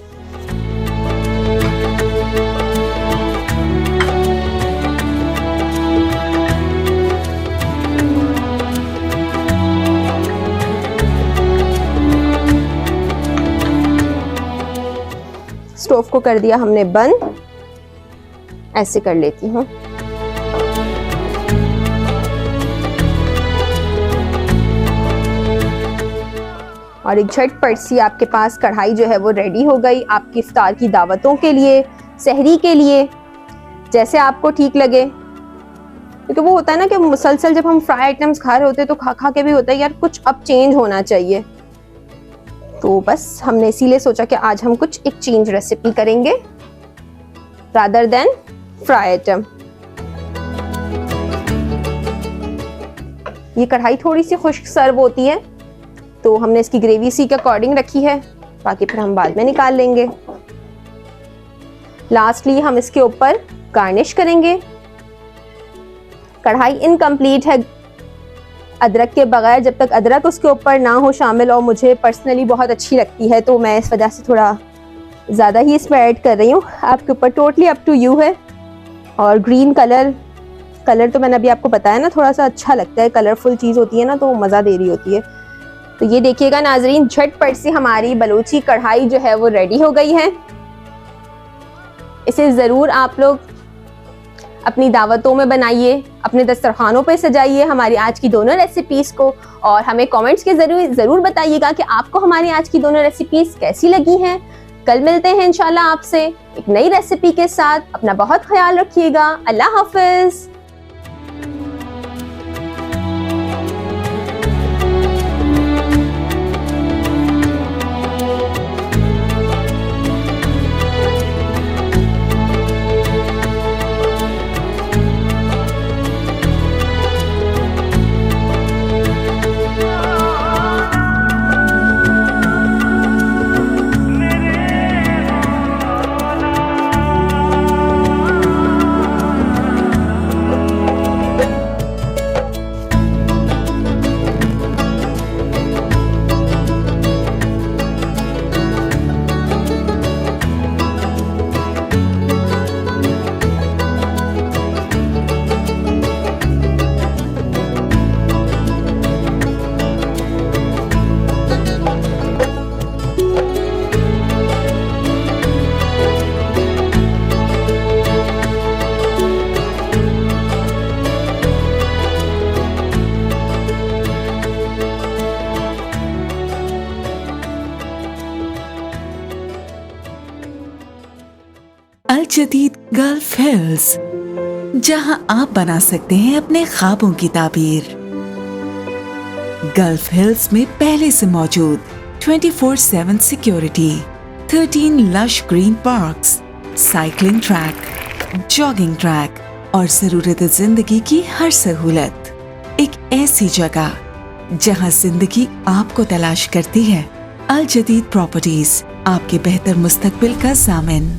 M: स्टोव को कर दिया हमने बंद। ऐसे कर लेती हूँ। और एक झटपट सी आपके पास कढ़ाई जो है वो रेडी हो गई आपकी इफ्तार की दावतों के लिए, सहरी के लिए, जैसे आपको ठीक लगे। क्योंकि वो होता है ना कि मुसलसल जब हम फ्राई आइटम्स खा रहे होते हैं तो खा खा के भी होता है यार कुछ अब चेंज होना चाहिए। तो बस हमने इसीलिए सोचा कि आज हम कुछ एक चेंज रेसिपी करेंगे रादर देन फ्राई आइटम। ये कढ़ाई थोड़ी सी खुश्क सर्व होती है तो हमने इसकी ग्रेवी सी के अकॉर्डिंग रखी है, बाकी फिर हम बाद में निकाल लेंगे। लास्टली हम इसके ऊपर गार्निश करेंगे। कढ़ाई इनकम्प्लीट है अदरक के बगैर, जब तक अदरक उसके ऊपर ना हो शामिल, और मुझे पर्सनली बहुत अच्छी लगती है तो मैं इस वजह से थोड़ा ज़्यादा ही इसमें ऐड कर रही हूँ। आपके ऊपर टोटली अप टू यू है। और ग्रीन कलर कलर तो मैंने अभी आपको बताया ना, थोड़ा सा अच्छा लगता है, कलरफुल चीज़ होती है ना तो मज़ा दे रही होती है। तो ये देखिएगा नाजरीन, झटपट से हमारी बलूची कढ़ाई जो है वो रेडी हो गई है। इसे ज़रूर आप लोग अपनी दावतों में बनाइए, अपने दस्तरखानों पे सजाइए हमारी आज की दोनों रेसिपीज़ को, और हमें कमेंट्स के ज़रूर बताइएगा कि आपको हमारी आज की दोनों रेसिपीज़ कैसी लगी हैं। कल मिलते हैं इंशाल्लाह आपसे एक नई रेसिपी के साथ। अपना बहुत ख्याल रखिएगा। अल्लाह हाफिज़।
F: अल जदीद गल्फ हिल्स, जहां आप बना सकते हैं अपने ख्वाबों की ताबीर। गल्फ हिल्स में पहले से मौजूद 24/7 security, 13 lush green parks, cycling track, jogging track और ज़रूरत जिंदगी की हर सहूलत। एक ऐसी जगह जहां जिंदगी आपको तलाश करती है। अल जदीद प्रॉपर्टीज, आपके बेहतर मुस्तकबिल का ज़ामिन।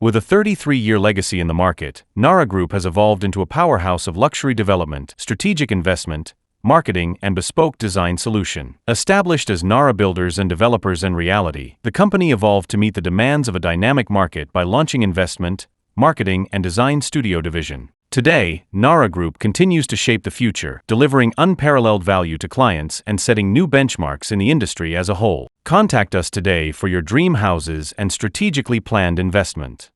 G: With a 33-year legacy in the market, Nara Group has evolved into a powerhouse of luxury development, strategic investment, marketing, and bespoke design solution. Established as Nara Builders and Developers in reality, the company evolved to meet the demands of a dynamic market by launching investment, marketing, and design studio division. Today, Nara Group continues to shape the future, delivering unparalleled value to clients and setting new benchmarks in the industry as a whole. Contact us today for your dream houses and strategically planned investment.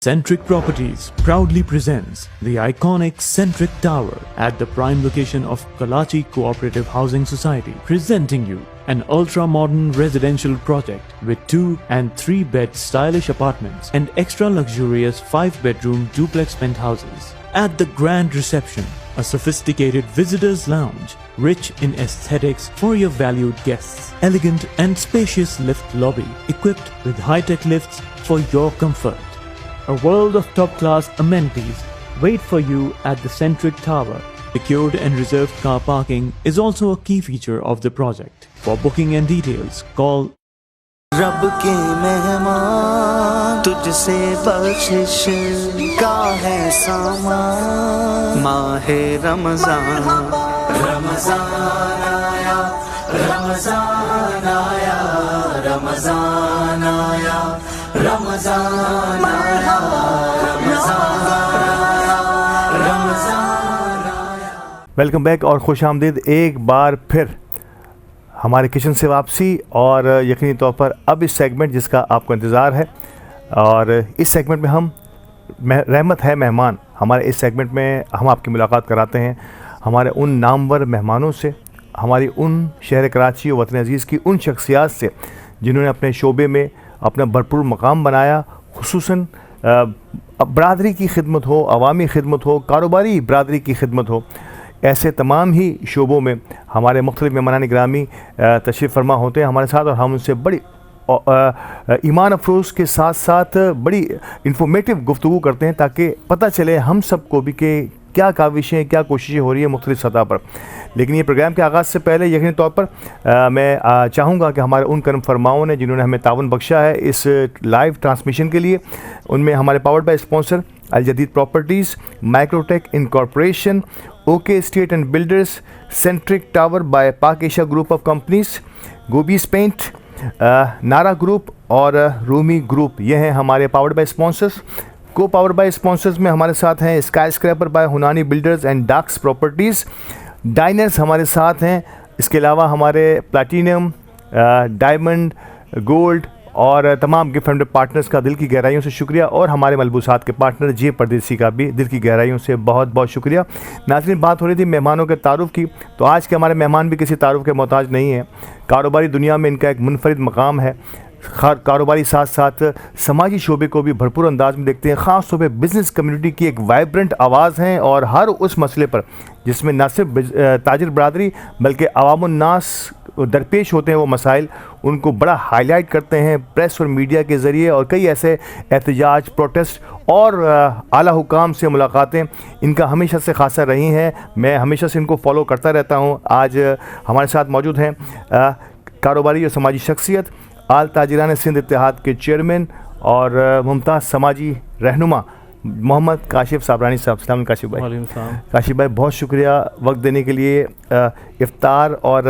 H: Centric Properties proudly presents the iconic Centric Tower at the prime location of Kalachi Cooperative Housing Society, presenting you an ultra-modern residential project with 2 and 3 bed stylish apartments and extra luxurious 5-bedroom duplex penthouses. At the grand reception, a sophisticated visitors lounge rich in aesthetics for your valued guests, elegant and spacious lift lobby equipped with high-tech lifts for your comfort. A world of top-class amenities wait for you at the Centric Tower. Secured and reserved car parking is also a key feature of the project. For booking and details, call
A: रब के मेहमान, तुझसे बख्शिश का है सामान। माहे रमजान, रमजान आया, रमजान आया, रमजान आया, रमजान आया, रमजान आया, रमजान आया।
B: वेलकम बैक और खुश आमदीद एक बार फिर हमारे किचन से वापसी। और यकीनी तौर पर अब इस सेगमेंट जिसका आपको इंतज़ार है, और इस सेगमेंट में हम रहमत है मेहमान, हमारे इस सेगमेंट में हम आपकी मुलाकात कराते हैं हमारे उन नामवर मेहमानों से, हमारी उन शहर कराची और वतन अज़ीज़ की उन शख्सियात से जिन्होंने अपने शोबे में अपना भरपूर मकाम बनाया, खुसूसन बरादरी की खिदमत हो, अवामी खिदमत हो, कारोबारी बरादरी की खिदमत हो, ऐसे तमाम ही शोबों में हमारे मुख्तलिफ मेहमानान गिरामी तशरीफ़ फरमा होते हैं हमारे साथ, और हम उनसे बड़ी ईमान अफरोज़ के साथ साथ बड़ी इंफॉर्मेटिव गुफ्तगू करते हैं ताकि पता चले हम सबको भी कि क्या काविशें, क्या कोशिशें हो रही है मुख्तलिफ सतह पर। लेकिन ये प्रोग्राम के आगाज़ से पहले यकीनी तौर पर मैं चाहूँगा कि हमारे उन करम फरमाओं ने जिन्होंने हमें तावन बख्शा है इस लाइव ट्रांसमिशन के लिए, उनमें हमारे powered by sponsor Al Jadeed properties, Microtech incorporation, OK state and builders, Centric tower by Pak Asia group of companies, Gobis paint, Nara group और रूमी ग्रुप, ये हैं हमारे powered by sponsors. Co power by sponsors में हमारे साथ हैं skyscraper by Hunani builders and Docks properties, diners हमारे साथ हैं। इसके अलावा हमारे प्लैटिनम, डायमंड, गोल्ड और तमाम गिफ्ट हैंडर पार्टनर्स का दिल की गहराइयों से शुक्रिया, और हमारे मलबूसात के पार्टनर जे परदेसी का भी दिल की गहराइयों से बहुत बहुत शुक्रिया। नाज़रीन, बात हो रही थी मेहमानों के तारुफ़ की, तो आज के हमारे मेहमान भी किसी तारुफ़ के मोहताज नहीं हैं। कारोबारी दुनिया में इनका एक मुनफरिद मकाम है। कारोबारी साथ साथ समाजी शोबे को भी भरपूर अंदाज में देखते हैं। ख़ास तौर पर बिज़नेस कम्युनिटी की एक वाइब्रेंट आवाज़ हैं और हर उस मसले पर जिसमें न सिर्फ ताजिर बरादरी बल्कि अवामुन्नास दरपेश होते हैं वो मसाइल, उनको बड़ा हाईलाइट करते हैं प्रेस और मीडिया के ज़रिए। और कई ऐसे एहतजाज, प्रोटेस्ट और आला हुकाम से मुलाकातें इनका हमेशा से खासा रही हैं। मैं हमेशा से इनको फॉलो करता रहता हूँ। आज हमारे साथ मौजूद हैं कारोबारी और समाजी शख्सियत, आल ताजिरान सिंध इत्तेहाद के चेयरमैन और मुमताज़ समाजी रहनुमा मोहम्मद काशिफ साबरानी साहब। सलाम काशिफ भाई। काशिफ भाई, बहुत शुक्रिया वक्त देने के लिए। इफ्तार और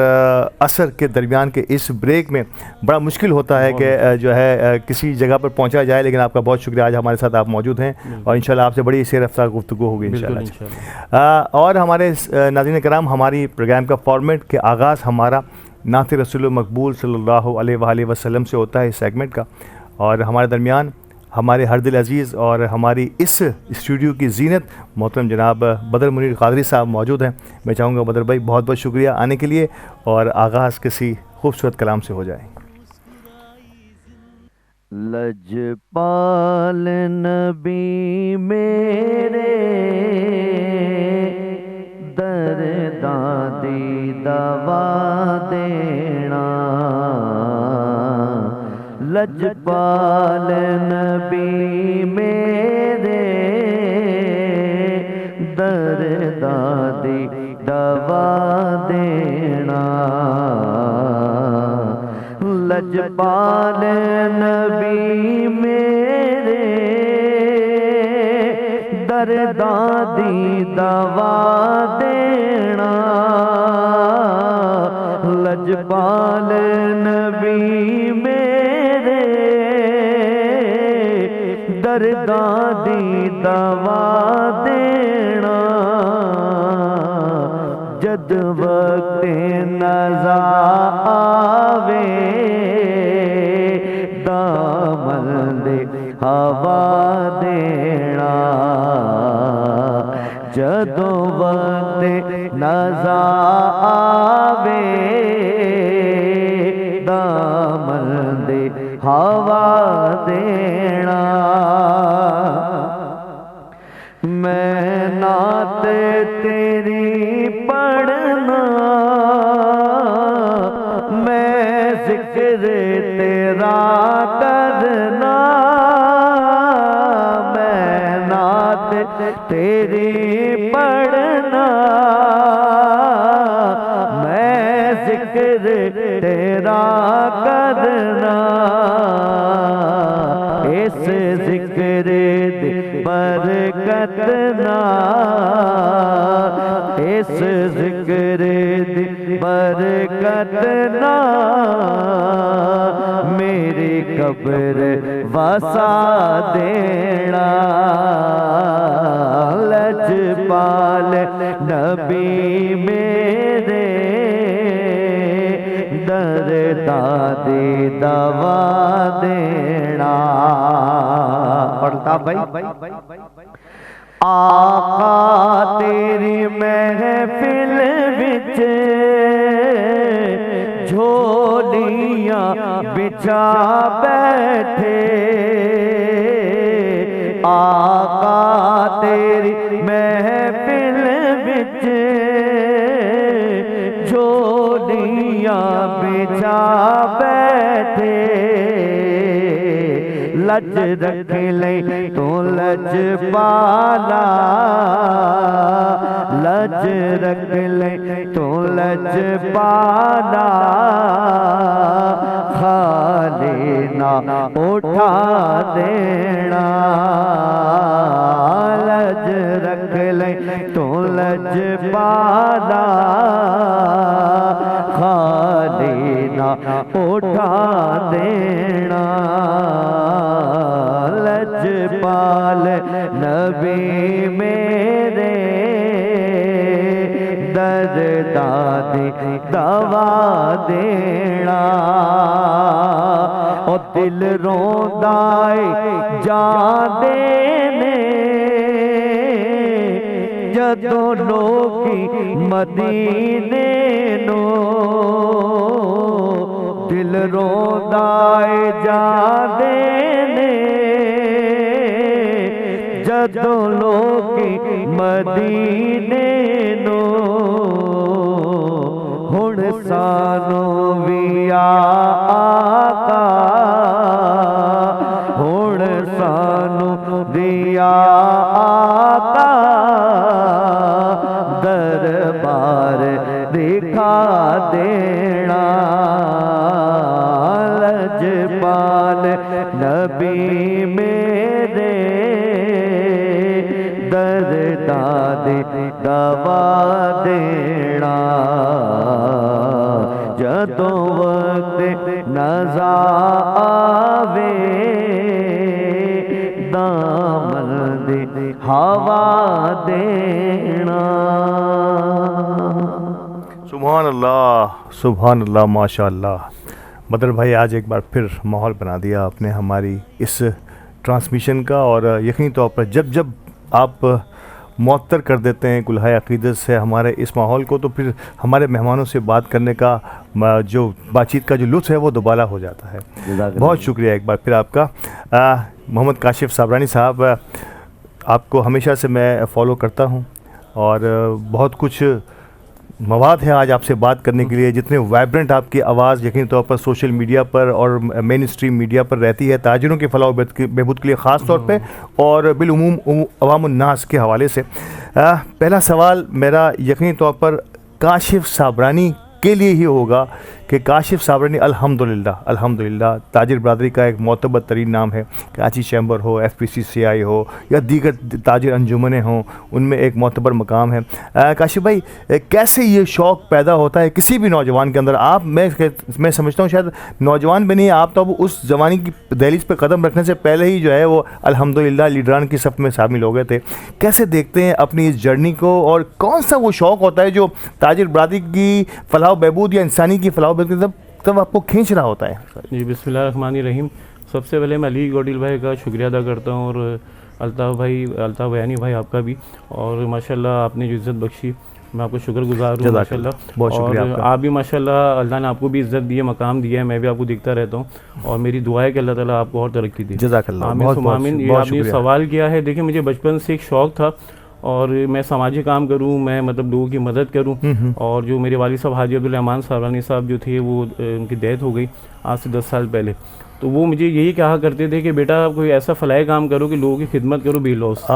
B: असर के दरमियान के इस ब्रेक में बड़ा मुश्किल होता है कि जो है किसी जगह पर पहुंचा जाए, लेकिन आपका बहुत शुक्रिया, आज हमारे साथ आप मौजूद हैं और इंशाल्लाह आपसे बड़ी सैर रफ्तार गुफ्तगू होगी इंशाल्लाह। और हमारे नाज़रीन कराम, हमारी प्रोग्राम का फॉर्मेट के आगाज़ हमारा नात रसूल मकबूल सल्लल्लाहु अलैहि वसल्लम से होता है इस सेगमेंट का, और हमारे दरमियान हमारे हर दिल अज़ीज़ और हमारी इस स्टूडियो की जीनत मोहतरम जनाब बदर मुनीर क़ादरी साहब मौजूद हैं। मैं चाहूँगा बदर भाई बहुत बहुत शुक्रिया आने के लिए, और आगाज़ किसी खूबसूरत कलाम से हो जाए।
A: लजपाल नबी मेरे दरदादी दवा देना, लजपाल नबी मेरे दरदादी दवा देना, लजपाल नबी मेरे दरदादी दवा देना, लजपाल नबी मेरे दरदादी दवा देना, जद वक्त नज़ा आवे दामन दे हवा देना, जदों वक्त नज़ा आवे दामन दे हवा देना। मैं नात तेरी पढ़ना, मैं जिक्र तेरा करना, मैं नात तेरी पढ़ना, मैं जिक्र तेरा करना, इस जिक्र दी बरकत ना, इस जिक्र दी बरकत ना, मेरी कब्र वसा देना, लजपाल नबी मेरे दरदादी दवा देना। पढ़ता भाई। आका तेरी महफिल विच झोलियां बिछा बैठे, आका तेरी महफिल विच झोलियां बिछा बैठे, लज रख ले तो लज पाला, लज रख ले तो लज पाला, खाली ना उठा देना, लज रख ले तो लज पाला, खाली ना उठा देना, लजपाल नबी मेरे दर्द दादी दवा देना, और दिल रोंदाए जा देने जदों लोकी मदीने नो, दिल रोंदाए जा देने जदों लोकी मदीने नो, हुण सानू भी आका, हुण सानू दिया आका, दरबार दिखा देना, लजपाल नबी मेरे दर्दा दे दवा देना, जदों वक्त नज़ा आवे दामन दे हवा देना।
B: सुभान अल्लाह माशाअल्लाह। बदर भाई आज एक बार फिर माहौल बना दिया आपने हमारी इस ट्रांसमिशन का, और यकीनी तौर पर जब जब आप मुअत्तर कर देते हैं कुल्हाए अक़ीदत से हमारे इस माहौल को, तो फिर हमारे मेहमानों से बात करने का जो बातचीत का जो लुत्फ़ है वो दोबारा हो जाता है। बहुत शुक्रिया एक बार फिर आपका। मोहम्मद काशिफ़ साबरानी साहब, आपको हमेशा से मैं फ़ॉलो करता हूँ और बहुत कुछ मवाद है आज आपसे बात करने के लिए। जितने वाइब्रेंट आपकी आवाज़ यकीनी तौर पर सोशल मीडिया पर और मेन स्ट्रीम मीडिया पर रहती है ताजिरों के फलाह बहबूद के लिए ख़ास तौर पे और बिलउमूम अवामुन्नास के हवाले से। पहला सवाल मेरा यकीनी तौर पर काशिफ़ साबरानी के लिए ही होगा कि काशिफ़ साबरानी अल्हम्दुलिल्लाह ताजिर बरदरी का एक मोतबर तरीन नाम है। कराची चैम्बर हो, FPCCI हो या दीगर ताजिर अंजुमनें हों, उनमें एक मोतबर मकाम है। काशिफ़ भाई, कैसे ये शौक़ पैदा होता है किसी भी नौजवान के अंदर? आप मैं समझता हूँ शायद नौजवान भी नहीं, आप तो उस जवानी की दहलीज पर कदम रखने से पहले ही जो है वो अल्हम्दुलिल्लाह लीडरान की सफ़ में शामिल हो गए थे। कैसे देखते हैं अपनी इस जर्नी को, और कौन सा वो शौक़ होता है जो ताजिर बरदरी की फलाह बहबूद या इंसानी की फलाह तब आपको खींच रहा होता है?
N: जी बिस्मिल्लाहिर्रहमानिर्रहीम। सबसे पहले मैं अली गोडिल भाई का शुक्रिया अदा करता हूँ और अल्ताफ़ बयानी भाई आपका भी, और माशाल्लाह आपने जो इज़्ज़त बख्शी मैं आपको शुक्रगुज़ार हूँ माशाल्लाह।
B: बहुत शुक्रिया
N: और आप भी माशाल्लाह अल्लाह ने आपको भी इज़्ज़त दी है, मकाम दिया है, मैं भी आपको दिखता रहता हूँ और मेरी दुआ है कि अल्लाह ताला आपको और तरक्की दे।
B: जज़ाकल्लाह।
N: आमीन। ये आपने सवाल किया है, देखिए मुझे बचपन से एक शौक़ था और मैं समाजी काम करूं, मैं मतलब लोगों की मदद करूं। और जो मेरे वालिद साहब हाजी अब्दुल-रहमान साबरानी साहब जो थे वो उनकी डेथ हो गई आज से 10 साल पहले। तो वो मुझे यही कहा करते थे कि बेटा कोई ऐसा फलाह काम करो कि लोगों की खिदमत करो बेलौस।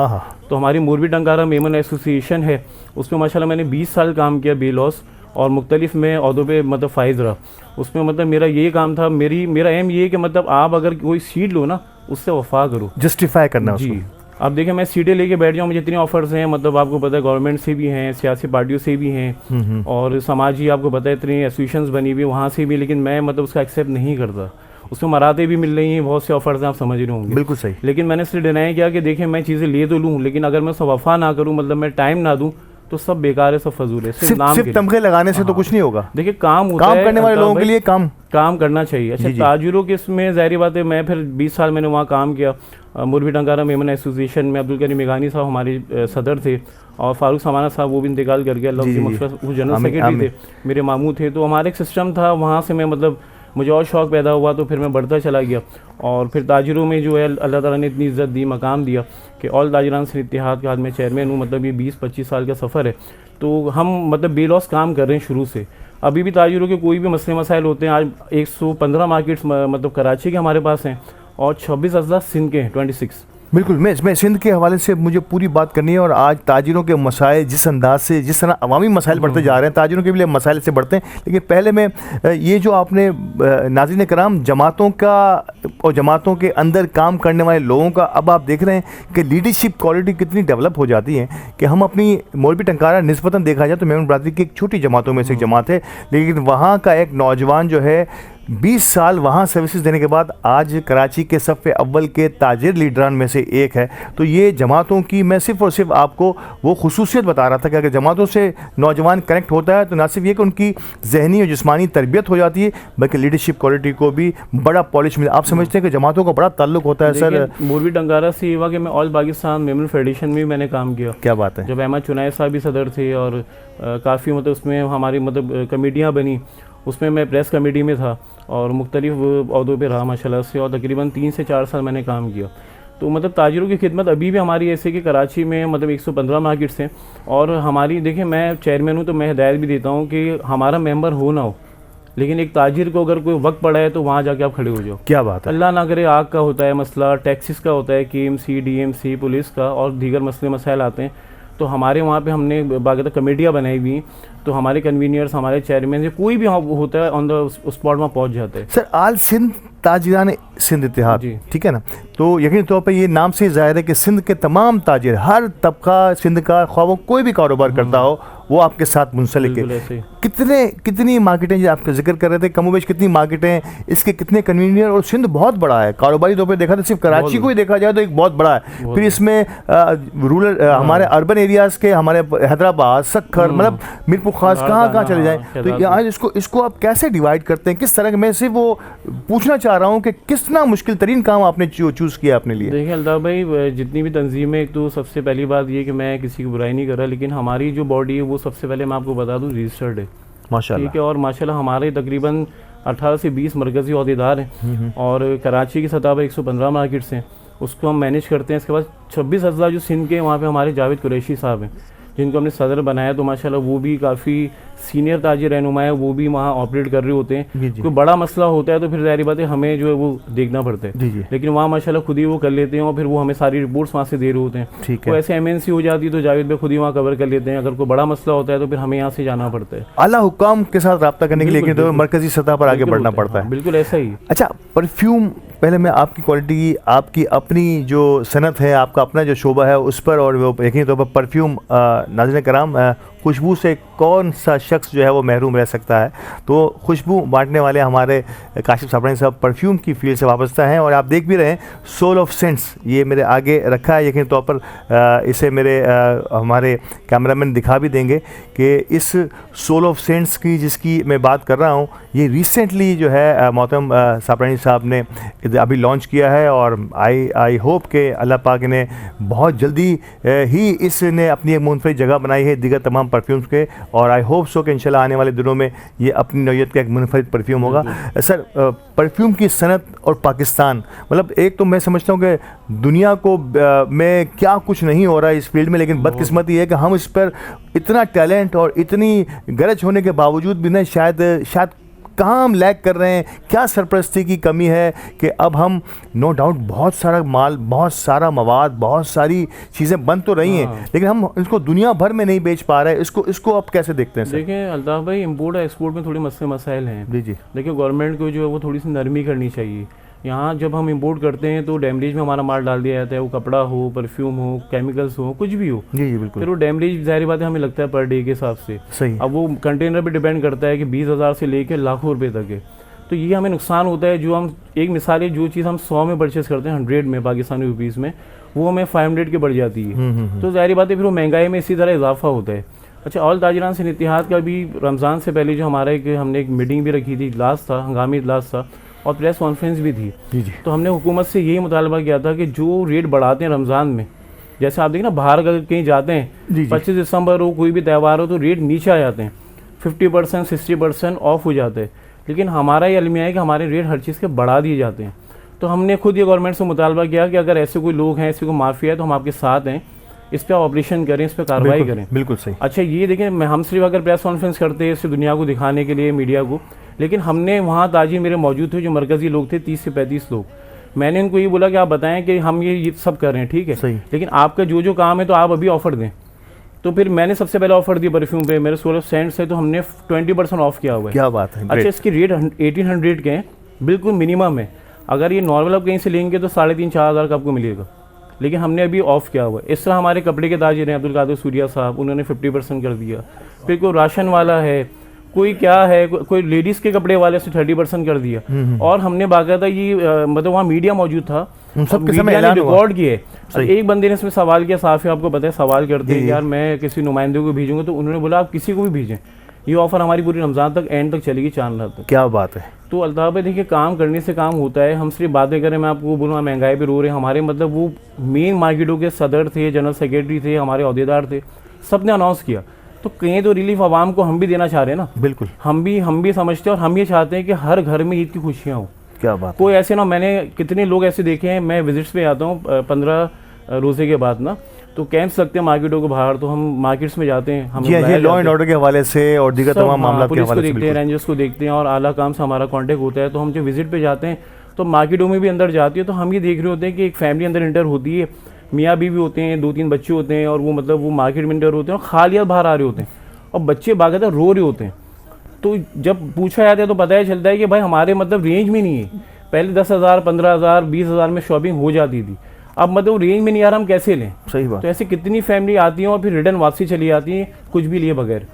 N: तो हमारी मोरबी टंकारा मेमन एसोसिएशन है, उसमें माशाल्लाह मैंने 20 साल काम किया बेलौस और मुख्तलिफ में अहदों पे मतलब फ़ाइज़ रहा। उसमें मतलब मेरा ये काम था, मेरा एम ये है कि मतलब आप अगर कोई सीट लो ना उससे वफा करो,
B: जस्टिफाई करना
N: जी। अब देखिए मैं सीटें लेके बैठ जाऊँ, मुझे इतने ऑफर्स हैं, मतलब आपको पता है गवर्नमेंट से भी हैं, सियासी पार्टियों से भी हैं और समाजी आपको पता है इतनी एसोसिएशंस बनी हुई वहाँ से भी, लेकिन मैं मतलब उसका एक्सेप्ट नहीं करता। उसमें मराते भी मिल रही हैं, बहुत से ऑफर्स हैं, आप समझ रहे होंगे।
B: बिल्कुल सही।
N: लेकिन मैंने इसलिए डिनाई किया कि देखिए मैं चीज़ें ले तो लूँ, लेकिन अगर मैं उसका वफा ना करूँ, मतलब मैं टाइम ना दूँ, तो सब बेकार है, सब फजूल है।
B: सिर्फ तमगे लगाने से तो कुछ नहीं होगा।
N: देखिए काम
B: करने वाले लोगों के लिए
N: काम करना चाहिए। अच्छा, ताजिरों के इसमें ज़ाहिर बात है, मैं फिर 20 साल मैंने वहाँ काम किया मुरबी टंकारा मेमन एसोसिएशन में। अब्दुल करीम मेघानी साहब हमारे सदर थे और फारूक समाना साहब वो भी इंतकाल कर गया, अल्लाह की मग़फ़िरत, वो जनरल सेक्रेटरी थे, मेरे मामू थे। तो हमारा एक सिस्टम था, वहाँ से मैं मतलब मुझे और शौक़ पैदा हुआ, तो फिर मैं बढ़ता चला गया और फिर ताजिरों में जो है अल्लाह ताला ने इतनी इज़्ज़त दी, मकाम दिया कि ऑल ताजिरान से इत्तेहाद का आज मैं चेयरमैन हूँ। मतलब ये 20-25 साल का सफ़र है, तो हम मतलब बेलौस काम कर रहे हैं शुरू से। अभी भी ताजिरों के कोई भी मसले मसाइल होते हैं, आज 115 मार्केट्स मतलब कराची के हमारे पास हैं और 26 अजला सिंध के हैं 26।
B: बिल्कुल, मैं सिंध के हवाले से मुझे पूरी बात करनी है। और आज ताजिरों के मसाइल जिस अंदाज से, जिस तरह अवामी मसाइल बढ़ते जा रहे हैं, ताजिरों के भी मसाइल से बढ़ते हैं। लेकिन पहले मैं ये जो आपने नाज़रीन कराम जमातों का और जमातों के अंदर काम करने वाले लोगों का, अब आप देख रहे हैं कि लीडरशिप क्वालिटी कितनी डेवलप हो जाती है कि हम अपनी मौलवी टंकारा निस्बतन देखा जाए तो मेमन बरादरी की एक छोटी जमातों में से एक जमात है, लेकिन वहाँ का एक नौजवान जो है 20 साल वहाँ सर्विसेज देने के बाद आज कराची के सफ़े अव्वल के ताजिर लीडरान में से एक है। तो ये जमातों की, मैं सिर्फ़ और सिर्फ आपको वो खुसूसियत बता रहा था कि अगर जमातों से नौजवान कनेक्ट होता है तो ना सिर्फ ये कि उनकी जहनी और जिस्मानी तरबियत हो जाती है, बल्कि लीडरशिप क्वालिटी को भी बड़ा पॉलिश मिला। आप समझते हैं कि जमातों का बड़ा ताल्लुक होता है? सर,
N: मौलवी टंकारा से हुआ कि मैं ऑल पाकिस्तान मेमन फेडरेशन में भी मैंने काम किया।
B: क्या बात है।
N: जब अहमद चुनाई साहब भी सदर थे और काफ़ी मतलब उसमें हमारी मतलब कमेटियाँ बनी, उसमें मैं प्रेस कमेटी में था और मुख्तलिफ अहदों पे रहा माशाल्लाह से, और तकरीबन 3 से 4 साल मैंने काम किया। तो मतलब ताजिरों की खिदमत अभी भी हमारी ऐसे कि कराची में मतलब 115 मार्केट्स हैं, और हमारी देखिए मैं चेयरमैन हूँ तो मैं हिदायत भी देता हूँ कि हमारा मेंबर हो ना हो, लेकिन एक ताजिर को अगर कोई वक्त पड़ा है तो वहाँ जाके आप खड़े हो जाओ।
B: क्या बात है।
N: अल्लाह ना करे आग का होता है मसला, टैक्सेस का होता है, KMC DMC पुलिस का और दीगर मसले मसाइल आते हैं, तो हमारे वहाँ पे हमने बाकायदा कमेटियाँ बनाई हुई, तो हमारे कन्वीनियर्स, हमारे चेयरमैन से कोई भी होता है ऑन द स्पॉट में पहुँच जाते हैं।
B: सर, आल सिंध ताजिरान सिंध इत्तेहाद, ठीक है ना, तो यकीनी तौर पर ये नाम से जाहिर है कि सिंध के तमाम ताजिर, हर तबका सिंध का, ख्वाह वो कोई भी कारोबार करता हो, वो आपके साथ मुंसलिक है। कितनी मार्केटें जो आपका जिक्र कर रहे थे, कमोबेश कितनी मार्केटें, इसके कितने कन्वीनियर, और सिंध बहुत बड़ा है कारोबारी तौर पर देखा तो, सिर्फ कराची को ही देखा जाए तो एक बहुत बड़ा है। फिर इसमें रूरल हमारे अर्बन एरियाज़ के, हमारे हैदराबाद, सखर, मतलब मीरपुर खास, कहाँ चले जाएँ, तो आज इसको आप कैसे डिवाइड करते हैं, किस तरह के? मैं सिर्फ वो पूछना चाह रहा हूँ कि कितना मुश्किल तरीन काम आपने चूज़ किया अपने लिए।
N: देखिए अल्ताफ़ भाई, जितनी भी तंजीमें, एक तो सबसे पहली बात ये कि मैं किसी की बुराई नहीं कर रहा, लेकिन हमारी जो बॉडी है वो सबसे पहले मैं आपको बता दूँ रजिस्टर्ड है माशाल्लाह, ठीक है, और माशाल्लाह हमारे तकरीबन 18 से 20 मरकज़ी अहदेदार हैं, और कराची की सतह पर 115 मार्केट्स हैं, उसको हम मैनेज करते हैं। इसके बाद 26 अजला जो सिंध के, वहाँ पे हमारे जावेद कुरैशी साहब हैं जिनको हमने सदर बनाया, तो माशाल्लाह वो भी काफ़ी सीनियर ताजिर रहनुमा है, वो भी वहाँ ऑपरेट कर रहे होते हैं। कोई बड़ा मसला होता है तो फिर ज़ाहिर बात है हमें जो है वो देखना पड़ता है, लेकिन वहाँ माशाल्लाह खुद ही वो कर लेते हैं, और फिर वो हमें सारी रिपोर्ट्स वहाँ से दे रहे होते हैं। तो ऐसे MNC हो जाती है तो जावेद भाई खुद ही वहाँ कवर कर लेते हैं। अगर कोई बड़ा मसला होता है तो फिर हमें यहाँ से जाना पड़ता है,
B: आला हुकाम के साथ रब्ता करने के लिए, तो मरकजी सतह पर आगे बढ़ना पड़ता है।
N: बिल्कुल ऐसा ही।
B: अच्छा, परफ्यूम, पहले मैं आपकी क्वालिटी, आपकी अपनी जो सनत है, आपका अपना जो शोबा है उस पर, और वो यकीनी तौर पर परफ्यूम, नाज़रीन कराम, खुशबू से कौन सा शख्स जो है वो महरूम रह सकता है? तो खुशबू बांटने वाले हमारे काशिफ साबरानी साहब परफ्यूम की फील्ड से वाबस्ता हैं, और आप देख भी रहे हैं सोल ऑफ सेंट्स, ये मेरे आगे रखा है। यकीन तौर पर इसे मेरे हमारे कैमरामैन दिखा भी देंगे कि इस सोल ऑफ सेंट्स की जिसकी मैं बात कर रहा हूँ, ये रिसेंटली जो है मोहतरम साबरानी साहब ने अभी लॉन्च किया है, और आई होप कि अल्लाह पाक ने बहुत जल्दी ही इसने अपनी एक मुनफरिद जगह बनाई है दीगर तमाम परफ्यूम्स के, और आई होप सो कि इंशाल्लाह आने वाले दिनों में ये अपनी नौयत का एक मुनफरिद परफ्यूम होगा। सर, परफ्यूम की सनत और पाकिस्तान, मतलब एक तो मैं समझता हूँ कि दुनिया को में क्या कुछ नहीं हो रहा है इस फील्ड में, लेकिन बदकिस्मती है कि हम इस पर इतना टैलेंट और इतनी गरज होने के बावजूद भी शायद कहाँ हम लैग कर रहे हैं, क्या सरपरस्ती की कमी है कि अब हम नो डाउट बहुत सारा माल, बहुत सारा मवाद, बहुत सारी चीज़ें बन तो रही हैं, लेकिन हम इसको दुनिया भर में नहीं बेच पा रहे हैं। इसको आप कैसे देखते हैं सर?
N: देखिए अल्ताफ़ भाई, इंपोर्ट और एक्सपोर्ट में थोड़ी मसले मसाइल हैं। जी। देखिए गवर्नमेंट को जो है वो थोड़ी सी नरमी करनी चाहिए। यहाँ जब हम इंपोर्ट करते हैं तो डैमरेज में हमारा माल डाल दिया जाता है, वो कपड़ा हो, परफ्यूम हो, केमिकल्स हो, कुछ भी हो।
B: जी बिल्कुल।
N: फिर वो डैमरेज ज़ाहिर बात है हमें लगता है पर डे के हिसाब से।
B: सही।
N: अब वो कंटेनर पे डिपेंड करता है कि 20,000 से लेकर लाखों रुपए तक है, तो ये हमें नुकसान होता है। जो हम एक मिसाल है, जो चीज़ हम 100 में परचेस करते हैं 100 में पाकिस्तानी रुपीज़ में, वो हमें 500 के बढ़ जाती है। तो ज़ाहिर बात है फिर वो महंगाई में इसी तरह इजाफा होता है। अच्छा, ऑल ताजिरान सिंध इत्तेहाद का भी रमज़ान से पहले जो हमारा हमने एक मीटिंग भी रखी थी, इजलास था, हंगामी इजलास था, और प्रेस कॉन्फ्रेंस भी थी। जी। तो हमने हुकूमत से यही मुतालबा किया था कि जो रेट बढ़ाते हैं रमज़ान में, जैसे आप देखिए ना बाहर अगर कहीं जाते हैं 25 दिसंबर हो, कोई भी त्यौहार हो, तो रेट नीचे आ जाते हैं, 50% 60% ऑफ हो जाते हैं। लेकिन हमारा ये अलमिया है कि हमारे रेट हर चीज़ के बढ़ा दिए जाते हैं। तो हमने खुद ये गवर्नमेंट से मुतालबा किया कि अगर ऐसे कोई लोग हैं, ऐसे कोई माफिया है, तो हम आपके साथ हैं, इस पर ऑपरेशन करें, इस पर कार्रवाई करें।
B: बिल्कुल सही।
N: अच्छा, ये देखें, हम सिर्फ अगर प्रेस कॉन्फ्रेंस करते हैं इसे दुनिया को दिखाने के लिए, मीडिया को, लेकिन हमने वहाँ ताजिर मेरे मौजूद थे जो मरकज़ी लोग थे, 30 से 35 लोग। मैंने उनको ये बोला कि आप बताएं कि हम ये सब कर रहे हैं, ठीक है
B: सही,
N: लेकिन आपका जो जो काम है तो आप अभी ऑफर दें। तो फिर मैंने सबसे पहले ऑफर दी परफ्यूम पे, मेरे 16 सेंट्स है तो हमने 20% ऑफ किया हुआ है।
B: क्या बात है।
N: अच्छा, इसकी रेट 1800 के हैं, बिल्कुल मिनिमम है। अगर ये नॉर्मल आप कहीं से लेंगे तो 3,500-4 हज़ार का आपको मिलेगा, लेकिन हमने अभी ऑफ किया हुआ है। इस तरह हमारे कपड़े के ताजिर हैं अब्दुल कादिर सूर्या साहब, उन्होंने 50% कर दिया। फिर कोई राशन वाला है, कोई क्या है, कोई लेडीज़ के कपड़े वाले से 30% कर दिया। और हमने बाकायदा ये मतलब वहाँ मीडिया मौजूद था, मीडिया ने रिकॉर्ड किए। एक बंदे ने इसमें सवाल किया, साफ़ी आपको पता है सवाल करते हैं यार मैं किसी नुमाइंदे को भेजूंगा, तो उन्होंने बोला आप किसी को भी भेजें, ये ऑफ़र हमारी पूरी रमज़ान तक एंड तक चलेगी, चांद रात तक।
B: क्या बात है।
N: तो अल्ताफ़ भाई देखिए, काम करने से काम होता है। हम सिर्फ बातें करें, मैं आपको बोलूँ महंगाई पे रो रहे हैं हमारे, मतलब वो मेन मार्केटों के सदर थे, जनरल सेक्रेटरी थे, हमारे अहदेदार थे, सब ने अनाउंस किया। तो कहीं तो रिलीफ आवाम को हम भी देना चाह रहे हैं ना।
B: बिल्कुल,
N: हम भी समझते हैं और हम ये चाहते हैं कि हर घर में ईद की खुशियाँ हों।
B: क्या बात।
N: कोई ऐसे ना, मैंने कितने लोग ऐसे देखे हैं, मैं विजिट्स पे आता हूँ 15 रोज़े के बाद ना, तो कैंप्स लगते हैं मार्केटों के बाहर, तो हम मार्केट्स में जाते हैं, हम
B: लॉ एंड ऑर्डर के हवाले से और दीगर तमाम मामला के हवाले से
N: देखते हैं, रेंजर्स को देखते हैं और आला काम से हमारा कांटेक्ट होता है। तो हम जब विजिट पे जाते हैं तो मार्केटों में भी अंदर जाती है, तो हम ये देख रहे होते हैं कि एक फैमिली अंदर इंटर होती है, मियाँ बीवी होते हैं, 2-3 बच्चे होते हैं, और वो मतलब वो मार्केट में इंटर होते हैं और खालियात बाहर आ रहे होते हैं और बच्चे बाकायदा रो रहे होते हैं। तो जब पूछा जाता है तो पता चलता है कि भाई हमारे मतलब रेंज में नहीं है। पहले 10,000, 15,000, 20,000 में शॉपिंग हो जाती थी, अब मतलब रेंज में नहीं आ रहा, हम कैसे लें।
B: सही बात।
N: तो ऐसे कितनी फैमिली आती हैं और फिर रिटर्न वापसी चली जाती हैं कुछ भी लिए बगैर।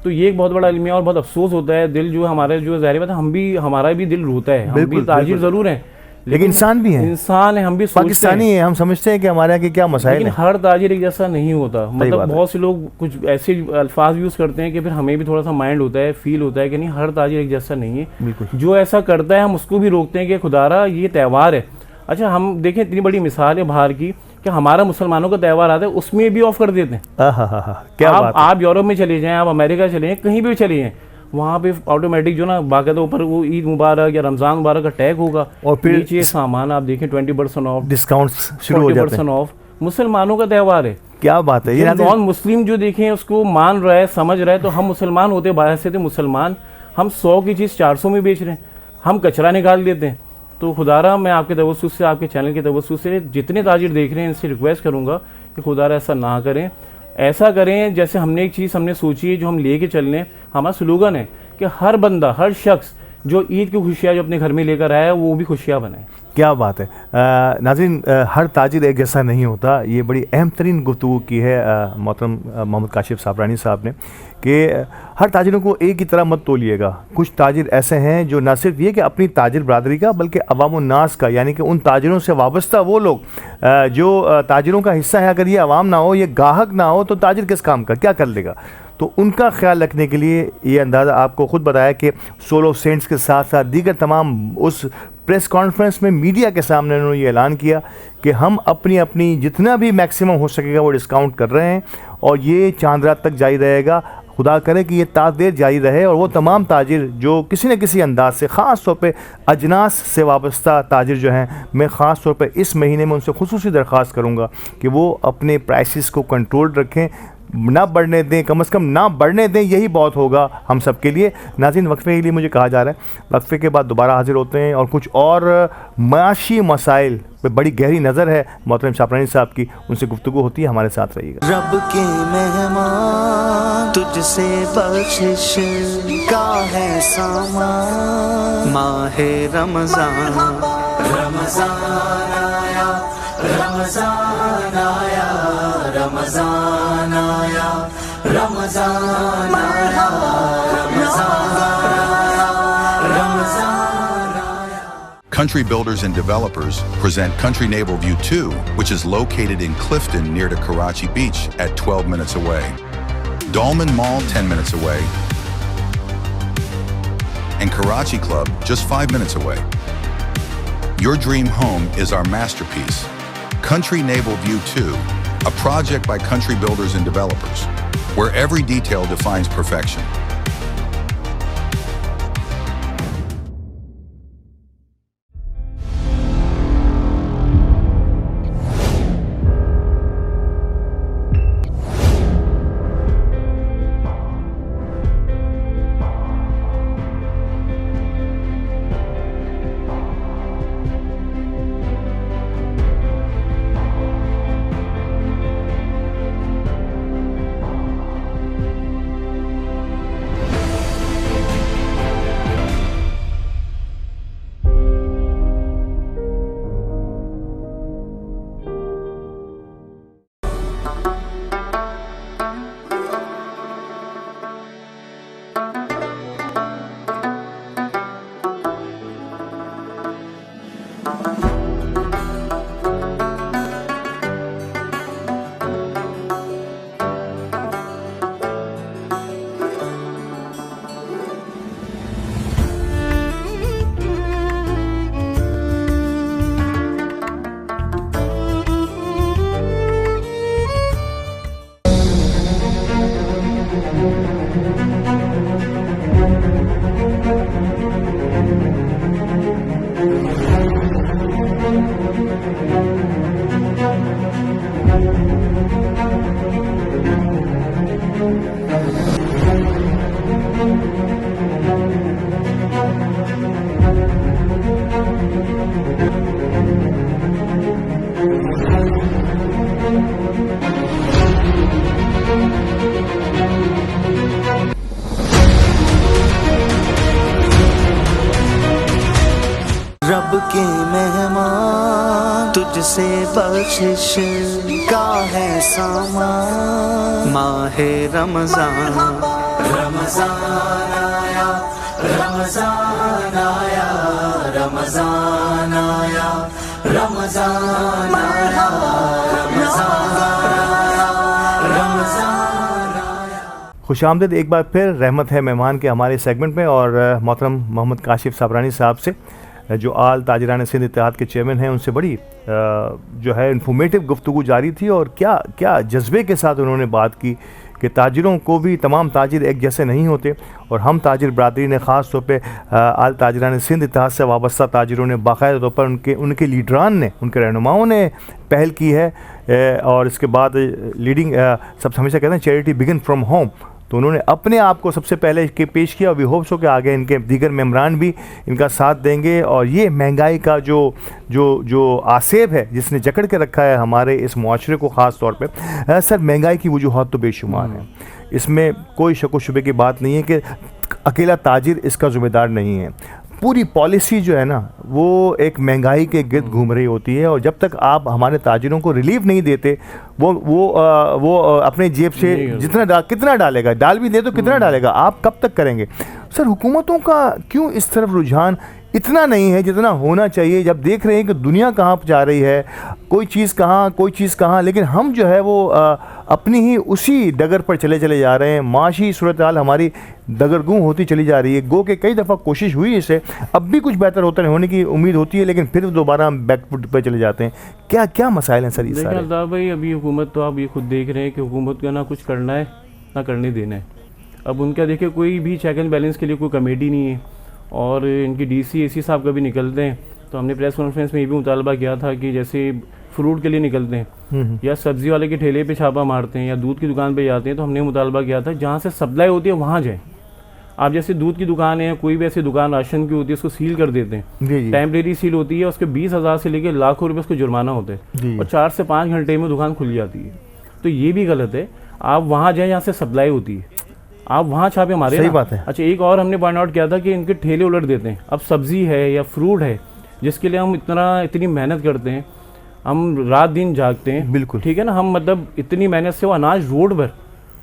N: तो ये एक बहुत बड़ा अलमिया और बहुत अफसोस होता है। दिल जो हमारे जो ज़ाहिर बात है, हमारा भी दिल रोता है। हम भी ताजिर ज़रूर हैं, लेकिन
B: इंसान भी हैं,
N: इंसान है, हम भी
B: पाकिस्तानी हैं, हम समझते हैं कि हमारे यहाँ के क्या मसाइल हैं।
N: लेकिन हर ताजिर एक जैसा नहीं होता। मतलब बहुत से लोग कुछ ऐसे अल्फाज यूज़ करते हैं कि फिर हमें भी थोड़ा सा माइंड होता है, फील होता है कि नहीं, हर ताजिर एक जैसा नहीं है। जो ऐसा करता है हम उसको भी रोकते हैं कि खुदारा ये त्यौहार है। अच्छा, हम देखें इतनी बड़ी मिसाल है बाहर की कि हमारा मुसलमानों का त्यौहार आता है, उसमें भी ऑफ कर देते हैं।
B: क्या बात है।
N: आप यूरोप में चले जाएं, आप अमेरिका चले जाएं, कहीं भी चले जाएं, वहाँ पे ऑटोमेटिक जो ना बाकायदा ऊपर वो ईद मुबारक या रमज़ान मुबारक का टैग होगा, और फिर नीचे सामान आप देखें 20% ऑफ,
B: डिस्काउंट्स शुरू हो जाते हैं।
N: ऑफ। मुसलमानों का त्यौहार है।
B: क्या बात है।
N: ये नॉन मुस्लिम जो देखें उसको मान रहा है, समझ रहा है, तो हम मुसलमान होते बाहर से थे मुसलमान, हम 100 की चीज़ 400 में बेच रहे हैं, हम कचरा निकाल देते हैं। तो खुदारा मैं आपके तवस्सुस से, आपके चैनल के तवस्सुस से जितने ताजिर देख रहे हैं इनसे रिक्वेस्ट करूँगा कि खुदारा ऐसा ना करें, ऐसा करें जैसे हमने एक चीज़ हमने सोची है जो हम लेके चल रहे हैं। हमारा स्लोगन है कि हर बंदा, हर शख्स जो ईद की खुशियाँ जो अपने घर में लेकर आया है वो भी खुशियाँ बनाए।
B: क्या बात है। नाज़रीन, हर ताजिर एक जैसा नहीं होता। ये बड़ी अहम तरीन गुफ्तगू की है मोहतरम मोहम्मद काशिफ साफरानी साहब ने कि हर ताजिरों को एक ही तरह मत तोलिएगा। कुछ ताजिर ऐसे हैं जो न सिर्फ ये कि अपनी ताजिर बरादरी का बल्कि अवाम-उन्नास का, यानी कि उन ताजिरों से वाबस्ता वो लोग जो ताजिरों का हिस्सा है, अगर ये अवाम ना हो, ये गाहक ना हो, तो ताजिर किस काम का, क्या कर लेगा। तो उनका ख्याल रखने के लिए ये अंदाज़ा आपको ख़ुद बताया कि 16 सेंट्स के साथ साथ दीगर तमाम उस प्रेस कॉन्फ्रेंस में मीडिया के सामने उन्होंने ये ऐलान किया कि हम अपनी जितना भी मैक्सिमम हो सकेगा वो डिस्काउंट कर रहे हैं और ये चांद रात तक जारी रहेगा। खुदा करे कि ये तादेर जारी रहे और वो तमाम ताजिर जो किसी न किसी अंदाज से, ख़ास तौर पे अजनास से वाबस्ता ताजिर जो हैं, मैं ख़ास तौर पे इस महीने में उनसे खुसूसी दरख्वास्त करूँगा कि वो अपने प्राइसेस को कंट्रोल रखें, ना बढ़ने दें, कम से कम ना बढ़ने दें, यही बहुत होगा हम सब के लिए। नाज़रीन, वक्फे के लिए मुझे कहा जा रहा है, वक्फे के बाद दोबारा हाजिर होते हैं और कुछ और माशी मसाइल पे बड़ी गहरी नज़र है मोहतरम साफरानी साहब की, उनसे गुफ्तगू होती है। हमारे साथ रहिएगा।
O: रब के मेहमान तुझसे बख्शिश का है सामान, माहे रमज़ान, रमज़ान आया, रमज़ान आया, रमज़ान आया, रमज़ान आया,
J: Country Builders and Developers present Country Naval View 2, which is located in Clifton near to Karachi Beach at 12 minutes away. Dolman Mall 10 minutes away. And Karachi Club just 5 minutes away. Your dream home is our masterpiece. Country Naval View 2, a project by Country Builders and Developers, where every detail defines perfection.
O: रब के मेहमान तुझसे बख्शिश का है सामान। माहे रमजान रमजान आया, रमजान आया, रमजान आया, रमजान आया, रमजान आया, रमजान आया।
B: खुशामदीद एक बार फिर रहमत है मेहमान के हमारे सेगमेंट में, और मोहतरम मोहम्मद काशिफ साबरानी साहब से जो आल ताजरान सिंध इत्तेहाद के चेयरमैन हैं, उनसे बड़ी जो है इन्फॉर्मेटिव गुफ्तगू जारी थी, और क्या क्या जज्बे के साथ उन्होंने बात की कि ताजिरों को भी तमाम ताजिर एक जैसे नहीं होते, और हम ताजिर बरादरी ने ख़ास तौर पे आल ताजरान सिंध इत्तेहाद से वाबस्ता ताजिरों ने बाकायदा तौर पर उनके लीडरान ने, उनके रहनुमाओं ने पहल की है, और इसके बाद लीडिंग सब हमेशा कहते हैं चैरिटी बिगिन फ्रॉम होम, तो उन्होंने अपने आप को सबसे पहले के पेश किया, और वी होप्स हो कि आगे इनके दीगर मेम्बरान भी इनका साथ देंगे। और ये महंगाई का जो आसेब है जिसने जकड़ के रखा है हमारे इस मुआशरे को ख़ास तौर पे, सर महंगाई की वजूहात तो बेशुमार हैं, इसमें कोई शक व शुबे की बात नहीं है कि अकेला ताजिर इसका ज़िम्मेदार नहीं है। पूरी पॉलिसी जो है ना वो एक महंगाई के गिर्द घूम रही होती है, और जब तक आप हमारे ताजिरों को रिलीफ नहीं देते, वो अपने जेब से कितना डालेगा, डाल भी दे तो कितना डालेगा, आप कब तक करेंगे। सर हुकूमतों का क्यों इस तरफ रुझान इतना नहीं है जितना होना चाहिए, जब देख रहे हैं कि दुनिया कहाँ जा रही है, कोई चीज़ कहाँ, लेकिन हम जो है वो अपनी ही उसी डगर पर चले जा रहे हैं। माशी सूरत हाल हमारी दगरगूं होती चली जा रही है। गो के कई दफ़ा कोशिश हुई इसे, अब भी कुछ बेहतर होने की उम्मीद होती है, लेकिन फिर दोबारा हम बैकफुट पर चले जाते हैं। क्या मसाइल हैं सर ये सारे?
N: देखिए भाई, अभी हुकूमत तो आप ये खुद देख रहे हैं कि हुकूमत का ना कुछ करना है ना करने देना है। अब उनका देखिए कोई भी चेक एंड बैलेंस के लिए कोई कमेटी नहीं है, और इनकी डीसी एसी साहब कभी निकलते हैं तो हमने प्रेस कॉन्फ्रेंस में ये भी मुतालबा किया था कि जैसे फ्रूट के लिए निकलते हैं या सब्ज़ी वाले के ठेले पे छापा मारते हैं या दूध की दुकान पे जाते हैं, तो हमने मुतालबा किया था जहाँ से सप्लाई होती है वहाँ जाएँ। आप जैसे दूध की दुकान है, कोई भी ऐसी दुकान राशन की होती है, उसको सील कर देते हैं, टेम्परेरी सील होती है, उसके 20,000 से लेकर लाखों रुपये उसको जुर्माना होता है, और 4 से 5 घंटे में दुकान खुल जाती है। तो ये भी गलत है। आप वहाँ जाएँ जहाँ से सप्लाई होती है, आप वहाँ छापे मारे।
B: सही बात है।
N: अच्छा, एक और हमने पॉइंट आउट किया था कि इनके ठेले उलट देते हैं। अब सब्जी है या फ्रूट है जिसके लिए हम इतनी मेहनत करते हैं, हम रात दिन जागते हैं,
B: बिल्कुल
N: ठीक है ना, हम मतलब इतनी मेहनत से वो अनाज रोड पर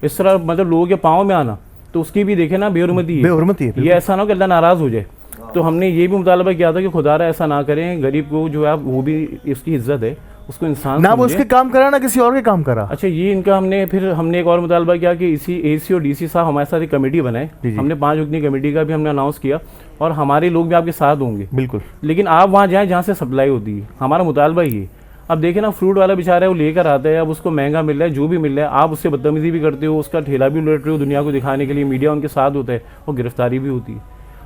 N: इस तरह मतलब लोगों के पाँव में आना, तो उसकी भी देखे ना बेहुरमती है। ये ऐसा ना हो कि अल्लाह नाराज़ हो जाए। तो हमने ये भी मुतालबा किया था कि खुदारा ऐसा ना करें, गरीब को जो है वो भी इसकी इज्जत है, उसको इंसान
B: ना वो उसके काम करा ना किसी और के काम करा।
N: अच्छा, ये इनका हमने एक और मुतालबा किया कि इसी एसी और डीसी साहब हमारे साथ एक कमेटी बनाए। हमने 5 रुकनी कमेटी का भी हमने अनाउंस किया, और हमारे लोग भी आपके साथ होंगे
B: बिल्कुल।
N: लेकिन आप वहाँ जाएँ जहाँ से सप्लाई होती है, हमारा मुतालबा ये। अब देखें ना, फ्रूट वाला बेचारा है, वो लेकर आता है, अब उसको महंगा मिल रहा है, जो भी मिल रहा है, आप उससे बदतमीजी भी करते हो, उसका ठेला भी उलट रहे हो दुनिया को दिखाने के लिए, मीडिया उनके साथ होता है, और गिरफ्तारी भी होती है,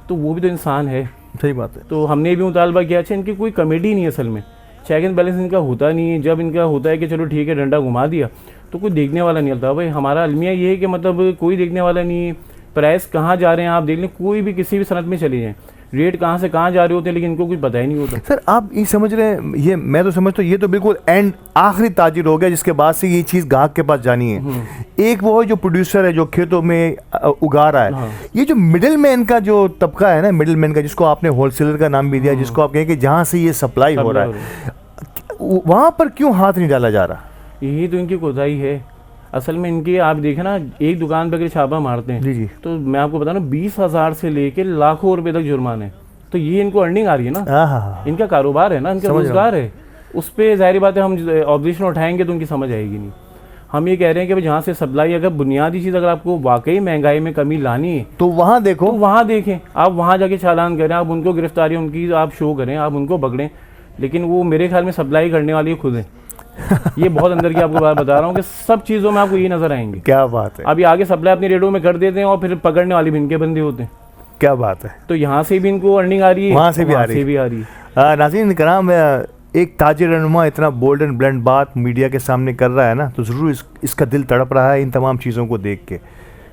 N: तो वो भी तो इंसान है।
B: सही बात है।
N: तो हमने भी मुतालबा किया। अच्छा, इनकी कोई कमेटी नहीं है असल में, चेक एंड बैलेंस इनका होता नहीं है। जब इनका होता है कि चलो ठीक है डंडा घुमा दिया, तो कोई देखने वाला नहीं होता। भाई हमारा अलमिया ये है कि मतलब कोई देखने वाला नहीं है। प्राइस कहाँ जा रहे हैं आप देख लें, कोई भी किसी भी सनत में चले जाएँ, रेट कहाँ से कहाँ जा रहे होते हैं, लेकिन इनको कुछ पता ही नहीं होता।
B: सर आप ये समझ रहे हैं, ये मैं तो समझता हूँ ये तो बिल्कुल एंड आखिरी ताजिर हो गया, जिसके बाद से ये चीज़ ग्राहक के पास जानी है। एक वो है जो प्रोड्यूसर है, जो खेतों में उगा रहा है। ये जो मिडिल मैन का जो तबका है ना, मिडिल मैन का, जिसको आपने होलसेलर का नाम भी दिया, जिसको आप कहें कि जहाँ से ये सप्लाई हो रहा है, वहाँ पर क्यों हाथ नहीं डाला जा रहा?
N: यही तो इनकी कोताही है असल में। इनकी आप देखें ना, एक दुकान पर अगर छापा मारते हैं
B: जी,
N: तो मैं आपको बता रहा हूँ 20,000 से लेकर लाखों रुपए तक जुर्माना है। तो ये इनको अर्निंग आ रही है ना, इनका कारोबार है ना, इनका रोजगार है, उस पर जाहिर बात है हम ऑब्जेक्शन उठाएंगे तो उनकी समझ आएगी नहीं। हम ये कह रहे हैं कि भाई जहाँ से सप्लाई, अगर बुनियादी चीज़ अगर आपको वाकई महंगाई में कमी लानी है
B: तो वहाँ देखो,
N: तो वहाँ देखें, आप वहाँ जाके चालान करें, आप उनको गिरफ्तारी उनकी आप शो करें, आप उनको पकड़ें, लेकिन वो मेरे ख्याल में सप्लाई करने वाली खुद हैं। ये बहुत अंदर की आपको बात बता रहा हूँ कि सब चीज़ों में आपको ये नजर आएंगे।
B: क्या बात है।
N: अभी आगे सप्लाई अपनी रेटों में कर देते हैं और फिर पकड़ने वाले भी इनके बंदे होते हैं।
B: क्या बात है।
N: तो यहाँ से भी इनको अर्निंग आ रही है,
B: वहाँ से भी आ रही है। नाज़रीन कराम, एक ताजिर-ए-नुमा इतना बोल्ड एंड ब्लंट बात मीडिया के सामने कर रहा है ना, तो ज़रूर इसका दिल तड़प रहा है इन तमाम चीज़ों को देख के।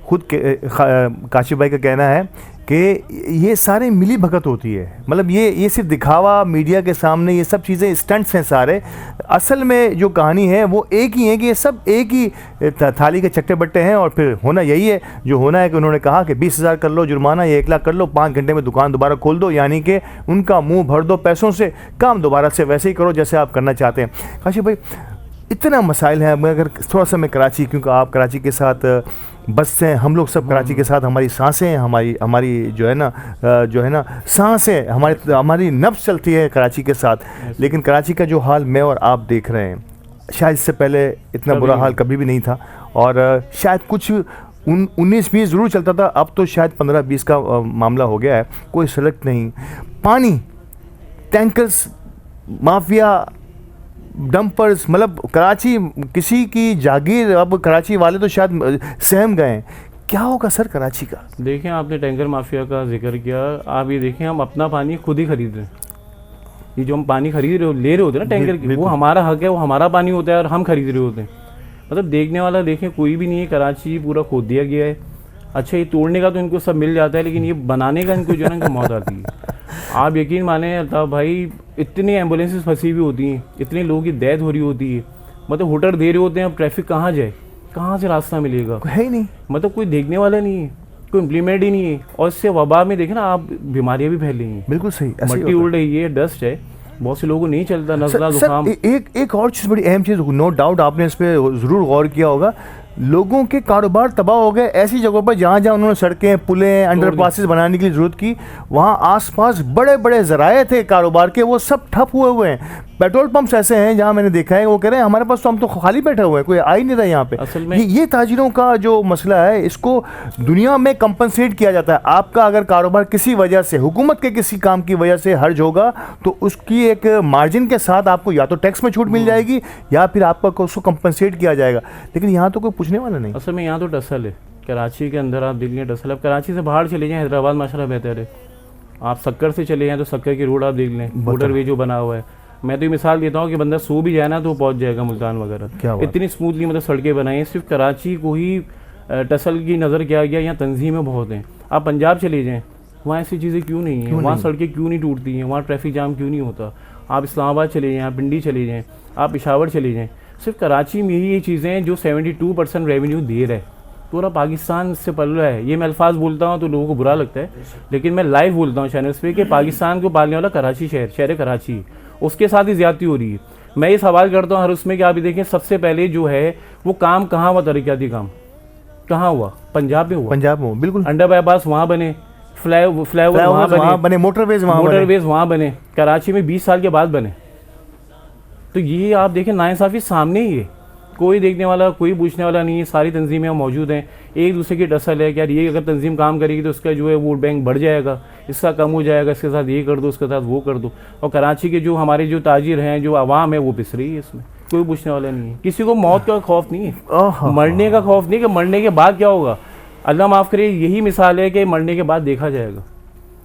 B: खुद काशिफ भाई का कहना है कि ये सारे मिली भगत होती है, मतलब ये सिर्फ दिखावा मीडिया के सामने, ये सब चीज़ें स्टंट्स हैं सारे। असल में जो कहानी है वो एक ही है कि ये सब एक ही थाली के चट्टे बट्टे हैं, और फिर होना यही है जो होना है कि उन्होंने कहा कि 20,000 कर लो जुर्माना या 1 लाख कर लो, 5 घंटे में दुकान दोबारा खोल दो, यानी कि उनका मुंह भर दो पैसों से, काम दोबारा से वैसे ही करो जैसे आप करना चाहते हैं। काशिफ भाई, इतना मसाइल है, अगर थोड़ा सा मैं कराची, क्योंकि आप कराची के साथ बस से, हम लोग सब कराची के साथ, हमारी सांसें, हमारी जो है ना सांसें, हमारी नब्ज़ चलती है कराची के साथ, लेकिन कराची का जो हाल मैं और आप देख रहे हैं, शायद इससे पहले इतना बुरा हाल कभी भी नहीं था, और शायद कुछ 19-20 ज़रूर चलता था, अब तो शायद 15-20 का मामला हो गया है। कोई सड़क नहीं, पानी, टैंकर्स, माफिया, डंपर्स, मतलब कराची किसी की जागीर। अब कराची वाले तो शायद सहम गए। क्या होगा सर कराची का?
N: देखें, आपने टैंकर माफिया का जिक्र किया, आप ये देखें, हम अपना पानी खुद ही खरीद रहे हैं। ये जो हम पानी खरीद रहे ले रहे होते हैं ना टैंकर की, वो हमारा हक है, वो हमारा पानी होता है और हम खरीद रहे होते हैं। मतलब देखने वाला देखें कोई भी नहीं है, कराची पूरा खोद दिया गया है। अच्छा, ये तोड़ने का तो इनको सब मिल जाता है, लेकिन ये बनाने का इनको जो है ना मौत आती है। आप यकीन माने अल्ताफ भाई, इतनी एम्बुलेंसेस फंसी हुई होती हैं, इतने लोगों की डेथ हो रही होती है, मतलब होटल दे रहे होते हैं, अब ट्रैफिक कहाँ जाए, कहाँ से रास्ता मिलेगा,
B: है ही नहीं,
N: मतलब कोई देखने वाला नहीं है, कोई इम्प्लीमेंट ही नहीं है। और इससे वबा में देखें ना आप, बीमारियाँ भी फैल रही हैं।
B: बिल्कुल सही,
N: मट्टी उड़ रही है, डस्ट है, बहुत से लोगों को नहीं चलता, नज़ला जुकाम।
B: एक और चीज़, बड़ी अहम चीज़, नो डाउट आपने इस पर ज़रूर गौर किया होगा, लोगों के कारोबार तबाह हो गए ऐसी जगहों पर जहाँ जहाँ उन्होंने सड़कें, पुलें, अंडरपासेस बनाने की ज़रूरत की, वहाँ आसपास बड़े बड़े ज़राए थे कारोबार के, वो सब ठप हुए हुए हैं। पेट्रोल पंप्स ऐसे हैं जहाँ मैंने देखा है, वो कह रहे हैं हमारे पास तो, हम तो खाली बैठे हुए हैं, कोई आ ही नहीं रहा यहाँ पे।
N: असल में
B: ये ताजिरों का जो मसला है, इसको दुनिया में कंपनसेट किया जाता है। आपका अगर कारोबार किसी वजह से, हुकूमत के किसी काम की वजह से हर्ज होगा, तो उसकी एक मार्जिन के साथ आपको या तो टैक्स में छूट मिल जाएगी या फिर आपको उसको कंपनसेट किया जाएगा। लेकिन यहाँ तो कोई पूछने वाला नहीं।
N: असल में यहाँ तो टसल है, कराची के अंदर आप देख लें टसल। अब कराची से बाहर चले जाएँ, हैदराबाद माशाल्लाह बेहतर है। आप सक्कर से चले जाएँ तो सक्कर की रोड आप देख लें, मोटर वे जो बना हुआ है। मैं तो ये मिसाल देता हूँ कि बंदा सो भी जाए ना तो पहुँच जाएगा मुल्तान वगैरह, इतनी स्मूथली मतलब सड़कें बनाई हैं। सिर्फ कराची को ही टसल की नज़र किया गया, यहाँ तंजीमें बहुत हैं। आप पंजाब चले जाएँ, वहाँ ऐसी चीज़ें क्यों नहीं हैं, वहाँ सड़कें क्यों नहीं टूटती हैं, वहाँ ट्रैफिक जाम क्यों नहीं होता। आप इस्लामाबाद चले जाएँ, आप पिंडी चले जाएँ, आप पेशावर चले जाएँ, सिर्फ कराची में ही ये चीज़ें हैं जो 72% रेवेन्यू दे रहा है। पूरा पाकिस्तान से पल रहा है। ये मैं अल्फाज बोलता हूँ तो लोगों को बुरा लगता है, लेकिन मैं लाइव बोलता हूँ चैनल्स पे कि पाकिस्तान को पालने वाला कराची शहर कराची, उसके साथ ही ज़्यादती हो रही है। मैं ये सवाल करता हूँ हर उसमें कि आप ये देखें, सबसे पहले जो है वो काम कहाँ हुआ, तरक्याती काम कहाँ हुआ? पंजाब में हुआ।
B: पंजाब में बिल्कुल।
N: अंडर बाईपास वहाँ बने, फ्लाईओवर वहाँ बने,
B: मोटरवेज
N: वहाँ बने। कराची में 20 साल के बाद बने। तो ये आप देखें नाइंसाफ़ी सामने ही है, कोई देखने वाला, कोई पूछने वाला नहीं है। सारी तंजीमें मौजूद हैं, एक दूसरे की टसल है कि यार ये अगर तंजीम काम करेगी तो उसका जो है वोट बैंक बढ़ जाएगा, इसका कम हो जाएगा, इसके साथ ये कर दो, उसके साथ वो कर दो। और कराची के जो हमारे जो ताजिर हैं, जो आवाम है, वो पिस रही है इसमें, कोई पूछने वाला नहीं है। किसी को मौत का खौफ नहीं है, मरने का खौफ नहीं कि मरने के बाद क्या होगा। अल्लाह माफ़ करे, यही मिसाल है कि मरने के बाद देखा जाएगा।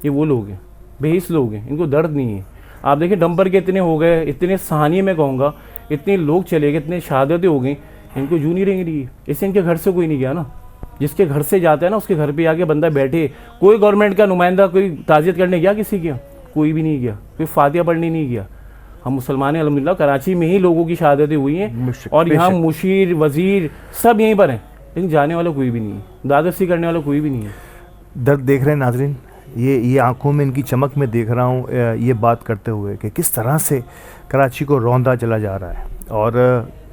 N: ये वो लोग हैं, बेहिस लोग हैं, इनको दर्द नहीं है। आप देखें डंपर के इतने हो गए, इतने सहानी में कहूँगा, इतने लोग चले गए, इतने शहादतें हो गई, इनको जू नहीं रहेंगी रही। इससे इनके घर से कोई नहीं गया ना, जिसके घर से जाता है ना उसके घर पे आके बंदा बैठे। कोई गवर्नमेंट का नुमाइंदा कोई ताज़ियत करने गया किसी की? कोई भी नहीं गया, कोई फातिहा पढ़ने नहीं गया। हम मुसलमान हैं अल्हम्दुलिल्लाह, कराची में ही लोगों की शहादतें हुई हैं और यहाँ मुशीर वज़ीर सब यहीं पर हैं, लेकिन जाने वाला कोई भी नहीं है, दादरसी करने वाला कोई भी नहीं है।
B: दर्द देख रहे हैं नाज़रीन, ये आंखों में इनकी चमक में देख रहा हूँ ये बात करते हुए कि किस तरह से कराची को रौंदा चला जा रहा है, और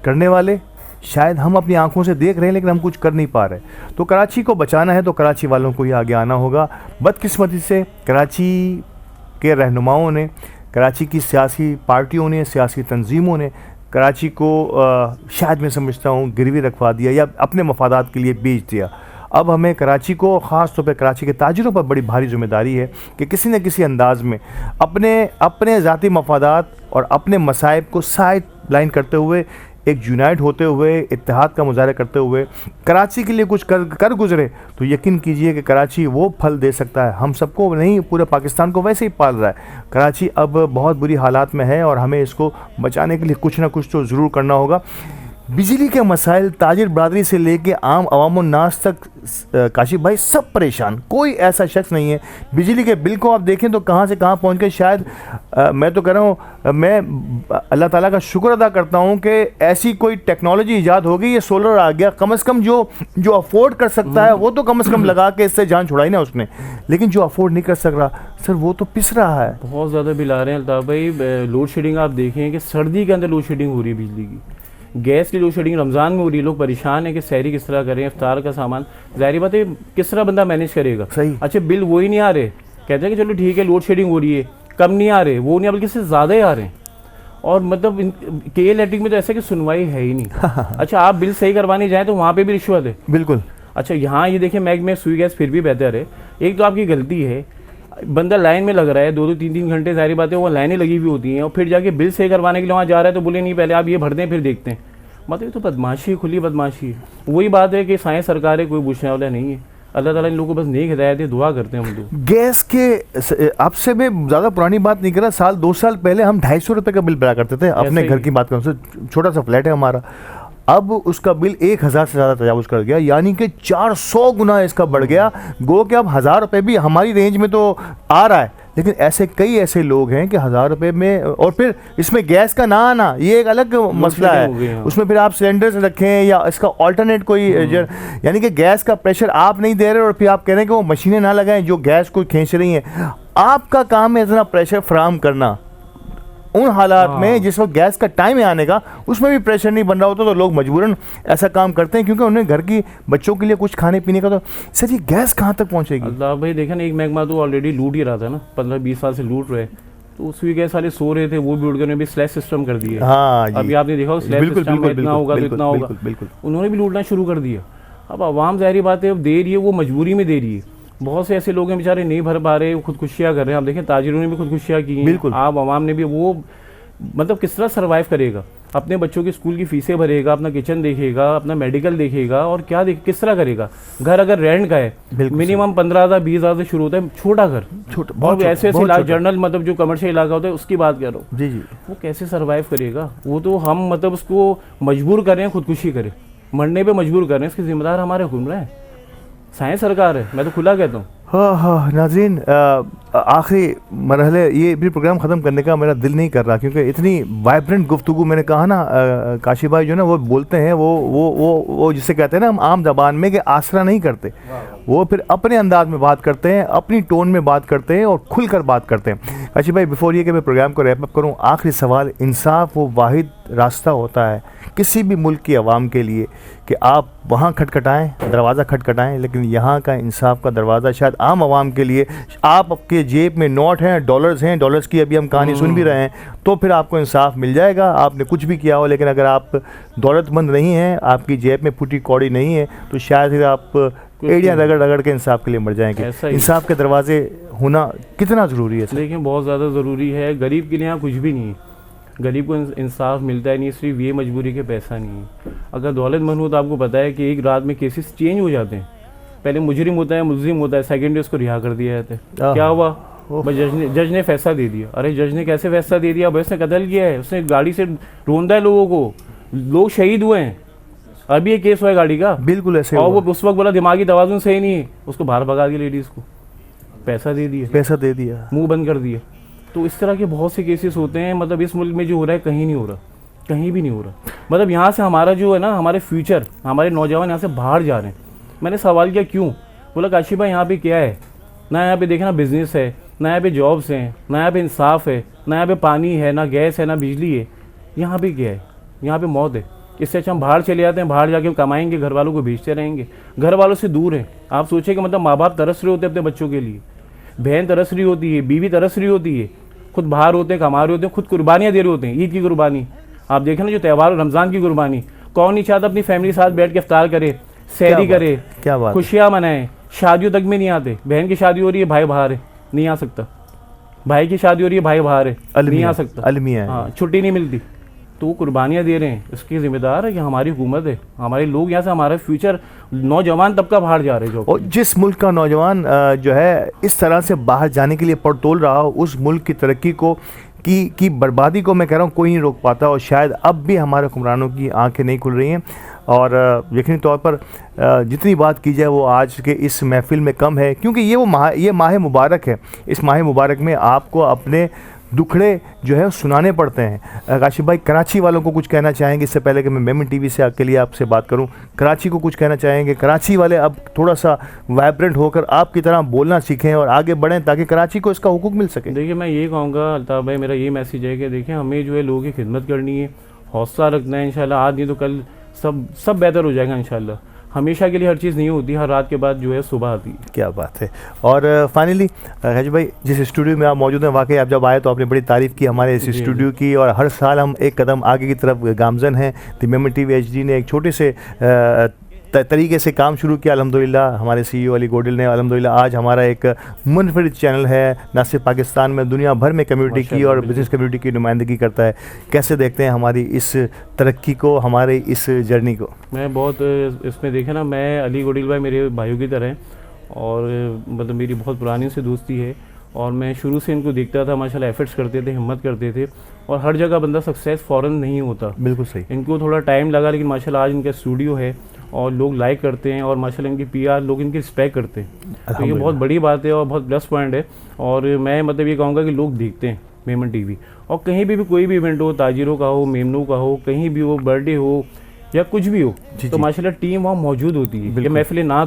B: करने वाले शायद हम अपनी आंखों से देख रहे हैं लेकिन हम कुछ कर नहीं पा रहे। तो कराची को बचाना है तो कराची वालों को ही आगे आना होगा। बदकिस्मती से कराची के रहनुमाओं ने, कराची की सियासी पार्टियों ने, सियासी तंजीमों ने कराची को शायद मैं समझता हूँ गिरवी रखवा दिया या अपने मफादात के लिए बेच दिया। अब हमें कराची को, ख़ास तौर पर कराची के ताजिरों पर बड़ी भारी जिम्मेदारी है कि किसी न किसी अंदाज़ में अपने ज़ाती मफादात और अपने मसाइब को साइड लाइन करते हुए, एक यूनाइट होते हुए, इत्तेहाद का मुजाहरा करते हुए कराची के लिए कुछ कर गुजरे तो यकीन कीजिए कि कराची वो फल दे सकता है। हम सबको नहीं, पूरे पाकिस्तान को वैसे ही पाल रहा है। कराची अब बहुत बुरी हालात में है और हमें इसको बचाने के लिए कुछ ना कुछ तो ज़रूर करना होगा। बिजली के मसाइल ताजिर बरादरी से लेके आम अवाम नास तक काशिफ भाई सब परेशान, कोई ऐसा शख्स नहीं है। बिजली के बिल को आप देखें तो कहाँ से कहाँ पहुँच गए। शायद मैं तो कह रहा हूँ, मैं अल्लाह ताला का शुक्र अदा करता हूँ कि ऐसी कोई टेक्नोलॉजी ईजाद हो गई, ये सोलर आ गया। कम से कम जो अफोर्ड कर सकता है वो तो कम से कम लगा के इससे जान छुड़ाई ना उसने, लेकिन जो अफोर्ड नहीं कर सक रहा सर वो तो पिस रहा है।
N: बहुत ज़्यादा बिल आ रहे हैं अल्ताफ़ भाई। लोड शेडिंग आप देखें कि सर्दी के अंदर लोड शेडिंग हो रही है बिजली की, गैस की लोड शेडिंग रमज़ान में हो रही है। लोग परेशान है कि सहरी किस तरह करें, इफ्तार का सामान, ज़ाहिर बात है किस तरह बंदा मैनेज करेगा।
B: सही।
N: अच्छा बिल वही नहीं आ रहे, कहते हैं कि चलो ठीक है लोड शेडिंग हो रही है, कम नहीं आ रहे, वो नहीं बल्कि इससे ज़्यादा ही आ रहे हैं। और मतलब के इलेक्ट्रिक में तो ऐसा कि सुनवाई है ही नहीं। अच्छा आप बिल सही करवाने जाएँ तो वहाँ पर भी रिश्वत है।
B: बिल्कुल।
N: अच्छा यहाँ ये देखिए मैग में सुई गैस फिर भी बेहतर है। एक तो आपकी गलती है, बंदा लाइन में लग रहा है 2-2 3-3 घंटे, सारी बातें वो लाइनें लगी हुई होती हैं और फिर जाके बिल सही करवाने के लिए वहाँ जा रहा है तो बोले नहीं पहले आप ये भर दें फिर देखते हैं। मतलब ये तो बदमाशी, खुली बदमाशी है। वही बात है कि साइंस सरकार है, कोई पूछने वाला नहीं है। अल्लाह ताला इन लोगों को बस नेक हिदायत है, दुआ करते हैं हम लोग।
B: गैस के आपसे मैं ज़्यादा पुरानी बात नहीं कर रहा, 2 साल पहले हम 250 रुपये का बिल भरा करते थे अपने घर की बात करूँ, छोटा सा फ्लैट है हमारा। अब उसका बिल 1000 से ज़्यादा तजावुज़ कर गया, यानी कि 400 गुना इसका बढ़ गया। गो कि अब 1000 रुपये भी हमारी रेंज में तो आ रहा है, लेकिन कई ऐसे लोग हैं कि 1000 रुपये में, और फिर इसमें गैस का ना आना ये एक अलग मसला है। उसमें फिर आप सिलेंडर्स रखें या इसका ऑल्टरनेट कोई, यानी कि गैस का प्रेशर आप नहीं दे रहे और फिर आप कह रहे हैं कि वो मशीनें ना लगाएं जो गैस को खींच रही हैं। आपका काम है इतना प्रेशर फराहम करना उन हालात में जिस वक्त गैस का टाइम है आने का, उसमें भी प्रेशर नहीं बन रहा होता तो लोग मजबूरन ऐसा काम करते हैं क्योंकि उन्हें घर की बच्चों के लिए कुछ खाने पीने का। तो सर ये गैस कहाँ तक पहुँचेगी?
N: अल्लाह भाई देखें ना, एक महकमा तो ऑलरेडी लूट ही रहा था ना, 15-20 साल से लूट रहे, तो उसकी गैस वाले सो रहे थे, वो भी उड़ गए, भी स्लैश सिस्टम कर दिया।
B: हाँ,
N: अभी आपने देखा स्लैश सिस्टम इतना होगा तो इतना होगा, उन्होंने भी लूटना शुरू कर दिया। अब आवाम ज़ाहिर बात है अब दे रही है, वो मजबूरी में दे रही है। बहुत से ऐसे लोग हैं बेचारे नहीं भर पा रहे, वो खुदकुशियाँ कर रहे हैं। आप देखें ताजिरों ने भी खुदकुशियाँ की हैं, आप आवाम ने भी। वो मतलब किस तरह सर्वाइव करेगा, अपने बच्चों की स्कूल की फीसें भरेगा, अपना किचन देखेगा, अपना मेडिकल देखेगा, और क्या किस तरह करेगा। घर अगर रेंट का है मिनिमम 15,000-20,000 से शुरू होता है, छोटा घर, और ऐसे ऐसे जर्नल मतलब जो कमर्शियल इलाका होता है उसकी बात कर रहा हूँ।
B: जी,
N: वो कैसे सर्वाइव करेगा? वो तो हम मतलब उसको मजबूर करें, खुदकुशी करे, मरने पे मजबूर करें, इसके जिम्मेदार हमारे हुक्मरान हैं, साइंस सरकार है, मैं तो खुला कहता हूँ।
B: हाँ नाज़रीन, आखिरी मरहले ये भी प्रोग्राम ख़त्म करने का मेरा दिल नहीं कर रहा क्योंकि इतनी वाइब्रेंट गुफ्तगू, मैंने कहा ना काशिफ भाई जो ना वो बोलते हैं, वो जिसे कहते हैं ना हम आम ज़बान में कि आसरा नहीं करते, वो फिर अपने अंदाज में बात करते हैं, अपनी टोन में बात करते हैं और खुल कर बात करते हैं। काशिफ भाई बिफोर ये कि मैं प्रोग्राम को रैप अप करूँ, आखिरी सवाल, इंसाफ वो वाहिद रास्ता होता है किसी भी मुल्क की आवाम के लिए कि आप वहाँ खटखटाएँ, दरवाज़ा खटखटाएँ, लेकिन यहाँ का इंसाफ का दरवाज़ा शायद आम आवाम के लिए, आपके जेब में नोट हैं, डॉलर्स की अभी हम कहानी सुन भी रहे हैं, तो फिर आपको इंसाफ मिल जाएगा, आपने कुछ भी किया हो। लेकिन अगर आप दौलतमंद नहीं हैं, आपकी जेब में फूटी कौड़ी नहीं है, तो शायद फिर आप एड़ियाँ रगड़ के इंसाफ के लिए मर जाएंगे। इंसाफ के दरवाजे होना कितना ज़रूरी है?
N: लेकिन बहुत ज़्यादा ज़रूरी है। गरीब के लिए यहाँ कुछ भी नहीं है, गरीब को इंसाफ मिलता है नहीं, सिर्फ ये मजबूरी के पैसा नहीं है। अगर दौलतमंद हो तो आपको पता है कि एक रात में केसेस चेंज हो जाते हैं। पहले मुजरिम होता है, मुल्जिम होता है, सेकेंड डे उसको रिहा कर दिया जाता है। क्या हुआ? जज ने फैसला दे दिया। अरे जज ने कैसे फैसला दे दिया? भाई उसने कत्ल किया है, उसने गाड़ी से रोंदा है लोगों को, लोग शहीद हुए हैं, अभी ये केस हुआ है गाड़ी का।
B: बिल्कुल ऐसे।
N: और वो उस वक्त बोला दिमागी तवाज़ुन सही नहीं है, उसको बाहर भगा दिया, लेडीज़ को पैसा दे दिया, मुँह बंद कर दिया। तो इस तरह के बहुत से केसेस होते हैं। मतलब इस मुल्क में जो हो रहा है कहीं नहीं हो रहा, कहीं भी नहीं हो रहा। मतलब यहाँ से हमारा जो है ना, हमारे फ्यूचर, हमारे नौजवान यहाँ से बाहर जा रहे हैं। मैंने सवाल किया क्यों? बोला काशिफ भाई यहाँ पे क्या है ना, यहाँ पे देखना बिजनेस है, ना यहाँ पे जॉब्स हैं, ना यहाँ पे इंसाफ है, ना यहाँ पे पानी है, ना गैस है, ना बिजली है। यहाँ पे क्या है? यहाँ पे मौत है। इससे अच्छा हम बाहर चले जाते हैं, बाहर जाके कमाएंगे, घर वालों को भेजते रहेंगे, घर वालों से दूर हैं। आप सोचिए कि मतलब माँ बाप तरस रहे होते हैं अपने बच्चों के लिए। बहन तरस रही होती है, बीवी तरस रही होती है, खुद बाहर होते हैं, कमा रहे होते हैं, खुद कुर्बानियाँ दे रहे होते हैं। ईद की कुर्बानी आप देखें ना, जो त्यौहार रमज़ान की कुर्बानी, कौन नहीं चाहता अपनी फैमिली के साथ बैठ के इफ्तार करे, सहरी करे,
B: क्या बात,
N: खुशियाँ मनाएं। शादियों तक में नहीं आते। बहन की शादी हो रही है, भाई बाहर है, नहीं आ सकता। भाई की शादी हो रही है, भाई बाहर है, नहीं आ सकता।
B: अलमिया,
N: हाँ, छुट्टी नहीं मिलती। तो वो कुर्बानियाँ दे रहे हैं, इसकी जिम्मेदार है कि हमारी हुकूमत है, हमारे लोग यहाँ से, हमारा फ्यूचर नौजवान तबका बाहर जा रहे हैं।
B: और जिस मुल्क का नौजवान जो है इस तरह से बाहर जाने के लिए पड़तोल रहा हो, उस मुल्क की तरक्की को की बर्बादी को मैं कह रहा हूँ कोई नहीं रोक पाता। और शायद अब भी हमारे हुक्मरानों की आंखें नहीं खुल रही हैं। और यकीनी तौर पर जितनी बात की जाए वो आज के इस महफिल में कम है, क्योंकि ये माह मुबारक है। इस माह मुबारक में आपको अपने दुखड़े जो है सुनाने पड़ते हैं। काशिफ भाई, कराची वालों को कुछ कहना चाहेंगे? इससे पहले कि मैं मेमन टीवी से के लिए आपसे बात करूं, कराची को कुछ कहना चाहेंगे? कराची वाले अब थोड़ा सा वाइब्रेंट होकर आपकी तरह बोलना सीखें और आगे बढ़ें ताकि कराची को इसका हुकूक मिल सके।
N: देखिए, मैं ये कहूँगा अल्ताफ़ भाई, मेरा ये मैसेज है कि देखिए, हमें जो है लोगों की खिदमत करनी है, हौसला रखना है। इंशाल्लाह आज नहीं तो कल सब बेहतर हो जाएगा इंशाल्लाह। हमेशा के लिए हर चीज़ नहीं होती, हर रात के बाद जो है सुबह आती है।
B: क्या बात है। और फाइनली काशिफ भाई, जिस स्टूडियो में आप मौजूद हैं, वाकई आप जब आए तो आपने बड़ी तारीफ़ की हमारे इस स्टूडियो की, और हर साल हम एक कदम आगे की तरफ गामजन हैं। द मेमन टीवी एचडी ने एक छोटे से तरीके से काम शुरू किया अल्हम्दुलिल्लाह। हमारे CEO अली गोडिल ने अल्हम्दुलिल्लाह आज हमारा एक मुनफरिद चैनल है, न सिर्फ पाकिस्तान में, दुनिया भर में कम्युनिटी की और बिज़नेस कम्युनिटी की नुमाइंदगी करता है। कैसे देखते हैं हमारी इस तरक्की को, हमारे इस जर्नी को?
N: मैं बहुत इसमें देखे ना, मैं अली गोडिल भाई मेरे भाइयों की तरह हैं, और मतलब मेरी बहुत पुरानी से दोस्ती है, और मैं शुरू से इनको देखता था, माशाल्लाह एफर्ट्स करते थे, हिम्मत करते थे। और हर जगह बंदा सक्सेस फ़ौरन नहीं होता।
B: बिल्कुल सही।
N: इनको थोड़ा टाइम लगा, लेकिन माशाल्लाह आज इनका स्टूडियो है और लोग लाइक करते हैं, और माशाल्लाह इनकी PR लोग इनकी रिस्पेक्ट करते हैं। तो ये बहुत बड़ी बात है और बहुत प्लस पॉइंट है। और मैं मतलब ये कहूँगा कि लोग देखते हैं मेमन टीवी, और कहीं भी कोई भी इवेंट हो, ताजिरों का हो, मेमनों का हो, कहीं भी हो, बर्थडे हो या कुछ भी हो, तो माशाल्लाह टीम वहाँ मौजूद होती है। ये महफिलें ना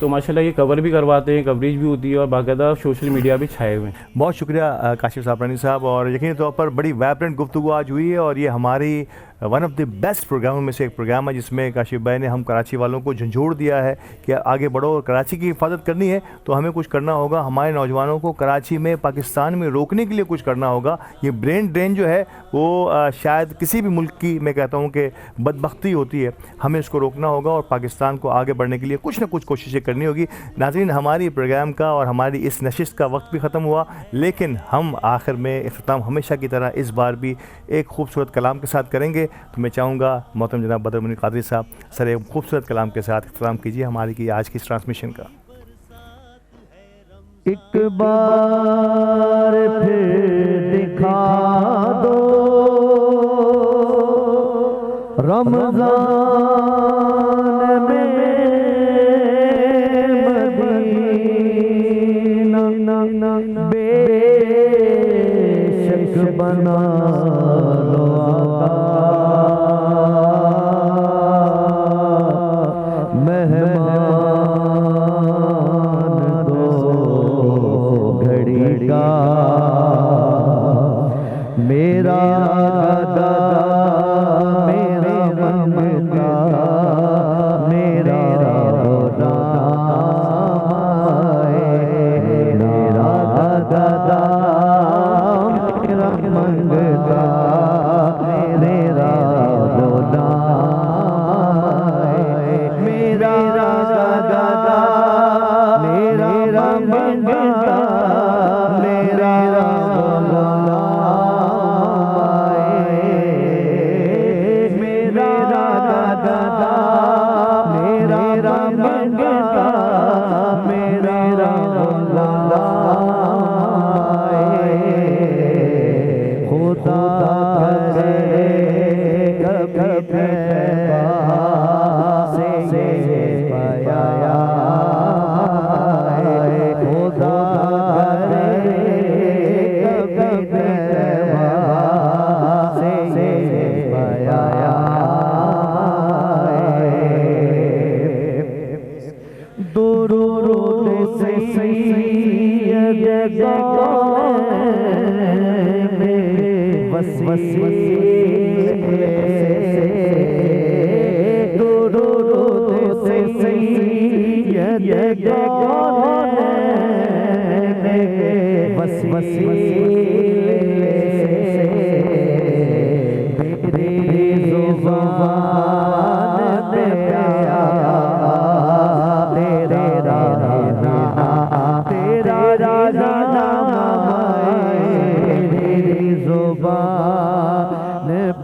N: तो माशाल्लाह ये कवर भी करवाते हैं, कवरेज भी होती है, और बाकायदा सोशल मीडिया भी छाए हुए हैं।
B: बहुत शुक्रिया काशिफ साफरानी साहब, और यकीनी तौर पर बड़ी वाइब्रेंट गुफ्तगू आज हुई है, और ये हमारी वन ऑफ द बेस्ट प्रोग्रामों में से एक प्रोग्राम है, जिसमें काशिफ भाई ने हम कराची वालों को झंझोड़ दिया है कि आगे बढ़ो, और कराची की हिफाजत करनी है तो हमें कुछ करना होगा। हमारे नौजवानों को कराची में, पाकिस्तान में रोकने के लिए कुछ करना होगा। ये ब्रेन ड्रेन जो है वो शायद किसी भी मुल्क की, मैं कहता हूँ कि बदबख्ती होती है, हमें इसको रोकना होगा और पाकिस्तान को आगे बढ़ने के लिए कुछ ना कुछ कोशिशें करनी होगी। नाज़रीन, हमारी प्रोग्राम का और हमारी इस नशिस्त का वक्त भी ख़त्म हुआ, लेकिन हम आखिर में इख्तिताम हमेशा की तरह इस बार भी एक खूबसूरत कलाम के साथ करेंगे। तो मैं चाहूँगा मोहतरम जनाब बदर मुनीर कादरी साहब, सर एक खूबसूरत कलाम के साथ इख्तिताम कीजिए हमारी की आज की इस ट्रांसमिशन का।
A: एक बार फिर दिखा दो रमज़ान में मदीना, बेशक बना लो मेहमान दो घड़ी का, मेरा गदा मेरा ममता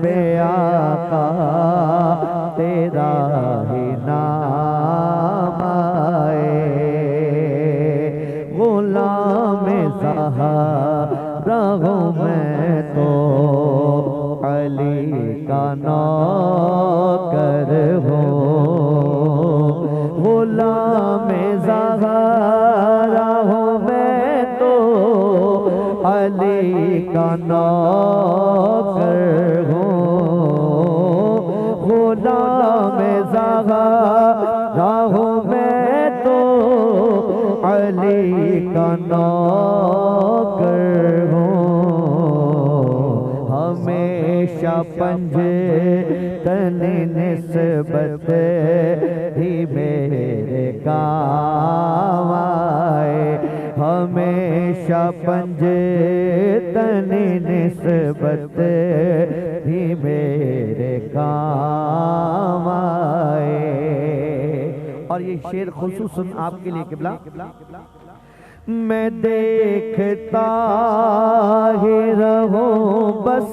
A: पे आका तेरा ही नाम आए, गुलाम ज़हरा हूँ मैं तो अली का नौकर हूँ, गुलाम ज़हरा हूँ मैं तो अली का नौकर हूँ, गुलाम ज़हरा हूँ मैं तो अली का नौकर हूँ। हमेशा पंजे तने निस्बत ही मेरे काम आए, हमेशा पंजे तने निस्बत ही मेरे काम आए। और ये शेर खुसूसन आपके लिए किबला, मैं देखता ही रहूं बस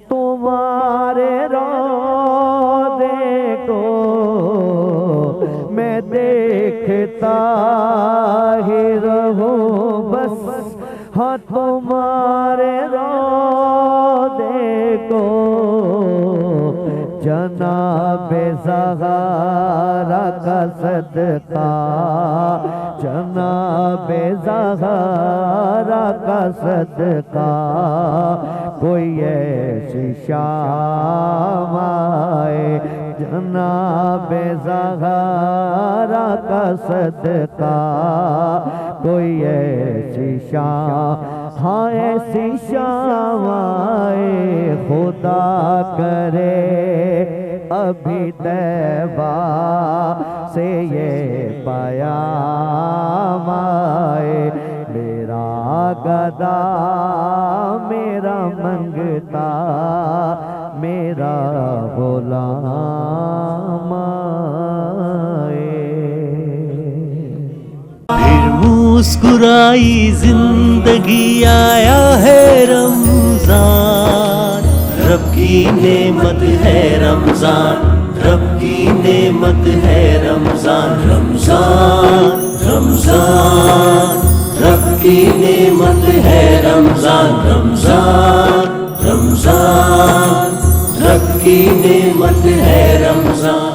A: तुम्हारे रोज़े को, मैं देखता ही रहूं बस हाँ तुम्हारे रोज़े को, जनाबे ज़हरा का सदका, जनाबे ज़हरा का सदका, कोई ऐसी शाम आए, जनाबे ज़हरा का सदका, कोई ऐसी शाम, हाँ ऐसी शाम आए, खुदा करे अभी तैबा से ये पयाम आए, मेरा गदा मेरा मंगता मेरा गुलाम आए।
O: फिर मुस्कुराई जिंदगी आया है रमजान, रब की नेमत है रमजान, रब की नेमत है रमजान, रमजान रमजान, रब की नेमत है रमजान, रमजान रमजान, रब की नेमत है रमजान।